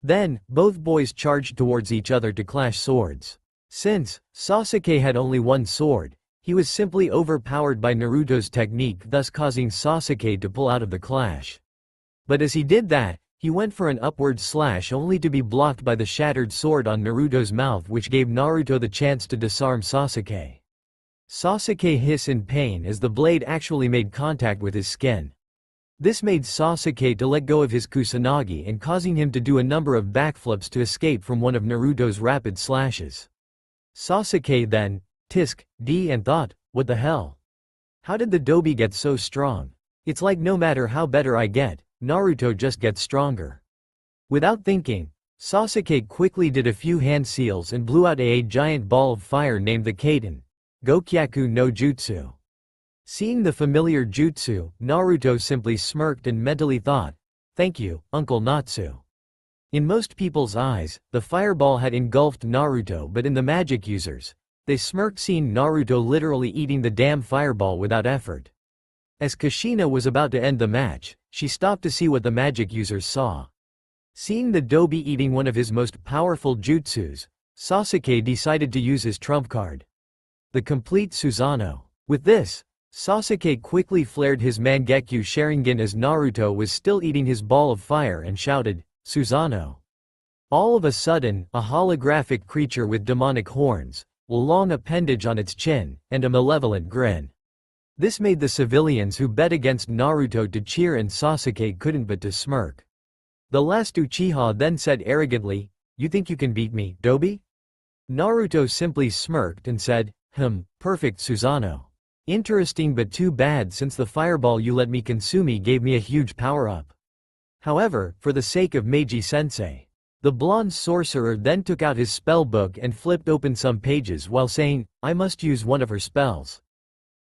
Then, both boys charged towards each other to clash swords. Since Sasuke had only one sword, he was simply overpowered by Naruto's technique, thus causing Sasuke to pull out of the clash. But as he did that, he went for an upward slash only to be blocked by the shattered sword on Naruto's mouth, which gave Naruto the chance to disarm Sasuke. Sasuke hissed in pain as the blade actually made contact with his skin. This made Sasuke to let go of his Kusanagi and causing him to do a number of backflips to escape from one of Naruto's rapid slashes. Sasuke then, D and thought, "What the hell? How did the Dobi get so strong? It's like no matter how better I get, Naruto just gets stronger." Without thinking, Sasuke quickly did a few hand seals and blew out a giant ball of fire named the Kaiten Gokyaku no Jutsu. Seeing the familiar jutsu, Naruto simply smirked and mentally thought, "Thank you, Uncle Natsu." In most people's eyes, the fireball had engulfed Naruto, but in the magic users, they smirked seeing Naruto literally eating the damn fireball without effort. As Kushina was about to end the match, she stopped to see what the magic users saw. Seeing the Dobi eating one of his most powerful jutsus, Sasuke decided to use his trump card. the complete Susanoo. With this, Sasuke quickly flared his Mangekyo Sharingan as Naruto was still eating his ball of fire and shouted, Susanoo. All of a sudden, a holographic creature with demonic horns, a long appendage on its chin, and a malevolent grin. This made the civilians who bet against Naruto to cheer and Sasuke couldn't but to smirk. The last Uchiha then said arrogantly, "You think you can beat me, Dobi?" Naruto simply smirked and said, perfect Susanoo. Interesting but too bad since the fireball you let me consume gave me a huge power-up. However, for the sake of Meiji-sensei, the blonde sorcerer then took out his spellbook and flipped open some pages while saying, I must use one of her spells.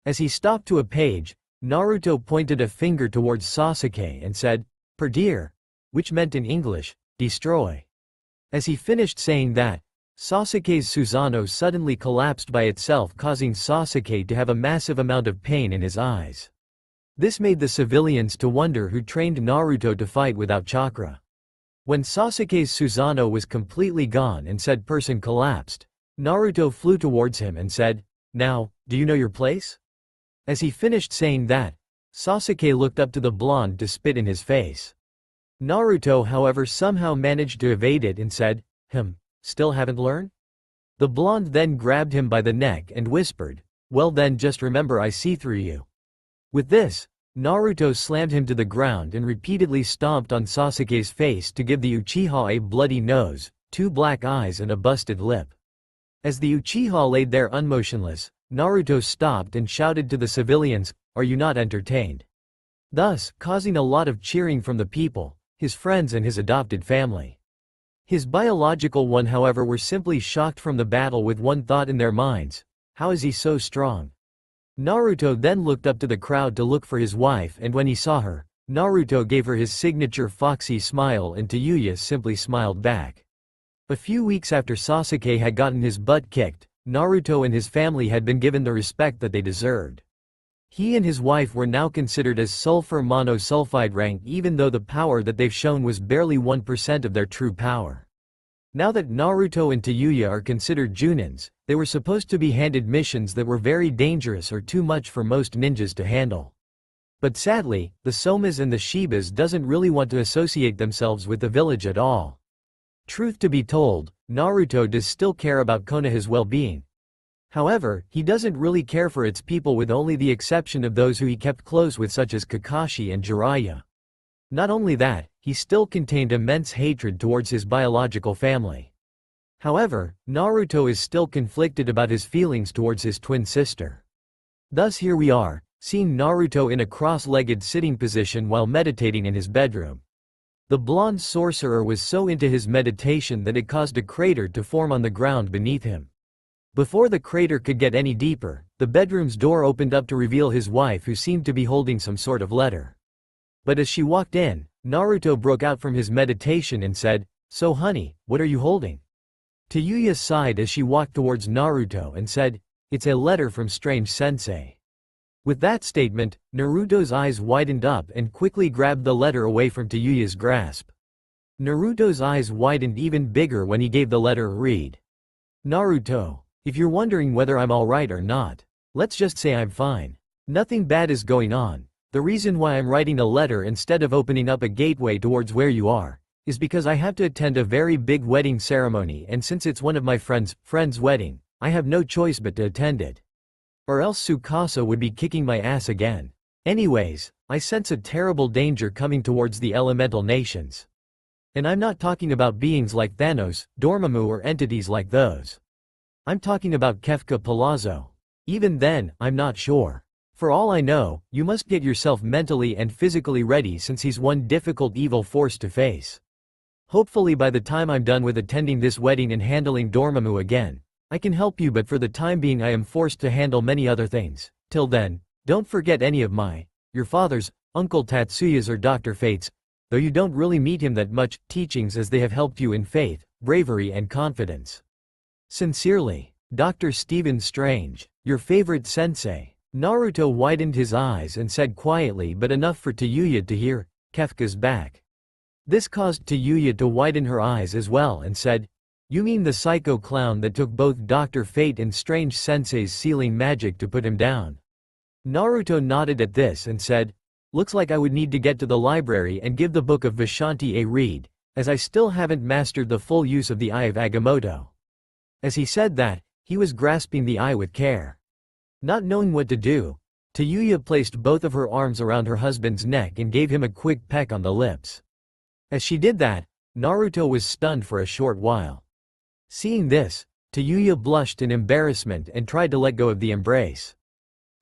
As he stopped to a page, Naruto pointed a finger towards Sasuke and said, Perdir, which meant in English, destroy. As he finished saying that, Sasuke's Susanoo suddenly collapsed by itself, causing Sasuke to have a massive amount of pain in his eyes. This made the civilians to wonder who trained Naruto to fight without chakra. When Sasuke's Susanoo was completely gone and said person collapsed, Naruto flew towards him and said, Now, do you know your place? As he finished saying that, Sasuke looked up to the blonde to spit in his face. Naruto however somehow managed to evade it and said, Still haven't learned? The blonde then grabbed him by the neck and whispered, Well then just remember I see through you. With this, Naruto slammed him to the ground and repeatedly stomped on Sasuke's face to give the Uchiha a bloody nose, 2 black eyes and a busted lip. As the Uchiha laid there unmotionless, Naruto stopped and shouted to the civilians, Are you not entertained? Thus, causing a lot of cheering from the people, his friends and his adopted family. His biological one however were simply shocked from the battle with one thought in their minds, how is he so strong? Naruto then looked up to the crowd to look for his wife and when he saw her, Naruto gave her his signature foxy smile and Tayuya simply smiled back. A few weeks after Sasuke had gotten his butt kicked, Naruto and his family had been given the respect that they deserved. He and his wife were now considered as sulfur monosulfide rank even though the power that they've shown was barely 1% of their true power. Now that Naruto and Tayuya are considered Junins, they were supposed to be handed missions that were very dangerous or too much for most ninjas to handle. But sadly, the Somas and the Shibas doesn't really want to associate themselves with the village at all. Truth to be told, Naruto does still care about Konoha's well-being. However, he doesn't really care for its people with only the exception of those who he kept close with such as Kakashi and Jiraiya. Not only that, he still contained immense hatred towards his biological family. However, Naruto is still conflicted about his feelings towards his twin sister. Thus here we are, seeing Naruto in a cross-legged sitting position while meditating in his bedroom. The blonde sorcerer was so into his meditation that it caused a crater to form on the ground beneath him. Before the crater could get any deeper, the bedroom's door opened up to reveal his wife who seemed to be holding some sort of letter. But as she walked in, Naruto broke out from his meditation and said, So honey, what are you holding? Tayuya sighed as she walked towards Naruto and said, It's a letter from Strange Sensei. With that statement, Naruto's eyes widened up and quickly grabbed the letter away from Tayuya's grasp. Naruto's eyes widened even bigger when he gave the letter a read. Naruto, if you're wondering whether I'm alright or not, let's just say I'm fine. Nothing bad is going on. The reason why I'm writing a letter instead of opening up a gateway towards where you are, is because I have to attend a very big wedding ceremony and since it's one of my friend's wedding, I have no choice but to attend it. Or else Tsukasa would be kicking my ass again. Anyways, I sense a terrible danger coming towards the elemental nations. And I'm not talking about beings like Thanos, Dormammu or entities like those. I'm talking about Kefka Palazzo. Even then, I'm not sure. For all I know, you must get yourself mentally and physically ready since he's one difficult evil force to face. Hopefully by the time I'm done with attending this wedding and handling Dormammu again, I can help you but for the time being I am forced to handle many other things. Till then, don't forget any of your father's, Uncle Tatsuya's or Dr. Fate's, though you don't really meet him that much, teachings as they have helped you in faith, bravery and confidence. Sincerely, Dr. Stephen Strange, your favorite sensei. Naruto widened his eyes and said quietly but enough for Tayuya to hear, Kefka's back. This caused Tayuya to widen her eyes as well and said, You mean the psycho clown that took both Dr. Fate and Strange Sensei's sealing magic to put him down? Naruto nodded at this and said, looks like I would need to get to the library and give the book of Vishanti a read, as I still haven't mastered the full use of the Eye of Agamotto. As he said that, he was grasping the eye with care. Not knowing what to do, Tayuya placed both of her arms around her husband's neck and gave him a quick peck on the lips. As she did that, Naruto was stunned for a short while. Seeing this, Tayuya blushed in embarrassment and tried to let go of the embrace.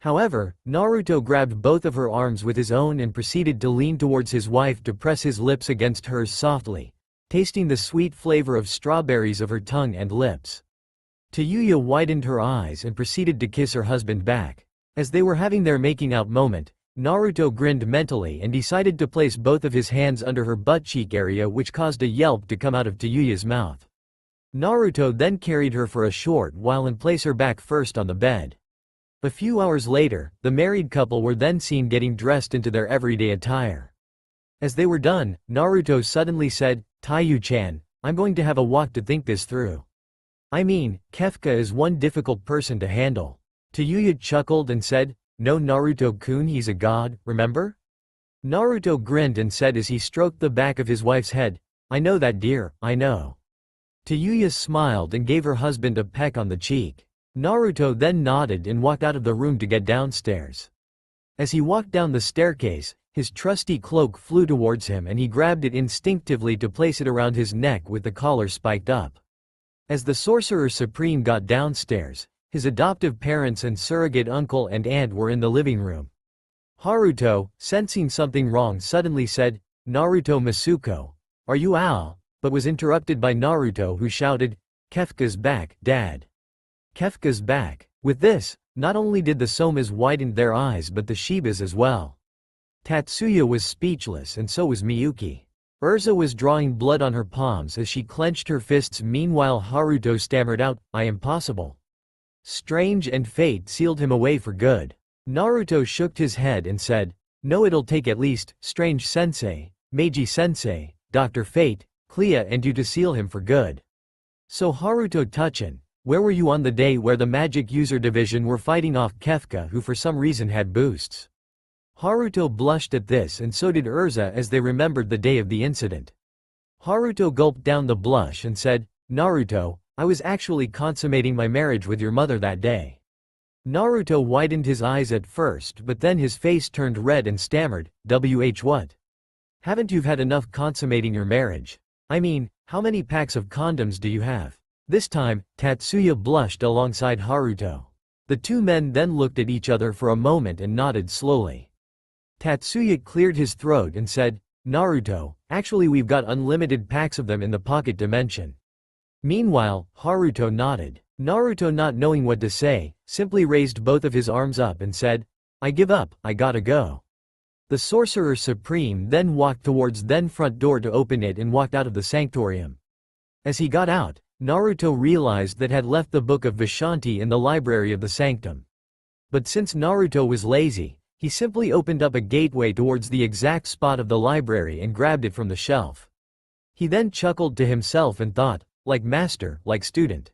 However, Naruto grabbed both of her arms with his own and proceeded to lean towards his wife to press his lips against hers softly, tasting the sweet flavor of strawberries of her tongue and lips. Tayuya widened her eyes and proceeded to kiss her husband back. As they were having their making out moment, Naruto grinned mentally and decided to place both of his hands under her butt cheek area, which caused a yelp to come out of Tayuya's mouth. Naruto then carried her for a short while and placed her back first on the bed. A few hours later, the married couple were then seen getting dressed into their everyday attire. As they were done, Naruto suddenly said, Taiyu-chan, I'm going to have a walk to think this through. I mean, Kefka is one difficult person to handle. Tayuya chuckled and said, no Naruto-kun, he's a god, remember? Naruto grinned and said as he stroked the back of his wife's head, I know that dear, I know. Tayuya smiled and gave her husband a peck on the cheek. Naruto then nodded and walked out of the room to get downstairs. As he walked down the staircase, his trusty cloak flew towards him and he grabbed it instinctively to place it around his neck with the collar spiked up. As the Sorcerer Supreme got downstairs, his adoptive parents and surrogate uncle and aunt were in the living room. Haruto, sensing something wrong, suddenly said, Naruto Masuko, are you Al? But was interrupted by Naruto, who shouted, Kefka's back, Dad. Kefka's back. With this, not only did the Somas widen their eyes but the Shibas as well. Tatsuya was speechless and so was Miyuki. Urza was drawing blood on her palms as she clenched her fists. Meanwhile Haruto stammered out, I am possible. Strange and fate sealed him away for good. Naruto shook his head and said, no, it'll take at least, Strange Sensei, Meiji Sensei, Dr. Fate, Clea and you to seal him for good. So Haruto Tachan, where were you on the day where the Magic User Division were fighting off Kefka, who for some reason had boosts? Haruto blushed at this and so did Urza as they remembered the day of the incident. Haruto gulped down the blush and said, Naruto, I was actually consummating my marriage with your mother that day. Naruto widened his eyes at first but then his face turned red and stammered, what? Haven't you had enough consummating your marriage? I mean, how many packs of condoms do you have? This time, Tatsuya blushed alongside Haruto. The two men then looked at each other for a moment and nodded slowly. Tatsuya cleared his throat and said, Naruto, actually we've got unlimited packs of them in the pocket dimension. Meanwhile, Haruto nodded. Naruto, not knowing what to say, simply raised both of his arms up and said, I give up, I gotta go. The Sorcerer Supreme then walked towards the front door to open it and walked out of the sanctorium. As he got out, Naruto realized that had left the book of Vishanti in the library of the sanctum. But since Naruto was lazy, he simply opened up a gateway towards the exact spot of the library and grabbed it from the shelf. He then chuckled to himself and thought, like master, like student.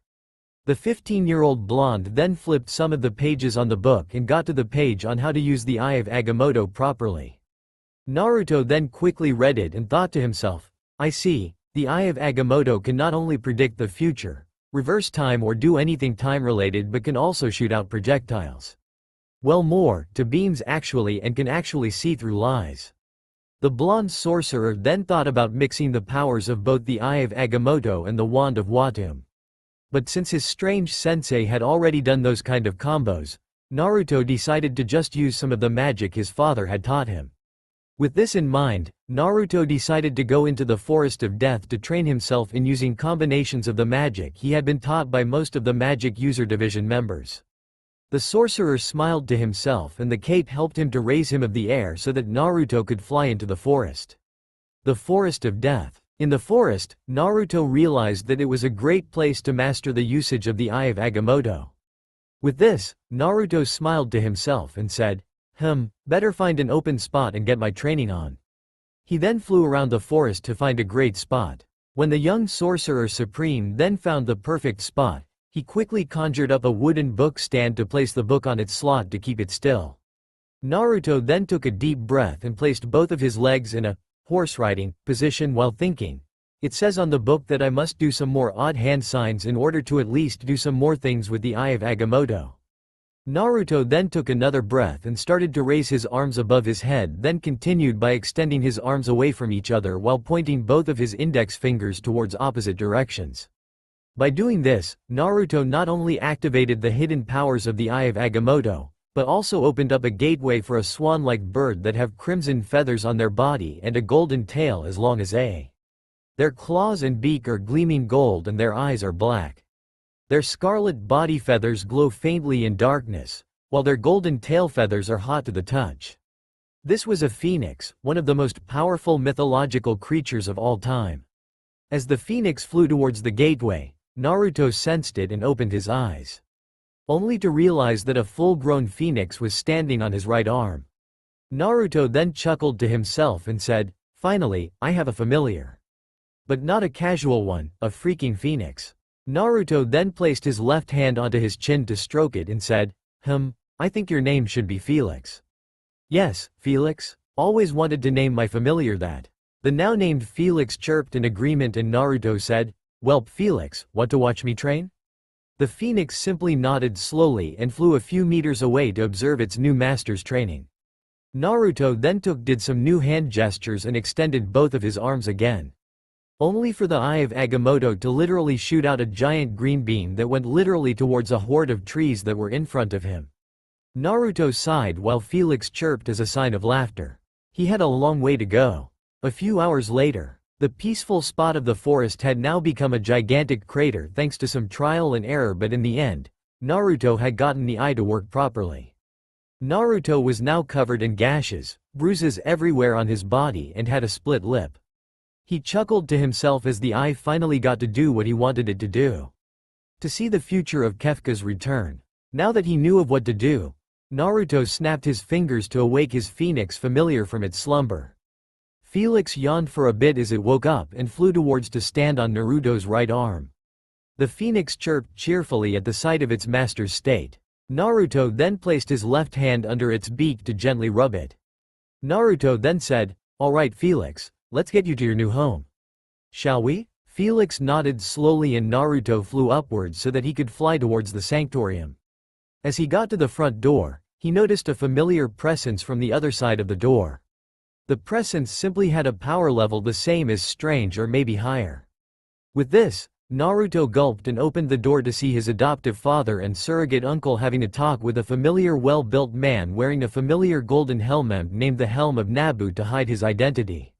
The 15-year-old blonde then flipped some of the pages on the book and got to the page on how to use the Eye of Agamotto properly. Naruto then quickly read it and thought to himself, I see, the Eye of Agamotto can not only predict the future, reverse time or do anything time-related but can also shoot out projectiles. Well, more, to beams actually, and can actually see through lies. The blonde sorcerer then thought about mixing the powers of both the Eye of Agamotto and the Wand of Watum. But since his strange sensei had already done those kind of combos, Naruto decided to just use some of the magic his father had taught him. With this in mind, Naruto decided to go into the Forest of Death to train himself in using combinations of the magic he had been taught by most of the Magic User Division members. The sorcerer smiled to himself and the cape helped him to raise him of the air so that Naruto could fly into the forest. The Forest of Death. In the forest, Naruto realized that it was a great place to master the usage of the Eye of Agamotto. With this, Naruto smiled to himself and said, better find an open spot and get my training on. He then flew around the forest to find a great spot. When the young sorcerer supreme then found the perfect spot, he quickly conjured up a wooden book stand to place the book on its slot to keep it still. Naruto then took a deep breath and placed both of his legs in a horse riding position while thinking. It says on the book that I must do some more odd hand signs in order to at least do some more things with the Eye of Agamotto. Naruto then took another breath and started to raise his arms above his head, then continued by extending his arms away from each other while pointing both of his index fingers towards opposite directions. By doing this, Naruto not only activated the hidden powers of the Eye of Agamotto, but also opened up a gateway for a swan-like bird that have crimson feathers on their body and a golden tail as long as a. Their claws and beak are gleaming gold and their eyes are black. Their scarlet body feathers glow faintly in darkness, while their golden tail feathers are hot to the touch. This was a phoenix, one of the most powerful mythological creatures of all time. As the phoenix flew towards the gateway, Naruto sensed it and opened his eyes, only to realize that a full-grown phoenix was standing on his right arm. Naruto then chuckled to himself and said, "Finally, I have a familiar. But not a casual one, a freaking phoenix." Naruto then placed his left hand onto his chin to stroke it and said, I think your name should be Felix." "Yes, Felix. Always wanted to name my familiar that." The now named Felix chirped in agreement and Naruto said, "Welp Felix, want to watch me train?" The phoenix simply nodded slowly and flew a few meters away to observe its new master's training. Naruto then did some new hand gestures and extended both of his arms again, only for the Eye of Agamotto to literally shoot out a giant green beam that went literally towards a horde of trees that were in front of him. Naruto sighed while Felix chirped as a sign of laughter. He had a long way to go. A few hours later, the peaceful spot of the forest had now become a gigantic crater thanks to some trial and error, but in the end, Naruto had gotten the eye to work properly. Naruto was now covered in gashes, bruises everywhere on his body and had a split lip. He chuckled to himself as the eye finally got to do what he wanted it to do. To see the future of Kefka's return. Now that he knew of what to do, Naruto snapped his fingers to awake his phoenix familiar from its slumber. Felix yawned for a bit as it woke up and flew towards to stand on Naruto's right arm. The phoenix chirped cheerfully at the sight of its master's state. Naruto then placed his left hand under its beak to gently rub it. Naruto then said, "All right Felix, let's get you to your new home. Shall we?" Felix nodded slowly and Naruto flew upwards so that he could fly towards the sanctorium. As he got to the front door, he noticed a familiar presence from the other side of the door. The presence simply had a power level the same as Strange or maybe higher. With this, Naruto gulped and opened the door to see his adoptive father and surrogate uncle having a talk with a familiar well-built man wearing a familiar golden helmet named the Helm of Nabu to hide his identity.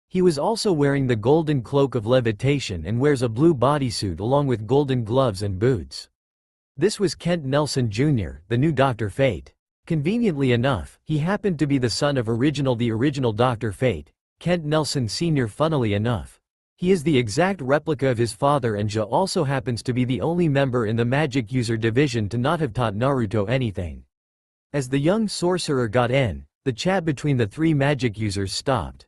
He was also wearing the golden cloak of levitation and wears a blue bodysuit along with golden gloves and boots. This was Kent Nelson Jr., the new Dr. Fate. Conveniently enough, he happened to be the son of the original Dr. Fate, Kent Nelson Sr. Funnily enough, he is the exact replica of his father, and Ja also happens to be the only member in the magic user division to not have taught Naruto anything. As the young sorcerer got in, the chat between the three magic users stopped.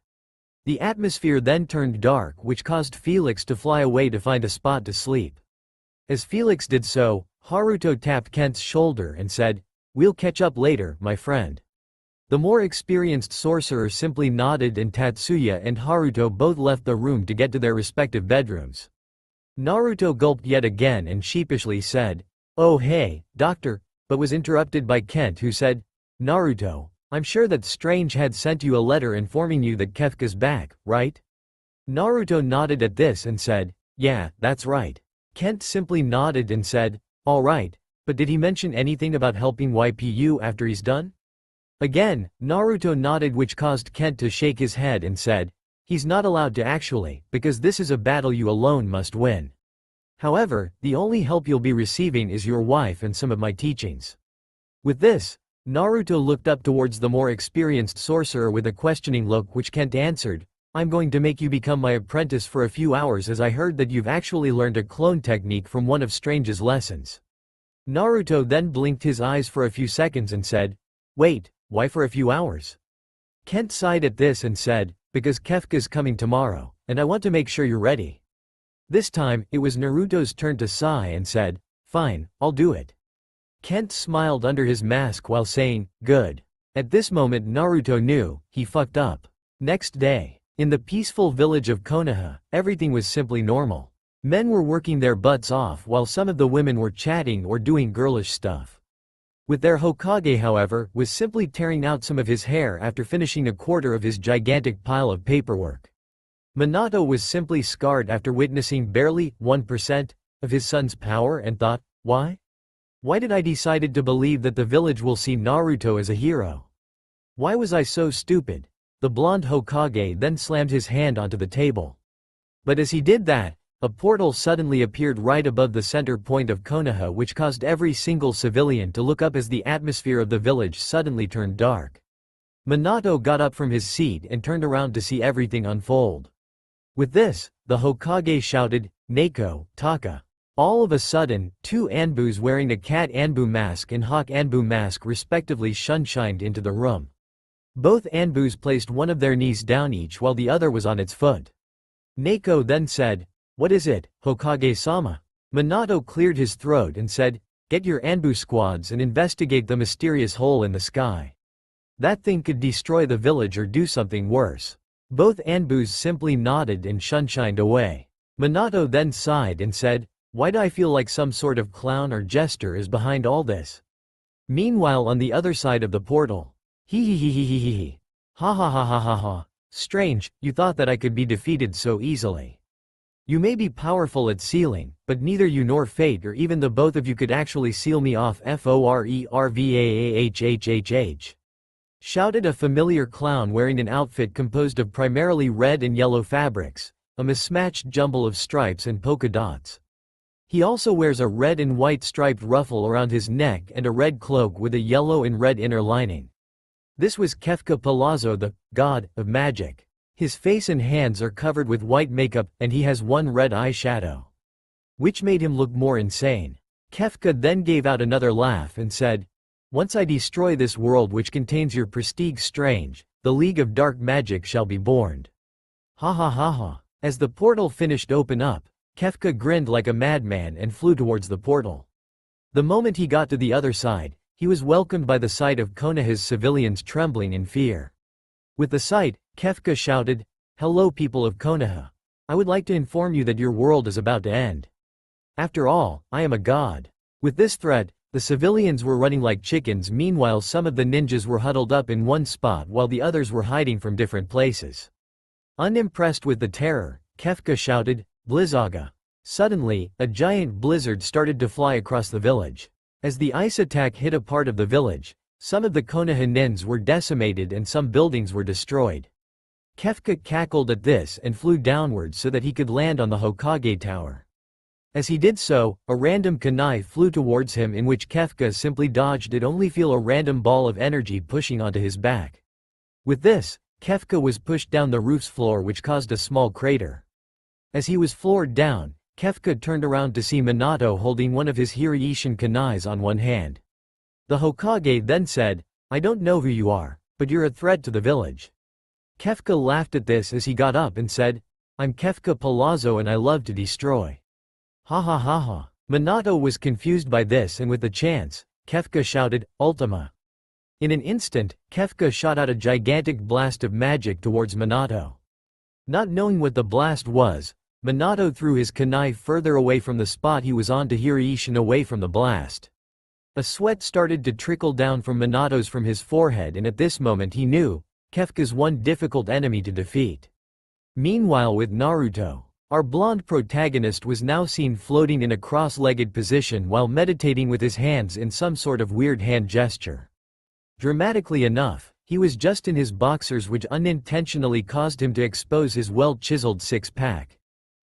The atmosphere then turned dark, which caused Felix to fly away to find a spot to sleep. As Felix did so, Haruto tapped Kent's shoulder and said, "We'll catch up later, my friend." The more experienced sorcerer simply nodded and Tatsuya and Haruto both left the room to get to their respective bedrooms. Naruto gulped yet again and sheepishly said, "Oh hey, doctor," but was interrupted by Kent who said, "Naruto, I'm sure that Strange had sent you a letter informing you that Kefka's back, right?" Naruto nodded at this and said, "Yeah, that's right." Kent simply nodded and said, "All right, but did he mention anything about helping YPU after he's done?" Again, Naruto nodded, which caused Kent to shake his head and said, "He's not allowed to actually, because this is a battle you alone must win. However, the only help you'll be receiving is your wife and some of my teachings." With this, Naruto looked up towards the more experienced sorcerer with a questioning look, which Kent answered, "I'm going to make you become my apprentice for a few hours, as I heard that you've actually learned a clone technique from one of Strange's lessons." Naruto then blinked his eyes for a few seconds and said, "Wait, why for a few hours?" Kent sighed at this and said, "Because Kefka's coming tomorrow, and I want to make sure you're ready." This time, it was Naruto's turn to sigh and said, "Fine, I'll do it." Kent smiled under his mask while saying, "Good." At this moment Naruto knew, he fucked up. Next day, in the peaceful village of Konoha, everything was simply normal. Men were working their butts off while some of the women were chatting or doing girlish stuff. With their Hokage, however, was simply tearing out some of his hair after finishing a quarter of his gigantic pile of paperwork. Minato was simply scarred after witnessing barely 1% of his son's power and thought, why? Why did I decided to believe that the village will see Naruto as a hero? Why was I so stupid? The blonde Hokage then slammed his hand onto the table. But as he did that, a portal suddenly appeared right above the center point of Konoha, which caused every single civilian to look up as the atmosphere of the village suddenly turned dark. Minato got up from his seat and turned around to see everything unfold. With this, the Hokage shouted, "Neko, Taka." All of a sudden, two Anbus wearing a cat Anbu mask and hawk Anbu mask respectively shunshined into the room. Both Anbus placed one of their knees down each while the other was on its foot. Neko then said, "What is it, Hokage-sama?" Minato cleared his throat and said, "Get your Anbu squads and investigate the mysterious hole in the sky. That thing could destroy the village or do something worse." Both Anbus simply nodded and shunshined away. Minato then sighed and said, "Why do I feel like some sort of clown or jester is behind all this?" Meanwhile on the other side of the portal, "Hee. Ha ha ha ha ha ha. Strange, you thought that I could be defeated so easily. You may be powerful at sealing, but neither you nor fate or even the both of you could actually seal me off forevahhh," shouted a familiar clown wearing an outfit composed of primarily red and yellow fabrics, a mismatched jumble of stripes and polka dots. He also wears a red and white striped ruffle around his neck and a red cloak with a yellow and red inner lining. This was Kefka Palazzo, the god of magic. His face and hands are covered with white makeup and he has one red eyeshadow, which made him look more insane. Kefka then gave out another laugh and said, "Once I destroy this world which contains your prestige strange, the League of Dark Magic shall be born." Ha ha ha ha. As the portal finished open up, Kefka grinned like a madman and flew towards the portal. The moment he got to the other side, he was welcomed by the sight of Konoha's civilians trembling in fear. With the sight, Kefka shouted, "Hello people of Konoha. I would like to inform you that your world is about to end. After all, I am a god." With this threat, the civilians were running like chickens. Meanwhile some of the ninjas were huddled up in one spot while the others were hiding from different places. Unimpressed with the terror, Kefka shouted, "Blizzaga." Suddenly, a giant blizzard started to fly across the village. As the ice attack hit a part of the village, some of the Konoha nins were decimated and some buildings were destroyed. Kefka cackled at this and flew downwards so that he could land on the Hokage tower. As he did so, a random kunai flew towards him in which Kefka simply dodged it, only feel a random ball of energy pushing onto his back. With this, Kefka was pushed down the roof's floor which caused a small crater. As he was floored down, Kefka turned around to see Minato holding one of his Hiraishin kunais on one hand. The Hokage then said, "I don't know who you are, but you're a threat to the village." Kefka laughed at this as he got up and said, "I'm Kefka Palazzo and I love to destroy." Ha ha ha ha. Minato was confused by this and with the chance, Kefka shouted, "Ultima." In an instant, Kefka shot out a gigantic blast of magic towards Minato. Not knowing what the blast was, Minato threw his kunai further away from the spot he was on to Hiraishin away from the blast. A sweat started to trickle down from his forehead, and at this moment he knew, Kefka's one difficult enemy to defeat. Meanwhile with Naruto, our blonde protagonist was now seen floating in a cross-legged position while meditating with his hands in some sort of weird hand gesture. Dramatically enough, he was just in his boxers, which unintentionally caused him to expose his well-chiseled six-pack.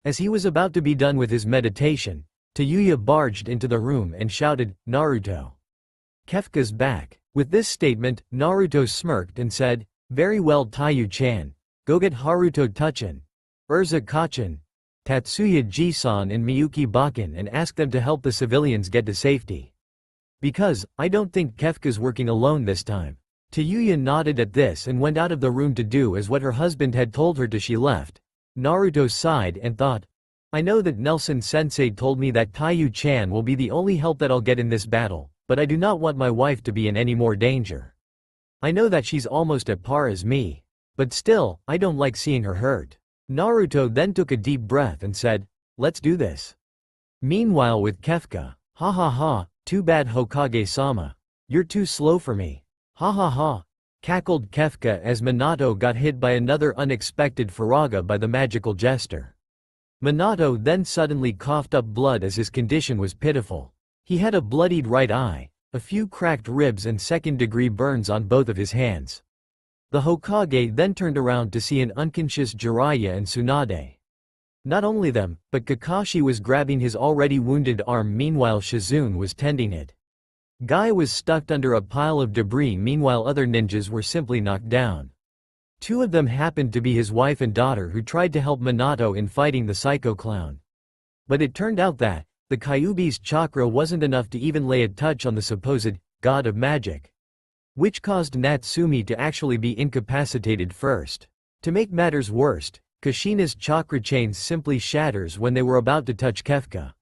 As he was about to be done with his meditation, Tayuya barged into the room and shouted, "Naruto. Kefka's back." With this statement, Naruto smirked and said, "Very well Tayu-chan. Go get Haruto Tuchin, Urza Kachin, Tatsuya Jisan and Miyuki Bakken and ask them to help the civilians get to safety. Because, I don't think Kefka's working alone this time." Tayuya nodded at this and went out of the room to do as what her husband had told her to. She left. Naruto sighed and thought, I know that Nelson-sensei told me that Taiyu-chan will be the only help that I'll get in this battle, but I do not want my wife to be in any more danger. I know that she's almost at par as me. But still, I don't like seeing her hurt. Naruto then took a deep breath and said, let's do this. Meanwhile with Kefka, ha ha ha, too bad Hokage-sama. You're too slow for me. Ha ha ha, cackled Kefka as Minato got hit by another unexpected faraga by the magical jester. Minato then suddenly coughed up blood as his condition was pitiful. He had a bloodied right eye, a few cracked ribs and second-degree burns on both of his hands. The Hokage then turned around to see an unconscious Jiraiya and Tsunade. Not only them, but Kakashi was grabbing his already wounded arm, meanwhile Shizune was tending it. Guy was stuck under a pile of debris, meanwhile other ninjas were simply knocked down. Two of them happened to be his wife and daughter, who tried to help Minato in fighting the Psycho Clown. But it turned out that the Kyuubi's chakra wasn't enough to even lay a touch on the supposed god of magic, which caused Natsumi to actually be incapacitated first. To make matters worse, Kushina's chakra chains simply shatters when they were about to touch Kefka.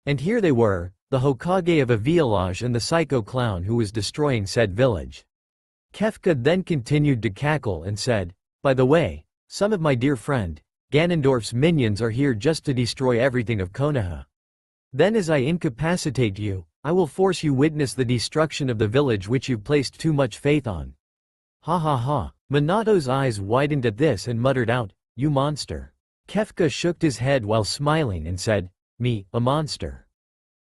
And here they were, the Hokage of a village and the Psycho Clown who was destroying said village. Kefka then continued to cackle and said, by the way, some of my dear friend, Ganondorf's minions are here just to destroy everything of Konoha. Then as I incapacitate you, I will force you witness the destruction of the village which you've placed too much faith on. Ha ha ha. Minato's eyes widened at this and muttered out, you monster. Kefka shook his head while smiling and said, me, a monster?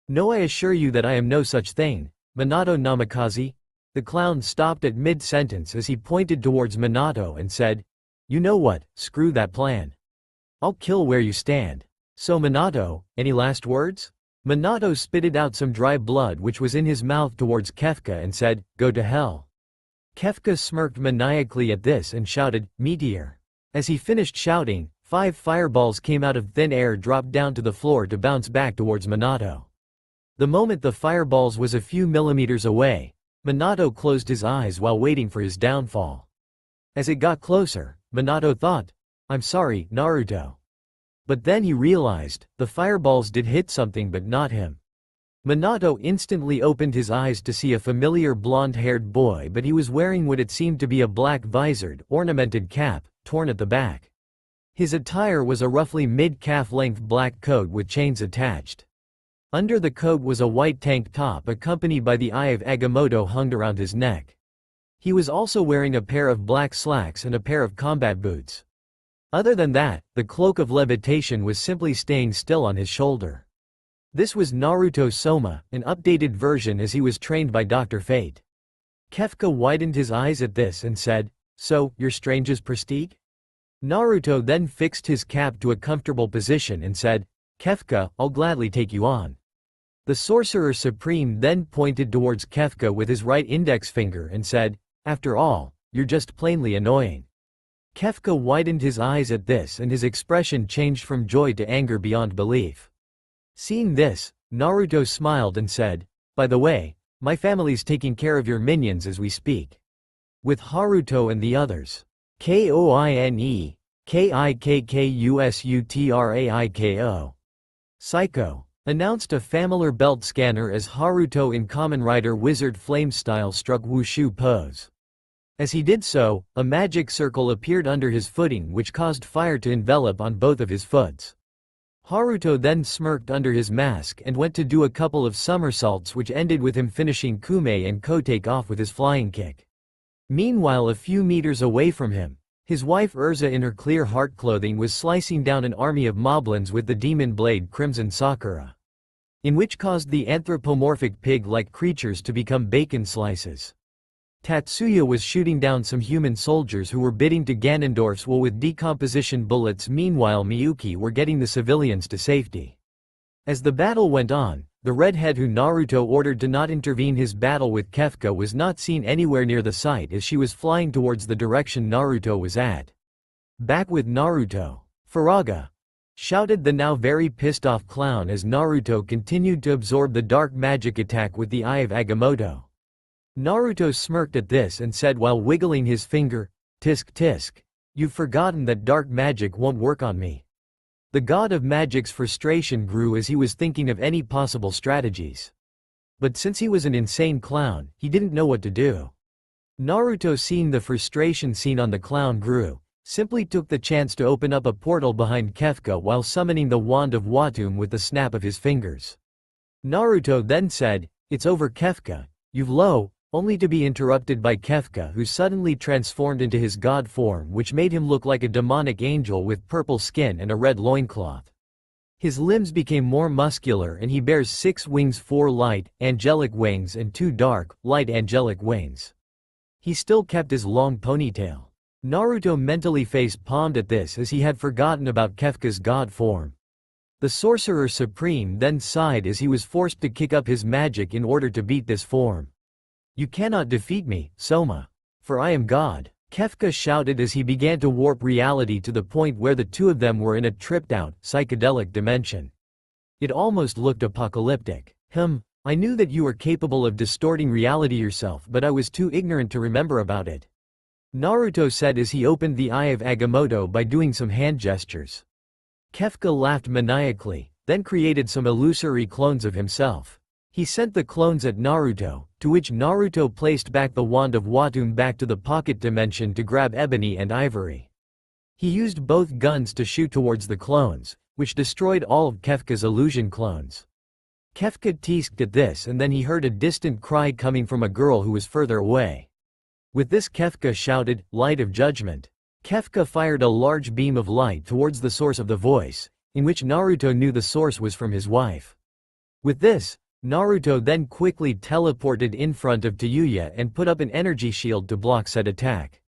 No, I assure you that I am no such thing, Minato Namikaze. The clown stopped at mid-sentence as he pointed towards Minato and said, you know what, screw that plan. I'll kill where you stand. So Minato, any last words? Minato spitted out some dry blood which was in his mouth towards Kefka and said, go to hell. Kefka smirked maniacally at this and shouted, meteor. As he finished shouting, 5 fireballs came out of thin air, dropped down to the floor to bounce back towards Minato. The moment the fireballs was a few millimeters away, Minato closed his eyes while waiting for his downfall. As it got closer, Minato thought, I'm sorry, Naruto. But then he realized, the fireballs did hit something but not him. Minato instantly opened his eyes to see a familiar blonde-haired boy, but he was wearing what it seemed to be a black visored, ornamented cap, torn at the back. His attire was a roughly mid-calf length black coat with chains attached. Under the coat was a white tank top accompanied by the Eye of Agamotto hung around his neck. He was also wearing a pair of black slacks and a pair of combat boots. Other than that, the cloak of levitation was simply staying still on his shoulder. This was Naruto Soma, an updated version as he was trained by Dr. Fate. Kefka widened his eyes at this and said, so, you're strange as Prestige? Naruto then fixed his cap to a comfortable position and said, Kefka, I'll gladly take you on. The Sorcerer Supreme then pointed towards Kefka with his right index finger and said, after all, you're just plainly annoying. Kefka widened his eyes at this and his expression changed from joy to anger beyond belief. Seeing this, Naruto smiled and said, by the way, my family's taking care of your minions as we speak. With Haruto and the others. Koine, Kikkkusutraiko. Psycho. Announced a familiar belt scanner as Haruto in Kamen Rider Wizard Flame style struck Wushu pose. As he did so, a magic circle appeared under his footing which caused fire to envelop on both of his foots. Haruto then smirked under his mask and went to do a couple of somersaults which ended with him finishing Kume and Kotake off with his flying kick. Meanwhile, a few meters away from him, his wife Urza in her clear heart clothing was slicing down an army of moblins with the demon blade Crimson Sakura, in which caused the anthropomorphic pig-like creatures to become bacon slices. Tatsuya was shooting down some human soldiers who were bidding to Ganondorf's will with decomposition bullets. Meanwhile, Miyuki were getting the civilians to safety. As the battle went on, the redhead who Naruto ordered to not intervene his battle with Kefka was not seen anywhere near the site as she was flying towards the direction Naruto was at. Back with Naruto. Faraga! Shouted the now very pissed off clown as Naruto continued to absorb the dark magic attack with the Eye of Agamotto. Naruto smirked at this and said while wiggling his finger, tisk tisk. You've forgotten that dark magic won't work on me. The god of magic's frustration grew as he was thinking of any possible strategies. But since he was an insane clown, he didn't know what to do. Naruto, seeing the frustration seen on the clown grew, simply took the chance to open up a portal behind Kefka while summoning the wand of Watum with the snap of his fingers. Naruto then said, "It's over, Kefka, you've low," only to be interrupted by Kefka, who suddenly transformed into his god form, which made him look like a demonic angel with purple skin and a red loincloth. His limbs became more muscular and he bears 6 wings, 4 light, angelic wings and 2 dark, light angelic wings. He still kept his long ponytail. Naruto mentally face-palmed at this as he had forgotten about Kefka's god form. The Sorcerer Supreme then sighed as he was forced to kick up his magic in order to beat this form. "You cannot defeat me, Soma. For I am God," Kefka shouted as he began to warp reality to the point where the two of them were in a tripped-out, psychedelic dimension. It almost looked apocalyptic. I knew that you were capable of distorting reality yourself, but I was too ignorant to remember about it," Naruto said as he opened the Eye of Agamotto by doing some hand gestures. Kefka laughed maniacally, then created some illusory clones of himself. He sent the clones at Naruto, to which Naruto placed back the wand of Watum back to the pocket dimension to grab ebony and ivory. He used both guns to shoot towards the clones, which destroyed all of Kefka's illusion clones. Kefka teased at this and then he heard a distant cry coming from a girl who was further away. With this Kefka shouted, "Light of Judgment." Kefka fired a large beam of light towards the source of the voice, in which Naruto knew the source was from his wife. With this, Naruto then quickly teleported in front of Tayuya and put up an energy shield to block said attack.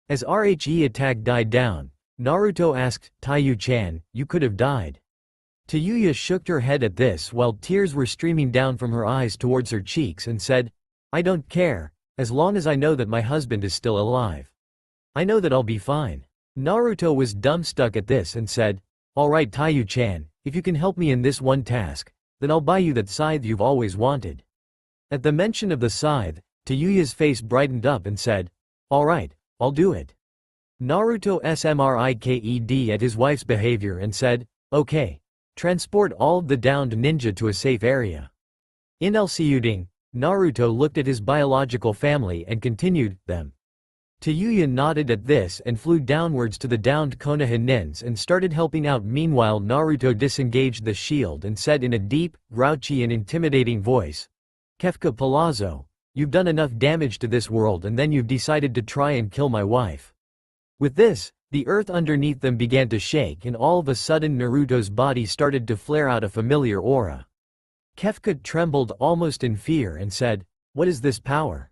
As RHE attack died down, Naruto asked, "Taiyu-chan, you could have died." Tayuya shook her head at this while tears were streaming down from her eyes towards her cheeks and said, "I don't care, as long as I know that my husband is still alive. I know that I'll be fine." Naruto was dumbstruck at this and said, "Alright Taiyu-chan, if you can help me in this one task, then I'll buy you that scythe you've always wanted." At the mention of the scythe, Tayuya's face brightened up and said, "Alright, I'll do it." Naruto smriked at his wife's behavior and said, "Okay. Transport all of the downed ninja to a safe area." In Elseuding, Naruto looked at his biological family and continued, "Them." Tayuya nodded at this and flew downwards to the downed Konoha nins and started helping out. Meanwhile Naruto disengaged the shield and said in a deep, grouchy and intimidating voice, "Kefka Palazzo, you've done enough damage to this world and then you've decided to try and kill my wife." With this, the earth underneath them began to shake and all of a sudden Naruto's body started to flare out a familiar aura. Kefka trembled almost in fear and said, "What is this power?"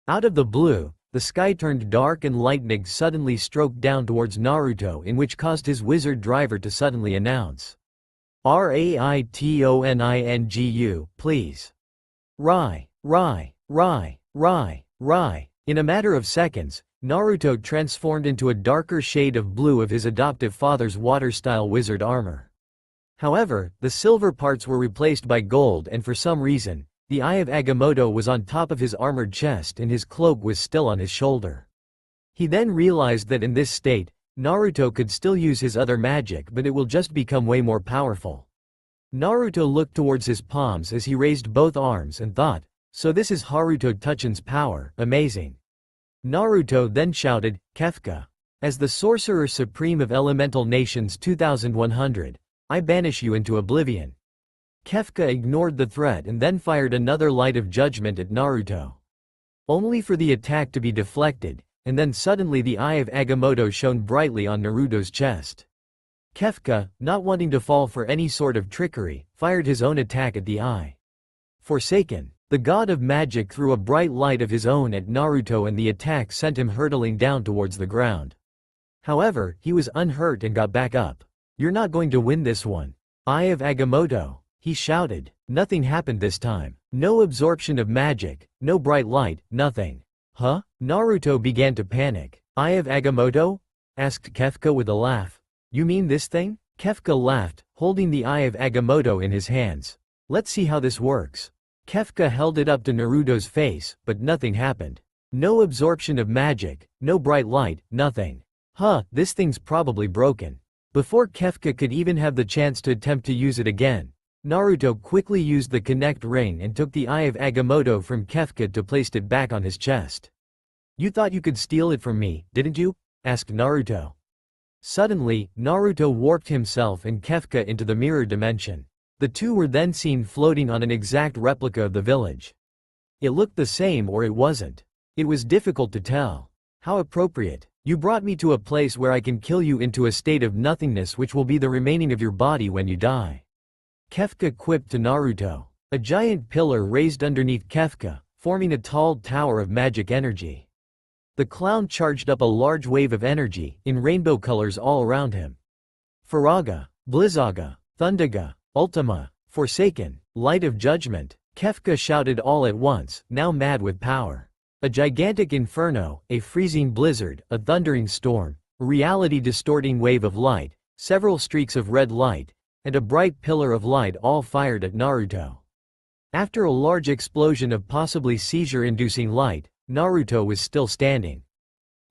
Out of the blue, the sky turned dark and lightning suddenly stroked down towards Naruto, in which caused his wizard driver to suddenly announce, "Raitoningu, please. Rai. In a matter of seconds, Naruto transformed into a darker shade of blue of his adoptive father's water-style wizard armor. However, the silver parts were replaced by gold and for some reason, the Eye of Agamotto was on top of his armored chest and his cloak was still on his shoulder. He then realized that in this state, Naruto could still use his other magic, but it will just become way more powerful. Naruto looked towards his palms as he raised both arms and thought, "So this is Haruto Tochin's power, amazing." Naruto then shouted, "Kefka. As the Sorcerer Supreme of Elemental Nations 2100, I banish you into oblivion." Kefka ignored the threat and then fired another Light of Judgment at Naruto. Only for the attack to be deflected, and then suddenly the Eye of Agamotto shone brightly on Naruto's chest. Kefka, not wanting to fall for any sort of trickery, fired his own attack at the eye. Forsaken, the god of magic threw a bright light of his own at Naruto and the attack sent him hurtling down towards the ground. However, he was unhurt and got back up. "You're not going to win this one, Eye of Agamotto," he shouted. Nothing happened this time. No absorption of magic, no bright light, nothing. "Huh?" Naruto began to panic. "Eye of Agamotto?" asked Kefka with a laugh. "You mean this thing?" Kefka laughed, holding the Eye of Agamotto in his hands. "Let's see how this works." Kefka held it up to Naruto's face, but nothing happened. No absorption of magic, no bright light, nothing. "Huh, this thing's probably broken." Before Kefka could even have the chance to attempt to use it again, Naruto quickly used the Connect Ring and took the Eye of Agamotto from Kefka to place it back on his chest. "You thought you could steal it from me, didn't you?" asked Naruto. Suddenly, Naruto warped himself and Kefka into the mirror dimension. The two were then seen floating on an exact replica of the village. It looked the same or it wasn't. It was difficult to tell. "How appropriate. You brought me to a place where I can kill you into a state of nothingness which will be the remaining of your body when you die," Kefka quipped to Naruto. A giant pillar raised underneath Kefka, forming a tall tower of magic energy. The clown charged up a large wave of energy, in rainbow colors all around him. Faraga, Blizzaga, Thundaga, Ultima, Forsaken, Light of Judgment, Kefka shouted all at once, now mad with power. A gigantic inferno, a freezing blizzard, a thundering storm, a reality-distorting wave of light, several streaks of red light, and a bright pillar of light all fired at Naruto. After a large explosion of possibly seizure-inducing light, Naruto was still standing.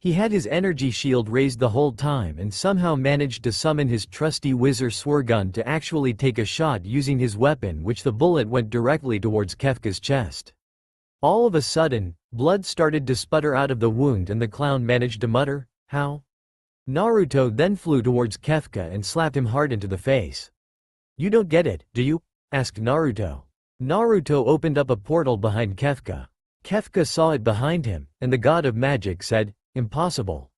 He had his energy shield raised the whole time and somehow managed to summon his trusty Whizzer Swergun to actually take a shot using his weapon, which the bullet went directly towards Kefka's chest. All of a sudden, blood started to sputter out of the wound and the clown managed to mutter, "How?" Naruto then flew towards Kefka and slapped him hard into the face. "You don't get it, do you?" asked Naruto. Naruto opened up a portal behind Kefka. Kefka saw it behind him, and the god of magic said, "Impossible.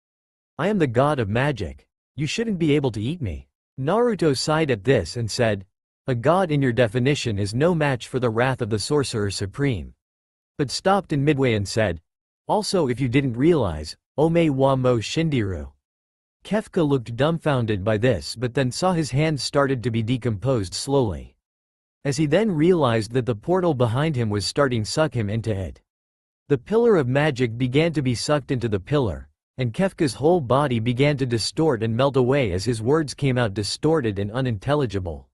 I am the god of magic. You shouldn't be able to eat me." Naruto sighed at this and said, "A god in your definition is no match for the wrath of the Sorcerer Supreme." But stopped in midway and said, "Also, if you didn't realize, Ome wa mo shindiru." Kefka looked dumbfounded by this but then saw his hands started to be decomposed slowly. As he then realized that the portal behind him was starting to suck him into it. The pillar of magic began to be sucked into the pillar, and Kefka's whole body began to distort and melt away as his words came out distorted and unintelligible.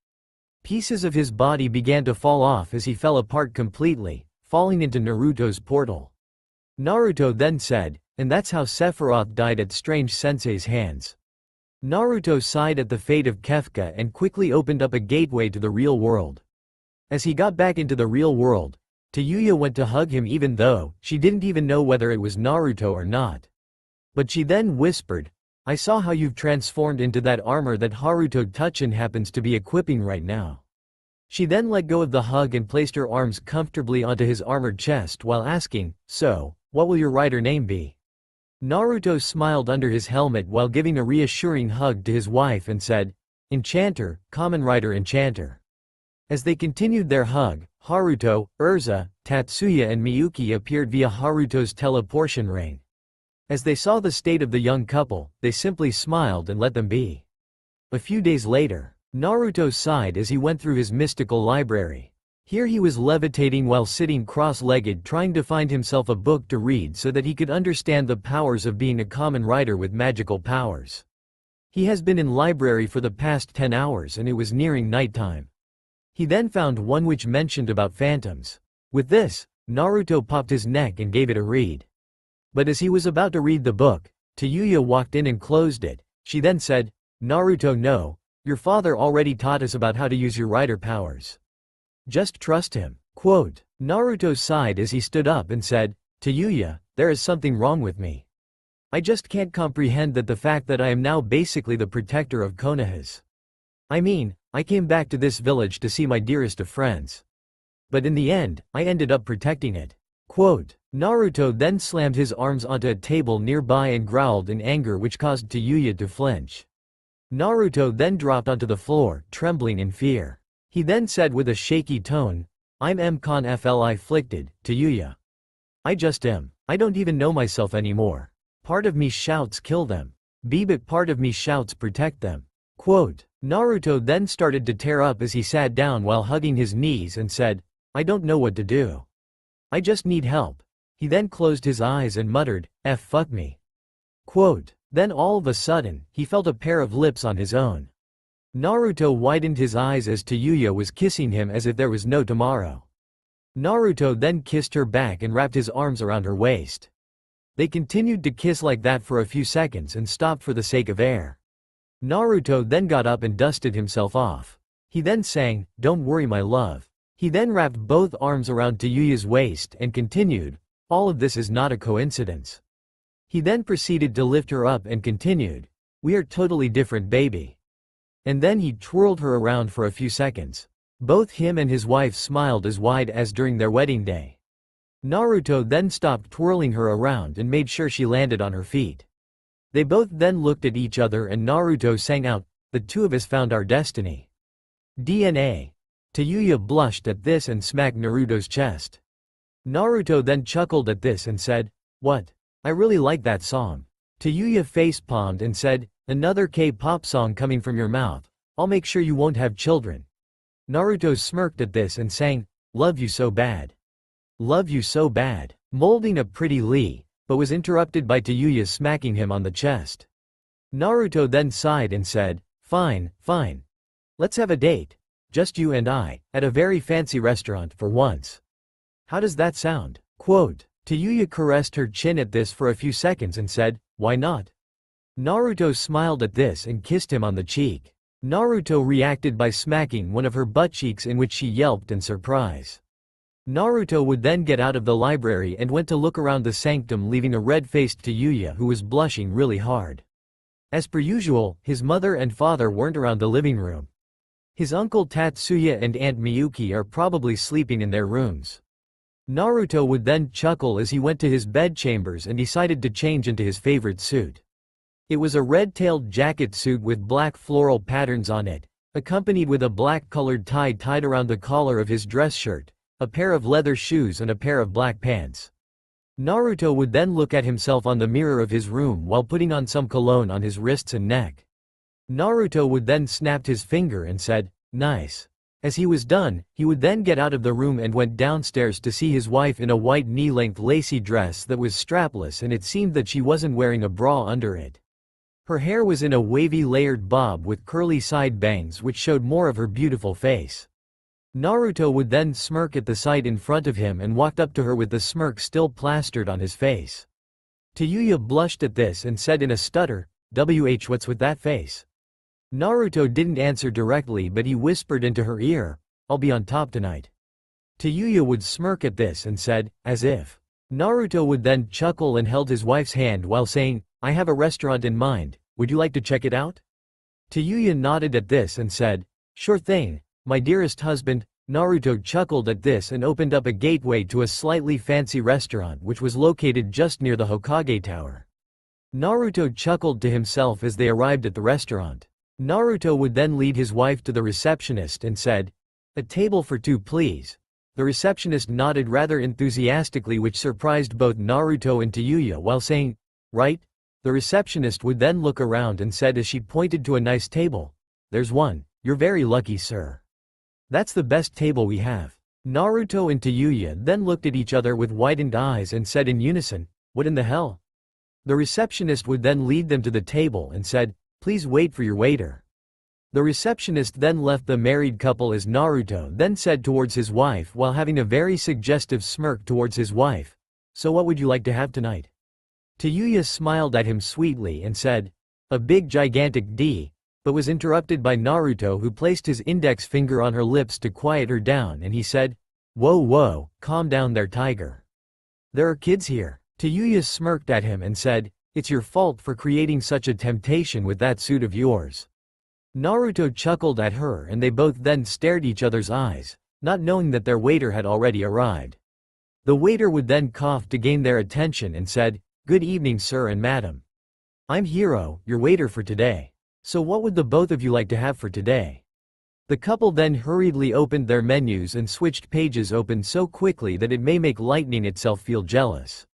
Pieces of his body began to fall off as he fell apart completely, falling into Naruto's portal. Naruto then said, "And that's how Sephiroth died at Strange Sensei's hands." Naruto sighed at the fate of Kefka and quickly opened up a gateway to the real world. As he got back into the real world, Tayuya went to hug him even though she didn't even know whether it was Naruto or not. But she then whispered, "I saw how you've transformed into that armor that Haruto Tachin happens to be equipping right now." She then let go of the hug and placed her arms comfortably onto his armored chest while asking, "So, what will your rider name be?" Naruto smiled under his helmet while giving a reassuring hug to his wife and said, "Enchanter, Kamen Rider Enchanter." As they continued their hug, Haruto, Urza, Tatsuya and Miyuki appeared via Haruto's teleportation ring. As they saw the state of the young couple, they simply smiled and let them be. A few days later, Naruto sighed as he went through his mystical library. Here he was levitating while sitting cross-legged trying to find himself a book to read so that he could understand the powers of being a common rider with magical powers. He has been in library for the past 10 hours and it was nearing nighttime. He then found one which mentioned about phantoms. With this, Naruto popped his neck and gave it a read. But as he was about to read the book, Tayuya walked in and closed it. She then said, "Naruto, no, your father already taught us about how to use your rider powers. Just trust him." Quote. Naruto sighed as he stood up and said, "Tayuya, there is something wrong with me. I just can't comprehend that the fact that I am now basically the protector of Konohas. I mean, I came back to this village to see my dearest of friends. But in the end, I ended up protecting it." Quote. Naruto then slammed his arms onto a table nearby and growled in anger which caused Tayuya to flinch. Naruto then dropped onto the floor, trembling in fear. He then said with a shaky tone, "I'm Mkon Fli afflicted, Tayuya. I just am. I don't even know myself anymore. Part of me shouts kill them. But part of me shouts protect them." Quote. Naruto then started to tear up as he sat down while hugging his knees and said, "I don't know what to do. I just need help." He then closed his eyes and muttered, Fuck me." Quote. Then all of a sudden, he felt a pair of lips on his own. Naruto widened his eyes as Tayuya was kissing him as if there was no tomorrow. Naruto then kissed her back and wrapped his arms around her waist. They continued to kiss like that for a few seconds and stopped for the sake of air. Naruto then got up and dusted himself off. He then sang, "Don't worry my love." He then wrapped both arms around Tayuya's waist and continued, "All of this is not a coincidence." He then proceeded to lift her up and continued, "We are totally different baby." And then he twirled her around for a few seconds. Both him and his wife smiled as wide as during their wedding day. Naruto then stopped twirling her around and made sure she landed on her feet. They both then looked at each other and Naruto sang out, "The two of us found our destiny." DNA. Tayuya blushed at this and smacked Naruto's chest. Naruto then chuckled at this and said, "What? I really like that song." Tayuya facepalmed and said, "Another K-pop song coming from your mouth. I'll make sure you won't have children." Naruto smirked at this and sang, "Love you so bad. Love you so bad," molding a pretty Lee, but was interrupted by Tayuya smacking him on the chest. Naruto then sighed and said, "Fine, fine. Let's have a date. Just you and I, at a very fancy restaurant for once. How does that sound?" Quote. Tayuya caressed her chin at this for a few seconds and said, "Why not?" Naruto smiled at this and kissed him on the cheek. Naruto reacted by smacking one of her butt cheeks, in which she yelped in surprise. Naruto would then get out of the library and went to look around the sanctum, leaving a red-faced Tayuya who was blushing really hard. As per usual, his mother and father weren't around the living room. His uncle Tatsuya and Aunt Miyuki are probably sleeping in their rooms. Naruto would then chuckle as he went to his bedchambers and decided to change into his favorite suit. It was a red-tailed jacket suit with black floral patterns on it, accompanied with a black-colored tie tied around the collar of his dress shirt, a pair of leather shoes and a pair of black pants. Naruto would then look at himself on the mirror of his room while putting on some cologne on his wrists and neck. Naruto would then snapped his finger and said, "Nice." As he was done, he would then get out of the room and went downstairs to see his wife in a white knee-length lacy dress that was strapless, and it seemed that she wasn't wearing a bra under it. Her hair was in a wavy layered bob with curly side bangs which showed more of her beautiful face. Naruto would then smirk at the sight in front of him and walked up to her with the smirk still plastered on his face. Tayuya blushed at this and said in a stutter, "What's with that face?" Naruto didn't answer directly, but he whispered into her ear, "I'll be on top tonight." Tayuya would smirk at this and said, "As if." Naruto would then chuckle and held his wife's hand while saying, "I have a restaurant in mind, would you like to check it out?" Tayuya nodded at this and said, "Sure thing, my dearest husband." Naruto chuckled at this and opened up a gateway to a slightly fancy restaurant which was located just near the Hokage Tower. Naruto chuckled to himself as they arrived at the restaurant. Naruto would then lead his wife to the receptionist and said, "A table for two please." The receptionist nodded rather enthusiastically, which surprised both Naruto and Tayuya while saying, "Right?" The receptionist would then look around and said as she pointed to a nice table, "There's one, you're very lucky sir. That's the best table we have." Naruto and Tayuya then looked at each other with widened eyes and said in unison, "What in the hell?" The receptionist would then lead them to the table and said, "Please wait for your waiter." The receptionist then left the married couple as Naruto then said towards his wife while having a very suggestive smirk towards his wife, "So what would you like to have tonight?" Tayuya smiled at him sweetly and said, "A big gigantic D," but was interrupted by Naruto, who placed his index finger on her lips to quiet her down, and he said, Whoa, calm down there tiger. There are kids here." Tayuya smirked at him and said, "It's your fault for creating such a temptation with that suit of yours." Naruto chuckled at her and they both then stared each other's eyes, not knowing that their waiter had already arrived. The waiter would then cough to gain their attention and said, "Good evening sir and madam. I'm Hiro, your waiter for today. So what would the both of you like to have for today?" The couple then hurriedly opened their menus and switched pages open so quickly that it may make lightning itself feel jealous.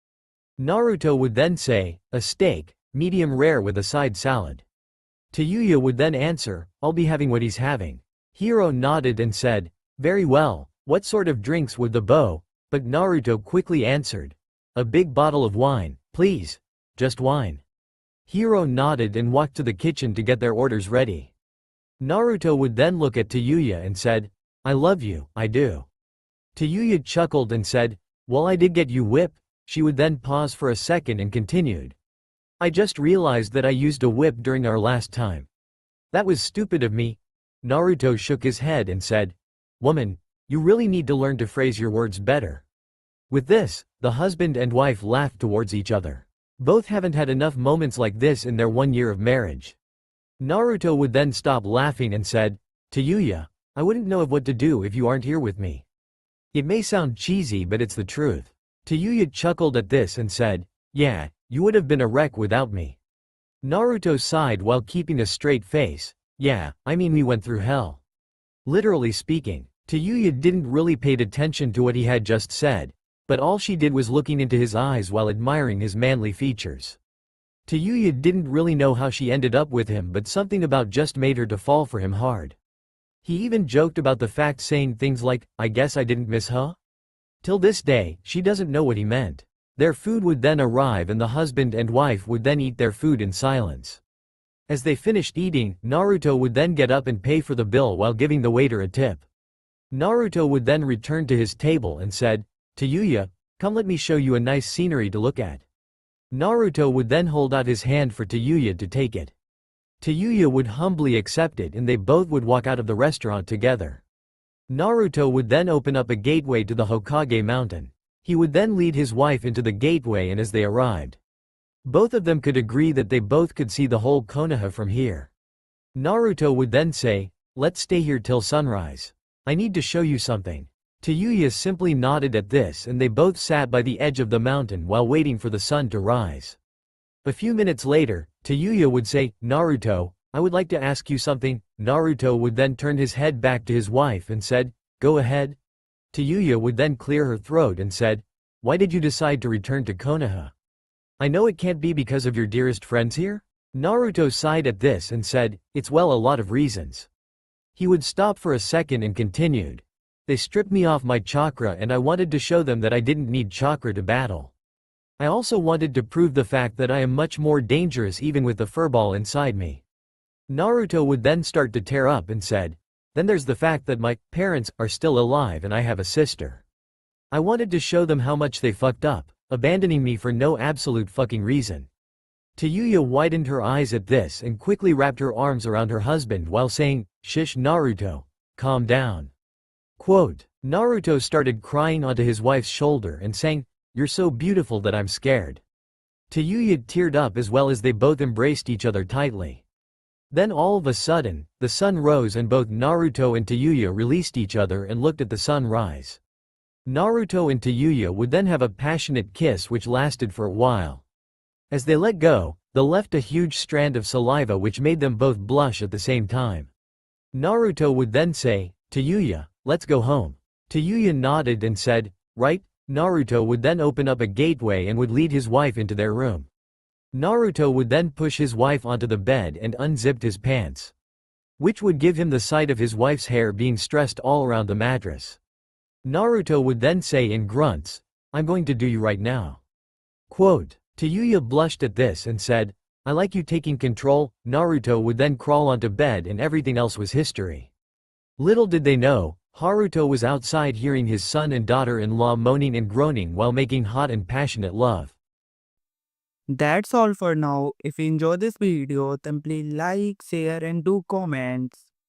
Naruto would then say, "A steak, medium rare with a side salad." Tayuya would then answer, "I'll be having what he's having." Hiro nodded and said, "Very well, what sort of drinks would the beau?" But Naruto quickly answered, "A big bottle of wine, please. Just wine." Hiro nodded and walked to the kitchen to get their orders ready. Naruto would then look at Tayuya and said, "I love you, I do." Tayuya chuckled and said, "Well, I did get you whip." She would then pause for a second and continued, "I just realized that I used a whip during our last time." That was stupid of me. Naruto shook his head and said, Woman, you really need to learn to phrase your words better. With this, the husband and wife laughed towards each other. Both haven't had enough moments like this in their 1 year of marriage. Naruto would then stop laughing and said, To Yuya, I wouldn't know of what to do if you aren't here with me. It may sound cheesy but it's the truth. Tayuya chuckled at this and said, Yeah, you would have been a wreck without me. Naruto sighed while keeping a straight face, Yeah, I mean we went through hell. Literally speaking, Tayuya didn't really pay attention to what he had just said, but all she did was looking into his eyes while admiring his manly features. Tayuya didn't really know how she ended up with him but something about just made her to fall for him hard. He even joked about the fact saying things like, I guess I didn't miss her? Till this day, she doesn't know what he meant. Their food would then arrive and the husband and wife would then eat their food in silence. As they finished eating, Naruto would then get up and pay for the bill while giving the waiter a tip. Naruto would then return to his table and said, Tayuya, come let me show you a nice scenery to look at. Naruto would then hold out his hand for Tayuya to take it. Tayuya would humbly accept it and they both would walk out of the restaurant together. Naruto would then open up a gateway to the Hokage mountain. He would then lead his wife into the gateway and as they arrived, both of them could agree that they both could see the whole Konoha from here. Naruto would then say, Let's stay here till sunrise. I need to show you something. Tayuya simply nodded at this and they both sat by the edge of the mountain while waiting for the sun to rise. A few minutes later, Tayuya would say, Naruto, I would like to ask you something. Naruto would then turn his head back to his wife and said, Go ahead. Tayuya would then clear her throat and said, Why did you decide to return to Konoha? I know it can't be because of your dearest friends here? Naruto sighed at this and said, It's well a lot of reasons. He would stop for a second and continued. They stripped me off my chakra and I wanted to show them that I didn't need chakra to battle. I also wanted to prove the fact that I am much more dangerous even with the furball inside me. Naruto would then start to tear up and said, Then there's the fact that my parents are still alive and I have a sister. I wanted to show them how much they fucked up, abandoning me for no absolute fucking reason. Tayuya widened her eyes at this and quickly wrapped her arms around her husband while saying, Shish Naruto, calm down. Quote, Naruto started crying onto his wife's shoulder and saying, You're so beautiful that I'm scared. Tayuya teared up as well as they both embraced each other tightly. Then all of a sudden, the sun rose and both Naruto and Tayuya released each other and looked at the sun rise. Naruto and Tayuya would then have a passionate kiss which lasted for a while. As they let go, they left a huge strand of saliva which made them both blush at the same time. Naruto would then say, Tayuya, let's go home. Tayuya nodded and said, Right. Naruto would then open up a gateway and would lead his wife into their room. Naruto would then push his wife onto the bed and unzipped his pants, which would give him the sight of his wife's hair being stressed all around the mattress. Naruto would then say in grunts, I'm going to do you right now. Quote, Tayuya blushed at this and said, I like you taking control. Naruto would then crawl onto bed and everything else was history. Little did they know, Haruto was outside hearing his son and daughter-in-law moaning and groaning while making hot and passionate love. That's all for now. If you enjoy this video, then please like, share and do comments.